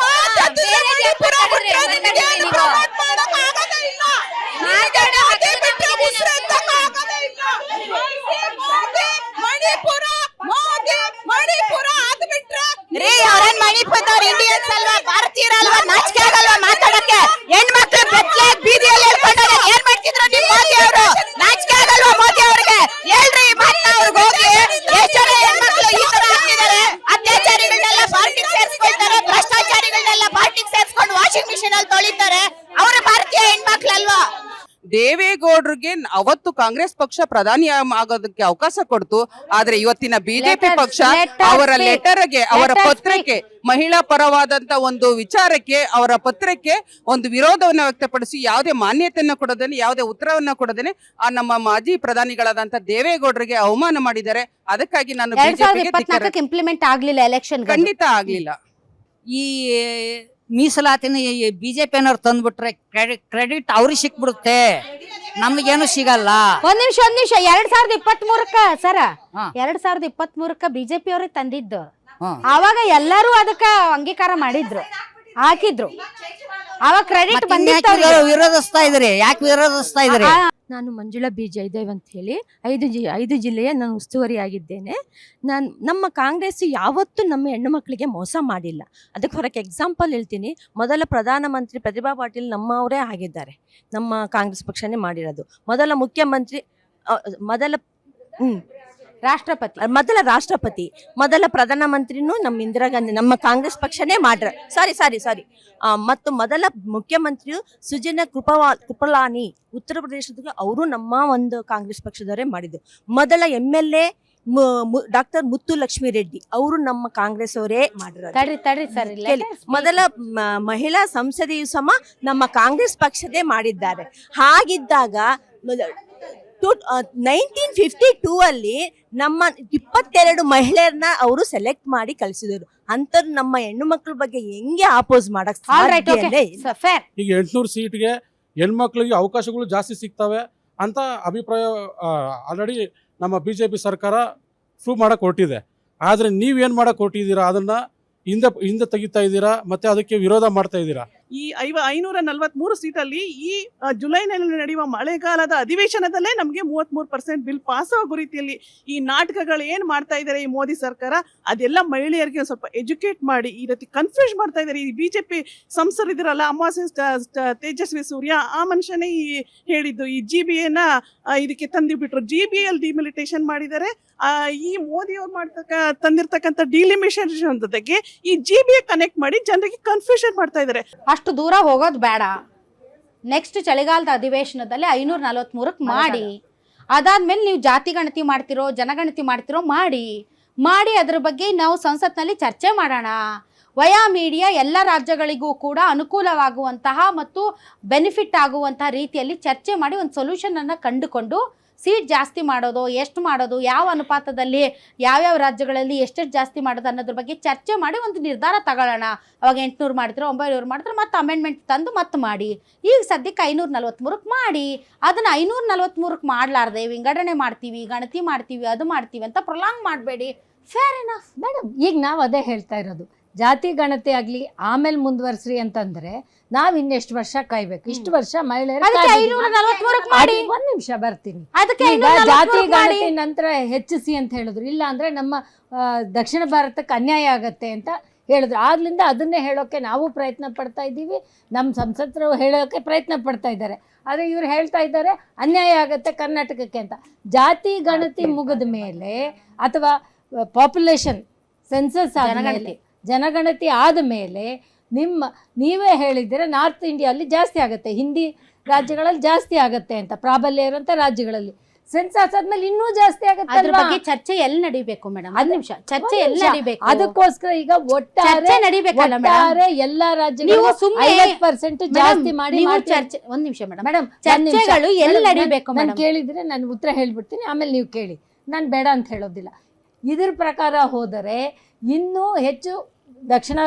ಮಣಿಪುರದವ್ರು ಇಂಡಿಯನ್ಸ್ ಅಲ್ವಾ, ಭಾರತೀಯರಲ್ವಾ? ನಾಚಿಕೆ ಆಗಲ್ವಾ ಮಾತಾಡಕ್ಕೆ? ಹೆಣ್ಮಕ್ಳು ಬೆತ್ತಲೆ ಬೀದಿಯಲ್ಲಿ ಹೇಳ್ಕೊಂಡಾಗ ಏನ್ ಮಾಡ್ತಿದ್ರು ನಿಮ್ ಮೋದಿ ಅವರು? ನಾಚಿಕೆ ಆಗಲ್ವಾ ಮೋದಿ ಅವ್ರಿಗೆ? ಹೇಳ್ರಿ ಮಾತನ್ನ ಅವ್ರಿಗೆ ಹೋಗಿ. ಎಷ್ಟು ಜನ ಹೆಣ್ಮಕ್ಳು ಈ ತರ ಆಗ್ತಿದ್ದಾರೆ? ಅತ್ಯಾಚಾರಿಗಳನ್ನೆಲ್ಲ ಪಾರ್ಟಿಗೆ ಸೇರಿಸ್ಕೊಳ್ತಾರೆ, ಭ್ರಷ್ಟಾಚಾರಿಗಳನ್ನೆಲ್ಲ ಪಾರ್ಟಿಗೆ ಸೇರಿಸ್ಕೊಂಡು ವಾಷಿಂಗ್ ಮಿಷಿನ್ ಅಲ್ಲಿ ತೊಳಿತಾರೆ. ಅವರ ಭಾರತೀಯ ಹೆಣ್ಮಕ್ಳಲ್ವಾ?
ದೇವೇಗೌಡರಿಗೆ ಅವತ್ತು ಕಾಂಗ್ರೆಸ್ ಪಕ್ಷ ಪ್ರಧಾನಿ ಆಗೋದಕ್ಕೆ ಅವಕಾಶ ಕೊಡ್ತು. ಆದ್ರೆ ಇವತ್ತಿನ ಬಿಜೆಪಿ ಪಕ್ಷ ಅವರ ಲೆಟರ್ಗೆ, ಅವರ ಪತ್ರಕ್ಕೆ, ಮಹಿಳಾ ಪರವಾದಂತ ಒಂದು ವಿಚಾರಕ್ಕೆ, ಅವರ ಪತ್ರಕ್ಕೆ ಒಂದು ವಿರೋಧವನ್ನ ವ್ಯಕ್ತಪಡಿಸಿ ಯಾವುದೇ ಮಾನ್ಯತೆಯನ್ನ ಕೊಡದೇನೆ, ಯಾವುದೇ ಉತ್ತರವನ್ನ ಕೊಡದೇನೆ ಆ ನಮ್ಮ ಮಾಜಿ ಪ್ರಧಾನಿಗಳಾದಂತ ದೇವೇಗೌಡರಿಗೆ ಅವಮಾನ ಮಾಡಿದ್ದಾರೆ. ಅದಕ್ಕಾಗಿ ನಾನು ಬಿಜೆಪಿಗೆ
ಇಂಪ್ಲಿಮೆಂಟ್ ಆಗ್ಲಿಲ್ಲ, ಎಲೆಕ್ಷನ್
ಖಂಡಿತ ಆಗ್ಲಿಲ್ಲ.
ಈ ಮೀಸಲಾತಿನ ಬಿಜೆಪಿಯವ್ರು ತಂದ್ಬಿಟ್ರೆ ಕ್ರೆಡಿಟ್ ಅವ್ರಿಗೆ ಸಿಕ್ಬಿಡುತ್ತೆ, ನಮ್ಗೇನು ಸಿಗಲ್ಲ.
ಒಂದ್ ನಿಮಿಷ 2023ಕ್ಕ ಸರ 2023ಕ್ಕ ಬಿಜೆಪಿ ಅವರೇ ತಂದಿದ್ದು. ಆವಾಗ ಎಲ್ಲರೂ ಅದಕ್ಕ ಅಂಗೀಕಾರ ಮಾಡಿದ್ರು, ಹಾಕಿದ್ರು. ಅವಾಗ ಕ್ರೆಡಿಟ್ ಬಂದಿತ್ತು.
ವಿರೋಧಿಸ್ತಾ ಇದ್ರಿ, ಯಾಕೆ ವಿರೋಧಿಸ್ತಾ ಇದ್ರಿ?
ನಾನು ಮಂಜುಳಾ ಬಿ ಜಯದೇವ್ ಅಂತ ಹೇಳಿ 5 ಜಿಲ್ಲೆಯ ನಾನು ಉಸ್ತುವಾರಿ ಆಗಿದ್ದೇನೆ. ನಮ್ಮ ಕಾಂಗ್ರೆಸ್ ಯಾವತ್ತೂ ನಮ್ಮ ಹೆಣ್ಣು ಮಕ್ಕಳಿಗೆ ಮೋಸ ಮಾಡಿಲ್ಲ. ಅದಕ್ಕೆ ಹೊರಗೆ ಎಕ್ಸಾಂಪಲ್ ಹೇಳ್ತೀನಿ. ಮೊದಲ ಪ್ರಧಾನಮಂತ್ರಿ ಪ್ರತಿಭಾ ಪಾಟೀಲ್ ನಮ್ಮವರೇ ಆಗಿದ್ದಾರೆ, ನಮ್ಮ ಕಾಂಗ್ರೆಸ್ ಪಕ್ಷನೇ ಮಾಡಿರೋದು. ಮೊದಲ ಮುಖ್ಯಮಂತ್ರಿ, ಮೊದಲ ರಾಷ್ಟ್ರಪತಿ, ಮೊದಲ ಪ್ರಧಾನಮಂತ್ರಿನೂ ನಮ್ಮ ಇಂದಿರಾ ಗಾಂಧಿ, ನಮ್ಮ ಕಾಂಗ್ರೆಸ್ ಪಕ್ಷನೇ ಮಾಡ್ರ. ಸಾರಿ ಮತ್ತು ಮೊದಲ ಮುಖ್ಯಮಂತ್ರಿಯು ಸುಜನ ಕೃಪಲಾನಿ ಉತ್ತರ ಪ್ರದೇಶದಾಗ, ಅವರು ನಮ್ಮ ಒಂದು ಕಾಂಗ್ರೆಸ್ ಪಕ್ಷದವರೇ ಮಾಡಿದ್ದು. ಮೊದಲ MLA ಡಾಕ್ಟರ್ ಮುತ್ತು ಲಕ್ಷ್ಮಿ ರೆಡ್ಡಿ, ಅವರು ನಮ್ಮ ಕಾಂಗ್ರೆಸ್ ಅವರೇ ಮಾಡಿರೋದು. ಮೊದಲ ಮಹಿಳಾ ಸಂಸದೆಯು ಸಮ ನಮ್ಮ ಕಾಂಗ್ರೆಸ್ ಪಕ್ಷದೇ ಮಾಡಿದ್ದಾರೆ. ಹಾಗಿದ್ದಾಗ 1952 ಅಲ್ಲಿ ನಮ್ಮ 22 ಮಹಿಳೆಯರನ್ನ ಅವರು ಸೆಲೆಕ್ಟ್ ಮಾಡಿ ಕಳಿಸಿದರು. ಅಂತರು ನಮ್ಮ ಹೆಣ್ಣು ಮಕ್ಕಳ ಬಗ್ಗೆ ಹೆಂಗೆ ಆಪೋಸ್ ಮಾಡಕ್
ಈಗ 800 ಸೀಟ್ಗೆ ಹೆಣ್ಮಕ್ಳಿಗೆ ಅವಕಾಶಗಳು ಜಾಸ್ತಿ ಸಿಗ್ತವೆ ಅಂತ ಅಭಿಪ್ರಾಯ ಆಲ್ರೆಡಿ ನಮ್ಮ ಬಿಜೆಪಿ ಸರ್ಕಾರ ಪ್ರೂವ್ ಮಾಡಕ್ ಹೊರಟಿದೆ. ಆದ್ರೆ ನೀವೇನ್ ಮಾಡಕ್ ಹೊರಟಿದ್ದೀರಾ? ಅದನ್ನ ಹಿಂದೆ ತೆಗಿತಾ ಇದ್ದೀರಾ, ಮತ್ತೆ ಅದಕ್ಕೆ ವಿರೋಧ ಮಾಡ್ತಾ ಇದ್ದೀರಾ.
ಈ 543 ಸೀಟಲ್ಲಿ ಈ ಜುಲೈನಲ್ಲಿ ನಡೆಯುವ ಮಳೆಗಾಲದ ಅಧಿವೇಶನದಲ್ಲೇ ನಮಗೆ 33% ಬಿಲ್ ಪಾಸ್ ಆಗೋ ರೀತಿಯಲ್ಲಿ ಈ ನಾಟಕಗಳು ಏನ್ ಮಾಡ್ತಾ ಇದ್ದಾರೆ ಈ ಮೋದಿ ಸರ್ಕಾರ, ಅದೆಲ್ಲ ಮಹಿಳೆಯರಿಗೆ ಸ್ವಲ್ಪ ಎಜುಕೇಟ್ ಮಾಡಿ ಈ ರೀತಿ ಕನ್ಫ್ಯೂಸ್ ಮಾಡ್ತಾ ಇದ್ದಾರೆ. ಈ ಬಿಜೆಪಿ ಸಂಸರಿದಿರಲ್ಲ, ಅಮಾವಾಸ್ಯೆ ತೇಜಸ್ವಿ ಸೂರ್ಯ, ಆ ಮನುಷ್ಯನೇ ಹೇಳಿದ್ದು ಈ GBA ಇದಕ್ಕೆ ತಂದಿಬಿಟ್ರು. GBA ಡಿಮಿಲಿಟೇಷನ್ ಮಾಡಿದ್ದಾರೆ. ಈ ಮೋದಿ ಅವ್ರು ತಂದಿರ್ತಕ್ಕಂಥ ಡಿಲಿಮಿಟೇಷನ್ ಜೊತೆಗೆ ಈ GBA ಕನೆಕ್ಟ್ ಮಾಡಿ ಜನರಿಗೆ ಕನ್ಫ್ಯೂಷನ್ ಮಾಡ್ತಾ ಇದ್ದಾರೆ.
ಅಷ್ಟು ದೂರ ಹೋಗೋದು ಬೇಡ. ನೆಕ್ಸ್ಟ್ ಚಳಿಗಾಲದ ಅಧಿವೇಶನದಲ್ಲಿ 543ಕ್ಕೆ ಮಾಡಿ, ಅದಾದ್ಮೇಲೆ ನೀವು ಜಾತಿ ಗಣತಿ ಮಾಡ್ತಿರೋ, ಜನಗಣತಿ ಮಾಡ್ತಿರೋ ಮಾಡಿ ಅದ್ರ ಬಗ್ಗೆ ನಾವು ಸಂಸತ್ನಲ್ಲಿ ಚರ್ಚೆ ಮಾಡೋಣ. ವಯಾ ಮೀಡಿಯಾ ಎಲ್ಲ ರಾಜ್ಯಗಳಿಗೂ ಕೂಡ ಅನುಕೂಲವಾಗುವಂತಹ ಮತ್ತು ಬೆನಿಫಿಟ್ ಆಗುವಂತಹ ರೀತಿಯಲ್ಲಿ ಚರ್ಚೆ ಮಾಡಿ ಒಂದು ಸೊಲ್ಯೂಷನ್ ಅನ್ನು ಕಂಡುಕೊಂಡು ಸೀಟ್ ಜಾಸ್ತಿ ಮಾಡೋದು, ಎಷ್ಟು ಮಾಡೋದು, ಯಾವ ಅನುಪಾತದಲ್ಲಿ ಯಾವ್ಯಾವ ರಾಜ್ಯಗಳಲ್ಲಿ ಎಷ್ಟೆಷ್ಟು ಜಾಸ್ತಿ ಮಾಡೋದು ಅನ್ನೋದ್ರ ಬಗ್ಗೆ ಚರ್ಚೆ ಮಾಡಿ ಒಂದು ನಿರ್ಧಾರ ತಗೊಳ್ಳೋಣ. ಅವಾಗ 800 ಮಾಡಿದ್ರು, 900 ಮಾಡಿದ್ರು, ಮತ್ತೆ ಅಮೆಂಡ್ಮೆಂಟ್ ತಂದು ಮತ್ತೆ ಮಾಡಿ. ಈಗ ಸದ್ಯಕ್ಕೆ 543ಕ್ಕೆ ಮಾಡಿ. ಅದನ್ನು 543ಕ್ಕೆ ಮಾಡಲಾರ್ದೆ ವಿಂಗಡಣೆ ಮಾಡ್ತೀವಿ, ಗಣತಿ ಮಾಡ್ತೀವಿ, ಅದು ಮಾಡ್ತೀವಿ ಅಂತ ಪ್ರೊಲಾಂಗ್ ಮಾಡಬೇಡಿ. Fair enough
madam. ಈಗ ನಾವು ಅದೇ ಹೇಳ್ತಾ ಇರೋದು, ಜಾತಿ ಗಣತಿ ಆಗ್ಲಿ ಆಮೇಲೆ ಮುಂದುವರ್ಸ್ರಿ ಅಂತಂದ್ರೆ ನಾವ್ ಇನ್ನೆಷ್ಟು ವರ್ಷ ಕಾಯ್ಬೇಕು? ಇಷ್ಟು ವರ್ಷ ಮಹಿಳೆಯರು. ಒಂದ್ ನಿಮಿಷ ಬರ್ತೀನಿ. ಜಾತಿ ಗಣತಿ ನಂತರ ಹೆಚ್ಚಿಸಿ ಅಂತ ಹೇಳಿದ್ರು. ಇಲ್ಲ ಅಂದ್ರೆ ನಮ್ಮ ದಕ್ಷಿಣ ಭಾರತಕ್ಕೆ ಅನ್ಯಾಯ ಆಗತ್ತೆ ಅಂತ ಹೇಳಿದ್ರು. ಆಗ್ಲಿಂದ ಅದನ್ನೇ ಹೇಳೋಕೆ ನಾವು ಪ್ರಯತ್ನ ಪಡ್ತಾ ಇದ್ದೀವಿ, ನಮ್ಮ ಸಂಸದರು ಹೇಳೋಕೆ ಪ್ರಯತ್ನ ಪಡ್ತಾ ಇದ್ದಾರೆ. ಆದರೆ ಇವ್ರು ಹೇಳ್ತಾ ಇದ್ದಾರೆ ಅನ್ಯಾಯ ಆಗತ್ತೆ ಕರ್ನಾಟಕಕ್ಕೆ ಅಂತ. ಜಾತಿ ಗಣತಿ ಮುಗಿದ ಮೇಲೆ ಅಥವಾ ಪಾಪ್ಯುಲೇಷನ್ ಸೆನ್ಸಸ್ ಆದಮೇಲೆ, ಜನಗಣತಿ ಆದ ಮೇಲೆ ನೀವೇ ಹೇಳಿದ್ದೀರ ನಾರ್ತ್ ಇಂಡಿಯಲ್ಲಿ ಜಾಸ್ತಿ ಆಗುತ್ತೆ, ಹಿಂದಿ ರಾಜ್ಯಗಳಲ್ಲಿ ಜಾಸ್ತಿ ಆಗುತ್ತೆ ಅಂತ, ಪ್ರಾಬಲ್ಯ ಇರುವಂಥ ರಾಜ್ಯಗಳಲ್ಲಿ. ಸೆನ್ಸಾಸ್ ಆದ್ಮೇಲೆ ಇನ್ನೂ ಜಾಸ್ತಿ
ಅದ್ರ
ಆಗುತ್ತೆ.
ಬಗ್ಗೆ ಚರ್ಚೆ ಎಲ್ಲಿ ನಡಿಬೇಕು ಮೇಡಮ್? ಒಂದ್ ನಿಮಿಷ, ಚರ್ಚೆ ಎಲ್ಲಿ ನಡಿಬೇಕು?
ಅದಕ್ಕೋಸ್ಕರ ಈಗ ಒಟ್ಟಾರೆ
ನಡಿಬೇಕಲ್ಲ ಮೇಡಮ್?
ಎಲ್ಲಾ
ನೀವು
ರಾಜ್ಯಗಳು
ಸುಮ್ಮನೆ
50% ಜಾಸ್ತಿ ಮಾಡಿ
ಚರ್ಚೆ. ಒಂದ್ ನಿಮಿಷ ಮೇಡಮ್,
ಮೇಡಮ್
ಚರ್ಚೆಗಳು ಎಲ್ಲಿ ನಡಿಬೇಕು
ನಾನು
ಮೇಡಮ್?
ಕೇಳಿದ್ರೆ ನಾನು ಉತ್ತರ ಹೇಳ್ಬಿಡ್ತೀನಿ, ಆಮೇಲೆ ನೀವು ಕೇಳಿ. ನಾನು ಬೇಡ ಅಂತ ಹೇಳೋದಿಲ್ಲ. ಇದ್ರ ಪ್ರಕಾರ ಹೋದರೆ ಇನ್ನೂ ಹೆಚ್ಚು ದಕ್ಷಿಣ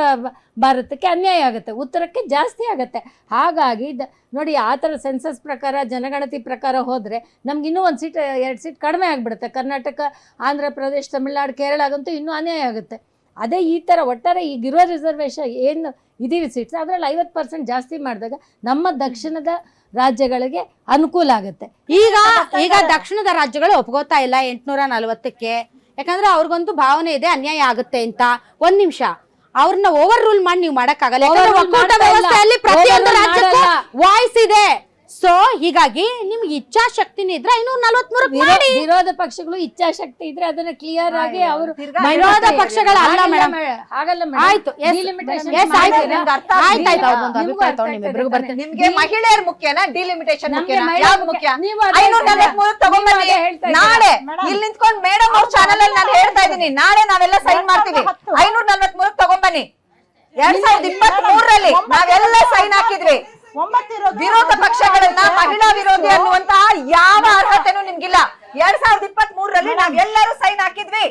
ಭಾರತಕ್ಕೆ ಅನ್ಯಾಯ ಆಗುತ್ತೆ, ಉತ್ತರಕ್ಕೆ ಜಾಸ್ತಿ ಆಗುತ್ತೆ. ಹಾಗಾಗಿ ನೋಡಿ, ಆ ಥರ ಸೆನ್ಸಸ್ ಪ್ರಕಾರ, ಜನಗಣತಿ ಪ್ರಕಾರ ಹೋದರೆ ನಮ್ಗೆ ಇನ್ನೂ 1 ಸೀಟ್ 2 ಸೀಟ್ ಕಡಿಮೆ ಆಗಿಬಿಡುತ್ತೆ. ಕರ್ನಾಟಕ, ಆಂಧ್ರ ಪ್ರದೇಶ, ತಮಿಳ್ನಾಡು, ಕೇರಳಗಂತೂ ಇನ್ನೂ ಅನ್ಯಾಯ ಆಗುತ್ತೆ. ಅದೇ ಈ ಥರ ಒಟ್ಟಾರೆ ಈಗಿರೋ ರಿಸರ್ವೇಷನ್ ಏನು ಇದೀವಿ ಸೀಟ್ಸ್, ಅದರಲ್ಲಿ 50% ಜಾಸ್ತಿ ಮಾಡಿದಾಗ ನಮ್ಮ ದಕ್ಷಿಣದ ರಾಜ್ಯಗಳಿಗೆ ಅನುಕೂಲ ಆಗುತ್ತೆ.
ಈಗ ದಕ್ಷಿಣದ ರಾಜ್ಯಗಳು ಒಪ್ಕೋತಾ ಇಲ್ಲ 840ಕ್ಕೆ, ಯಾಕಂದ್ರೆ ಅವ್ರಿಗಂತೂ ಭಾವನೆ ಇದೆ ಅನ್ಯಾಯ ಆಗುತ್ತೆ ಅಂತ. ಒಂದ್ ನಿಮಿಷ, ಅವ್ರನ್ನ ಓವರ್ ರೂಲ್ ಮಾಡಿ ನೀವು ಮಾಡಕ್ಕಾಗಲ್ಲ. ಒಕ್ಕೂಟ ವ್ಯವಸ್ಥೆಯಲ್ಲಿ ಪ್ರತಿಯೊಂದು ರಾಜ್ಯಕ್ಕೂ ವಾಯ್ಸ್ ಇದೆ. ಸೊ ಹೀಗಾಗಿ ನಿಮ್ಗೆ ಇಚ್ಛಾಶಕ್ತಿನೇ ಇದ್ರೆ 543 ಮಾಡಿ.
ವಿರೋಧ ಪಕ್ಷಗಳು ಇಚ್ಛಾಶಕ್ತಿ ಇದ್ರೆ ಅದನ್ನ ಕ್ಲಿಯರ್ ಆಗಿ ಅವರು
ವಿರೋಧ ಪಕ್ಷಗಳ ಅಲ್ಲ ಮೇಡಮ್.
ಹಾಗಲ್ಲ
ಆಯ್ತು,
ನಿಮ್ಗೆ ಮಹಿಳೆಯರು ಮುಖ್ಯನಾ ಡಿಲಿಮಿಟೇಷನ್ ಮುಖ್ಯನಾ? ಯಾವ್ದು ಮುಖ್ಯ? 543 ತಗೊಂಡ್ಬನ್ನಿ. ನಾಳೆ ಇಲ್ಲಿ ನಿಂತ್ಕೊಂಡು ಮೇಡಮ್ ಅವ್ರ ಚಾನಲ್ ಅಲ್ಲಿ ನಾನು ಹೇಳ್ತಾ ಇದ್ದೀನಿ, ನಾಳೆ ನಾವೆಲ್ಲ ಸೈನ್ ಮಾಡ್ತೀವಿ. 543 ತಗೊಂಡ್ಬನ್ನಿ. 2023ರಲ್ಲಿ ನಾವೆಲ್ಲ ಸೈನ್ ಹಾಕಿದ್ವಿ. ವಿರೋಧ ಪಕ್ಷಗಳನ್ನ ಮಹಿಳಾ ವಿರೋಧಿ ಅನ್ನುವಂತಹ ಯಾವ ಅರ್ಹತೆನೂ ನಿಮ್ಗಿಲ್ಲ. 2023ರಲ್ಲಿ ನಾವೆಲ್ಲರೂ ಸೈನ್ ಹಾಕಿದ್ವಿ.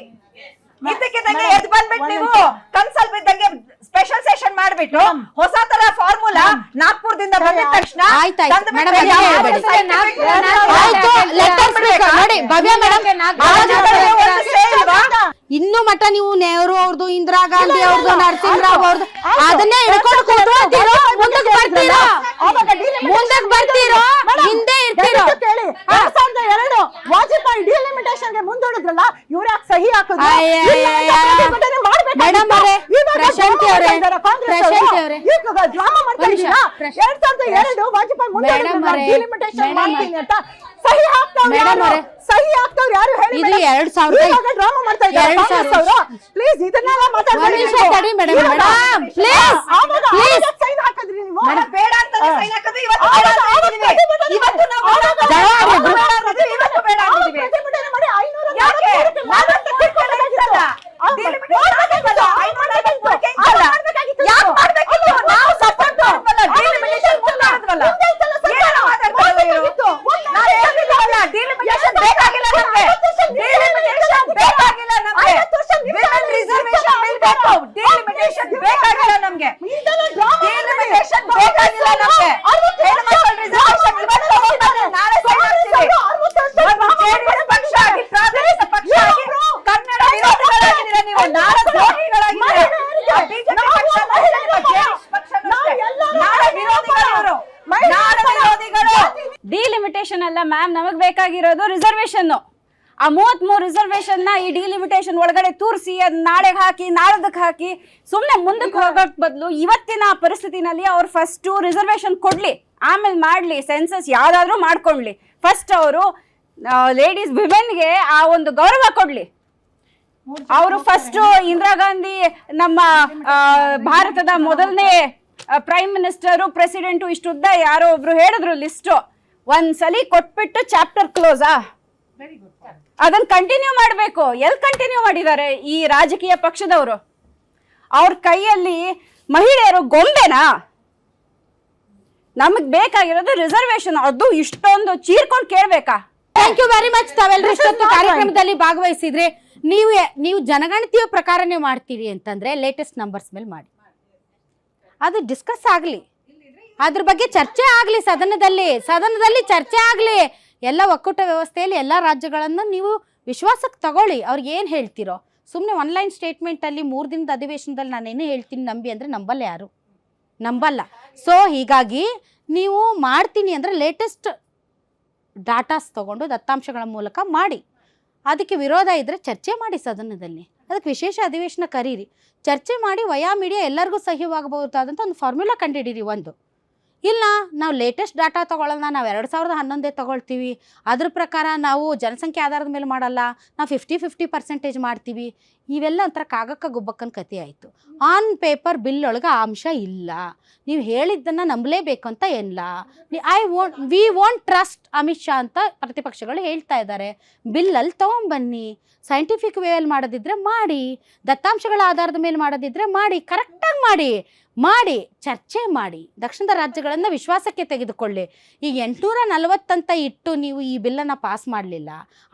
ಇದಕ್ಕಿದ್ದಂಗೆ ಎದ್ ಬಂದ್ಬಿಟ್ಟು ನೀವು ಕನ್ಸಲ್ ಬಿದ್ದಂಗೆ ಸ್ಪೆಷಲ್ ಸೆಷನ್ ಮಾಡ್ಬಿಟ್ಟು ಹೊಸ ತರ ಫಾರ್ಮುಲಾ ನಾಗ್ಪುರದಿಂದ ಬಂದಿದ ತಕ್ಷಣ
ನೋಡಿ ಭವ್ಯ ಮೇಡಮ್, ಇನ್ನು ಮಠ ನೀವು ನೆಹರು ಅವ್ರದ್ದು, ಇಂದಿರಾ ಗಾಂಧಿ ಅವ್ರದ್ದು, ನರಸಿಂಹರಾವ್ ಅವ್ರದ್ದು ಅದನ್ನೇ ಹಿಡ್ಕೊಂಡು ಕೂತ್ಕೊಳ್ತೀರೋ? ಮುಂದಕ್ಕೆ ಬರ್ತೀರೋ? ಹಿಂದೆ ಇರ್ತೀರೋ?
2002 ವಾಜಪೇಯಿ ಡಿಲಿಮಿಟೇಷನ್ಗೆ ಮುಂದೂಡಿದ್ರಲ್ಲ, ಇವ್ರ ಸಹಿ ಹಾಕಿದ್ರು.
ಮೇಡಮ್ ಅವರೇ, ಪ್ರಶಾಂತಿ ಅವರೇ, ಪ್ರಶಾಂತಿ ಅವರೇ,
ಡ್ರಾಮಾ ಮಾಡ್ತಾ ಇದ್ದೀರಾ? 2002 ವಾಜಪೇಯಿ ಮುಂದೂಡಿದ್ರಲ್ಲ ಡಿಲಿಮಿಟೇಷನ್ ಮಾಡ್ತೀನಿ ಅಂತ ಸಹಿ ಹಾಕ್ತವ್ರು. ಸಹಿ ಹಾಕ್ತವ್ರು ಯಾರು ಹೇಳಿ?
ಇದು 2000
ಡ್ರಾಮಾ ಮಾಡ್ತಾ ಇದ್ದಾರೆ ಕಾಂಗ್ರೆಸ್ ಅವರು. ಪ್ಲೀಸ್ ಇದನ್ನೆಲ್ಲ ಮಾತಾಡ್ಬೇಡಿ. ಸೈನ್ ಹಾಕಿದ್ರಿ ನೀವು.
ಬೇಡ ಅಂತ ಸೈನ್ ಹಾಕಿದ್ವಿ. ಇವತ್ತು ಬೇಡ ಅಂತಿದೀವಿ. ಇವತ್ತು ನಾವು ಇವತ್ತು ಬೇಡ ಅಂತಿದೀವಿ. ಮಾಡಿ 500 ಯಾಕೆ? ಯಾಕೆ ಮಾಡ್ಬೇಕಿತ್ತು? ನಾವು ಸಪೋರ್ಟ್ ಮಾಡಲ್ಲ. ಡಿಲಿಮಿಟೇಷನ್ ಮುಂದಾಡಿದ್ವಲ್ಲ. ಏನು ಮಾತಾಡ್ತಾರೆ ಇವರು? ನಾನು ಹೇಳಿದ್ನಲ್ಲ, ಡಿಲಿಮಿಟೇಷನ್ ಬೇಕಾಗಿಲ್ಲ ನಮಗೆ. ಡಿಲಿಮಿಟೇಷನ್ ಬೇಕಾಗಿಲ್ಲ ನಮಗೆ. ವಿಮೆನ್ ರಿಸರ್ವೇಷನ್ ಬಿಲ್ ಬೇಕು. ಡಿಲಿಮಿಟೇಷನ್ ಬೇಕಾಗಿಲ್ಲ ನಮಗೆ. ಡಿಲಿಮಿಟೇಷನ್ ಬೇಕಾಗಿಲ್ಲ ನಮಗೆ. ಹೆಣ್ಮಕ್ಳ ರಿಸರ್ವೇಷನ್ ಇವತ್ತು ತಗೊಂಡ್ಬನ್ನಿ, ನಾಳೆ ಸೈನ್ ಹಾಕ್ತೀವಿ. ಜೆಡಿಎಸ್ ಪಕ್ಷ ಆಗಿ, ಪ್ರಾದೇಶಿಕ ಪಕ್ಷ ಆಗಿ ಕನ್ನಡ ವಿರೋಧಿಗಳಾಗಿದ್ದೀರಾ ನೀವು. ನಾಳೆ ದ್ರೋಹಿಗಳಾಗಿದ್ದೀರಾ. ಬಿಜೆಪಿ ಪಕ್ಷ ನಾಳೆ ವಿರೋಧಿಗಳು ಇವರು. ನಾಳೆ ವಿರೋಧಿಗಳು.
ಡಿಲಿಮಿಟೇಷನ್ ಅಲ್ಲ ಮ್ಯಾಮ್, ನಮಗ್ ಬೇಕಾಗಿರೋದು ರಿಸರ್ವೇಶನ್. ಆ 33 ರಿಸರ್ವೇಶನ್ ನ ಈ ಡಿಲಿಮಿಟೇಷನ್ ಒಳಗಡೆ ತೂರಿಸಿ ಅದ್ ನಾಳೆಗೆ ಹಾಕಿ, ನಾಳದಕ್ಕೆ ಹಾಕಿ ಸುಮ್ನೆ ಮುಂದಕ್ಕೆ ಹೋಗೋಕ್ ಬದಲು ಇವತ್ತಿನ ಪರಿಸ್ಥಿತಿನಲ್ಲಿ ಅವ್ರು ಫಸ್ಟ್ ರಿಸರ್ವೇಶನ್ ಕೊಡ್ಲಿ, ಆಮೇಲೆ ಮಾಡ್ಲಿ. ಸೆನ್ಸಸ್ ಯಾವ್ದಾದ್ರು ಮಾಡ್ಕೊಂಡ್ಲಿ. ಫಸ್ಟ್ ಅವರು ಲೇಡೀಸ್ ವಿಮೆನ್ಗೆ ಆ ಒಂದು ಗೌರವ ಕೊಡ್ಲಿ. ಅವರು ಫಸ್ಟ್ ಇಂದಿರಾ ಗಾಂಧಿ ನಮ್ಮ ಭಾರತದ ಮೊದಲನೇ ಪ್ರೈಮ್ ಮಿನಿಸ್ಟರು, ಪ್ರೆಸಿಡೆಂಟು, ಇಷ್ಟುದ್ದ ಯಾರೋ ಒಬ್ರು ಹೇಳಿದ್ರು ಲಿಸ್ಟ್. ಒಂದ್ಸಲಿ ಕೊಟ್ಬಿಟ್ಟು ಚಾಪ್ಟರ್ ಕ್ಲೋಸಾ? ಅದನ್ನ ಕಂಟಿನ್ಯೂ ಮಾಡಬೇಕು. ಎಲ್ಲಿ ಕಂಟಿನ್ಯೂ ಮಾಡಿದ್ದಾರೆ ಈ ರಾಜಕೀಯ ಪಕ್ಷದವರು? ಅವ್ರ ಕೈಯಲ್ಲಿ ಮಹಿಳೆಯರು ಗೊಂಬೆನಾ? ನಮಗ್ ಬೇಕಾಗಿರೋದು ರಿಸರ್ವೇಶನ್. ಅದು ಇಷ್ಟೊಂದು ಚೀರ್ಕೊಂಡು ಕೇಳ್ಬೇಕಾ?
Thank you very much. ತಾವೆಲ್ಲರೂ ಇಷ್ಟೊತ್ತು ಕಾರ್ಯಕ್ರಮದಲ್ಲಿ ಭಾಗವಹಿಸಿದ್ರೆ. ನೀವು ಜನಗಣತಿಯ ಪ್ರಕಾರನೇ ಮಾಡ್ತೀರಿ ಅಂತಂದ್ರೆ ಲೇಟೆಸ್ಟ್ ನಂಬರ್ಸ್ ಮೇಲೆ ಮಾಡಿ, ಅದು ಡಿಸ್ಕಸ್ ಆಗಲಿ, ಅದ್ರ ಬಗ್ಗೆ ಚರ್ಚೆ ಆಗಲಿ, ಸದನದಲ್ಲಿ ಚರ್ಚೆ ಆಗಲಿ. ಎಲ್ಲ ಒಕ್ಕೂಟ ವ್ಯವಸ್ಥೆಯಲ್ಲಿ ಎಲ್ಲ ರಾಜ್ಯಗಳನ್ನು ನೀವು ವಿಶ್ವಾಸಕ್ಕೆ ತಗೊಳ್ಳಿ. ಅವ್ರಿಗೆ ಏನು ಹೇಳ್ತಿರೋ? ಸುಮ್ಮನೆ ಆನ್ಲೈನ್ ಸ್ಟೇಟ್ಮೆಂಟಲ್ಲಿ 3 ದಿನದ ಅಧಿವೇಶನದಲ್ಲಿ ನಾನೇನು ಹೇಳ್ತೀನಿ ನಂಬಿ ಅಂದರೆ ನಂಬಲ್ಲ, ಯಾರು ನಂಬಲ್ಲ. ಸೊ ಹೀಗಾಗಿ ನೀವು ಮಾಡ್ತೀನಿ ಅಂದರೆ ಲೇಟೆಸ್ಟ್ ಡಾಟಾಸ್ ತೊಗೊಂಡು ದತ್ತಾಂಶಗಳ ಮೂಲಕ ಮಾಡಿ. ಅದಕ್ಕೆ ವಿರೋಧ ಇದ್ದರೆ ಚರ್ಚೆ ಮಾಡಿ ಸದನದಲ್ಲಿ. ಅದಕ್ಕೆ ವಿಶೇಷ ಅಧಿವೇಶನ ಕರೀರಿ, ಚರ್ಚೆ ಮಾಡಿ, ವಯಾ ಮೀಡಿಯಾ ಎಲ್ಲರಿಗೂ ಸಹ್ಯವಾಗಬಹುದಾದಂಥ ಒಂದು ಫಾರ್ಮುಲಾ ಕಂಡುಹಿಡೀರಿ. ಒಂದು ಇಲ್ಲ ನಾವು ಲೇಟೆಸ್ಟ್ ಡಾಟಾ ತೊಗೊಳ್ಳೋಣ, ನಾವು 2011 ತೊಗೊಳ್ತೀವಿ, ಅದ್ರ ಪ್ರಕಾರ ನಾವು ಜನಸಂಖ್ಯೆ ಆಧಾರದ ಮೇಲೆ ಮಾಡಲ್ಲ, ನಾವು 50% ಮಾಡ್ತೀವಿ. ಇವೆಲ್ಲ ಒಂಥರ ಕಾಗಕ್ಕ ಗುಬ್ಬಕ್ಕನ ಕತೆ ಆಯಿತು. ಆನ್ ಪೇಪರ್ ಬಿಲ್ ಒಳಗೆ ಆ ಅಂಶ ಇಲ್ಲ. ನೀವು ಹೇಳಿದ್ದನ್ನು ನಂಬಲೇಬೇಕು ಅಂತ ಏನಿಲ್ಲ. We won't trust Amit Shah ಅಂತ ಪ್ರತಿಪಕ್ಷಗಳು ಹೇಳ್ತಾ ಇದ್ದಾರೆ. ಬಿಲ್ಲಲ್ಲಿ ತೊಗೊಂಬನ್ನಿ. ಸೈಂಟಿಫಿಕ್ ವೇಯಲ್ಲಿ ಮಾಡೋದಿದ್ರೆ ಮಾಡಿ, ದತ್ತಾಂಶಗಳ ಆಧಾರದ ಮೇಲೆ ಮಾಡೋದಿದ್ರೆ ಮಾಡಿ, ಕರೆಕ್ಟಾಗಿ ಮಾಡಿ ಚರ್ಚೆ ಮಾಡಿ, ದಕ್ಷಿಣದ ರಾಜ್ಯಗಳನ್ನು ವಿಶ್ವಾಸಕ್ಕೆ ತೆಗೆದುಕೊಳ್ಳಿ. ಈಗ 840 ಅಂತ ಇಟ್ಟು ನೀವು ಈ ಬಿಲ್ಲನ್ನು ಪಾಸ್ ಮಾಡಲಿಲ್ಲ,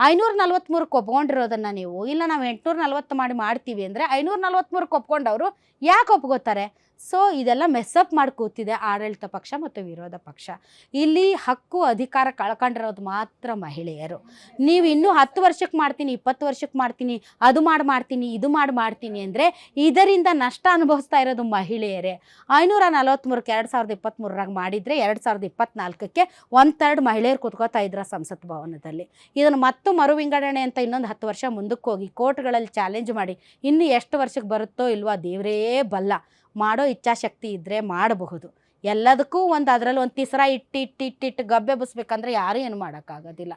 543 ಒಪ್ಕೊಂಡಿರೋದನ್ನು ನೀವು ಇಲ್ಲ ನಾವು 840 ಮಾಡ್ತೀವಿ ಅಂದರೆ 543 ಒಪ್ಕೊಂಡವರು ಯಾಕೆ ಒಪ್ಕೋತಾರೆ? ಸೊ ಇದೆಲ್ಲ ಮೆಸ್ಸಪ್ ಮಾಡಿ ಕೂತಿದೆ ಆಡಳಿತ ಪಕ್ಷ ಮತ್ತು ವಿರೋಧ ಪಕ್ಷ. ಇಲ್ಲಿ ಹಕ್ಕು ಅಧಿಕಾರ ಕಳ್ಕೊಂಡಿರೋದು ಮಾತ್ರ ಮಹಿಳೆಯರು. ನೀವು ಇನ್ನೂ 10 ವರ್ಷಕ್ಕೆ ಮಾಡ್ತೀನಿ, 20 ವರ್ಷಕ್ಕೆ ಮಾಡ್ತೀನಿ, ಅದು ಮಾಡ್ತೀನಿ, ಇದು ಮಾಡ್ತೀನಿ ಅಂದರೆ ಇದರಿಂದ ನಷ್ಟ ಅನುಭವಿಸ್ತಾ ಇರೋದು ಮಹಿಳೆಯರೇ. 543ಕ್ಕೆ 2023ರಾಗ ಮಾಡಿದರೆ 2024ಕ್ಕೆ 1/3 ಮಹಿಳೆಯರು ಕೂತ್ಕೋತಾ ಇದ್ರ ಸಂಸತ್ ಭವನದಲ್ಲಿ. ಇದನ್ನು ಮತ್ತು ಮರು ವಿಂಗಡಣೆ ಅಂತ ಇನ್ನೊಂದು 10 ವರ್ಷ ಮುಂದಕ್ಕೆ ಹೋಗಿ ಕೋರ್ಟ್ಗಳಲ್ಲಿ ಚಾಲೆಂಜ್ ಮಾಡಿ ಇನ್ನು ಎಷ್ಟು ವರ್ಷಕ್ಕೆ ಬರುತ್ತೋ ಇಲ್ವೋ ದೇವರೇ ಬಲ್ಲ. ಮಾಡೋ ಇಚ್ಛಾಶಕ್ತಿ ಇದ್ದರೆ ಮಾಡಬಹುದು. ಎಲ್ಲದಕ್ಕೂ ಅದರಲ್ಲಿ ಒಂದು ತಿಸ್ರ ಇಟ್ಟು ಗಬ್ಬೆ ಬಸ್ಬೇಕಂದ್ರೆ ಯಾರೂ ಏನು ಮಾಡೋಕ್ಕಾಗೋದಿಲ್ಲ.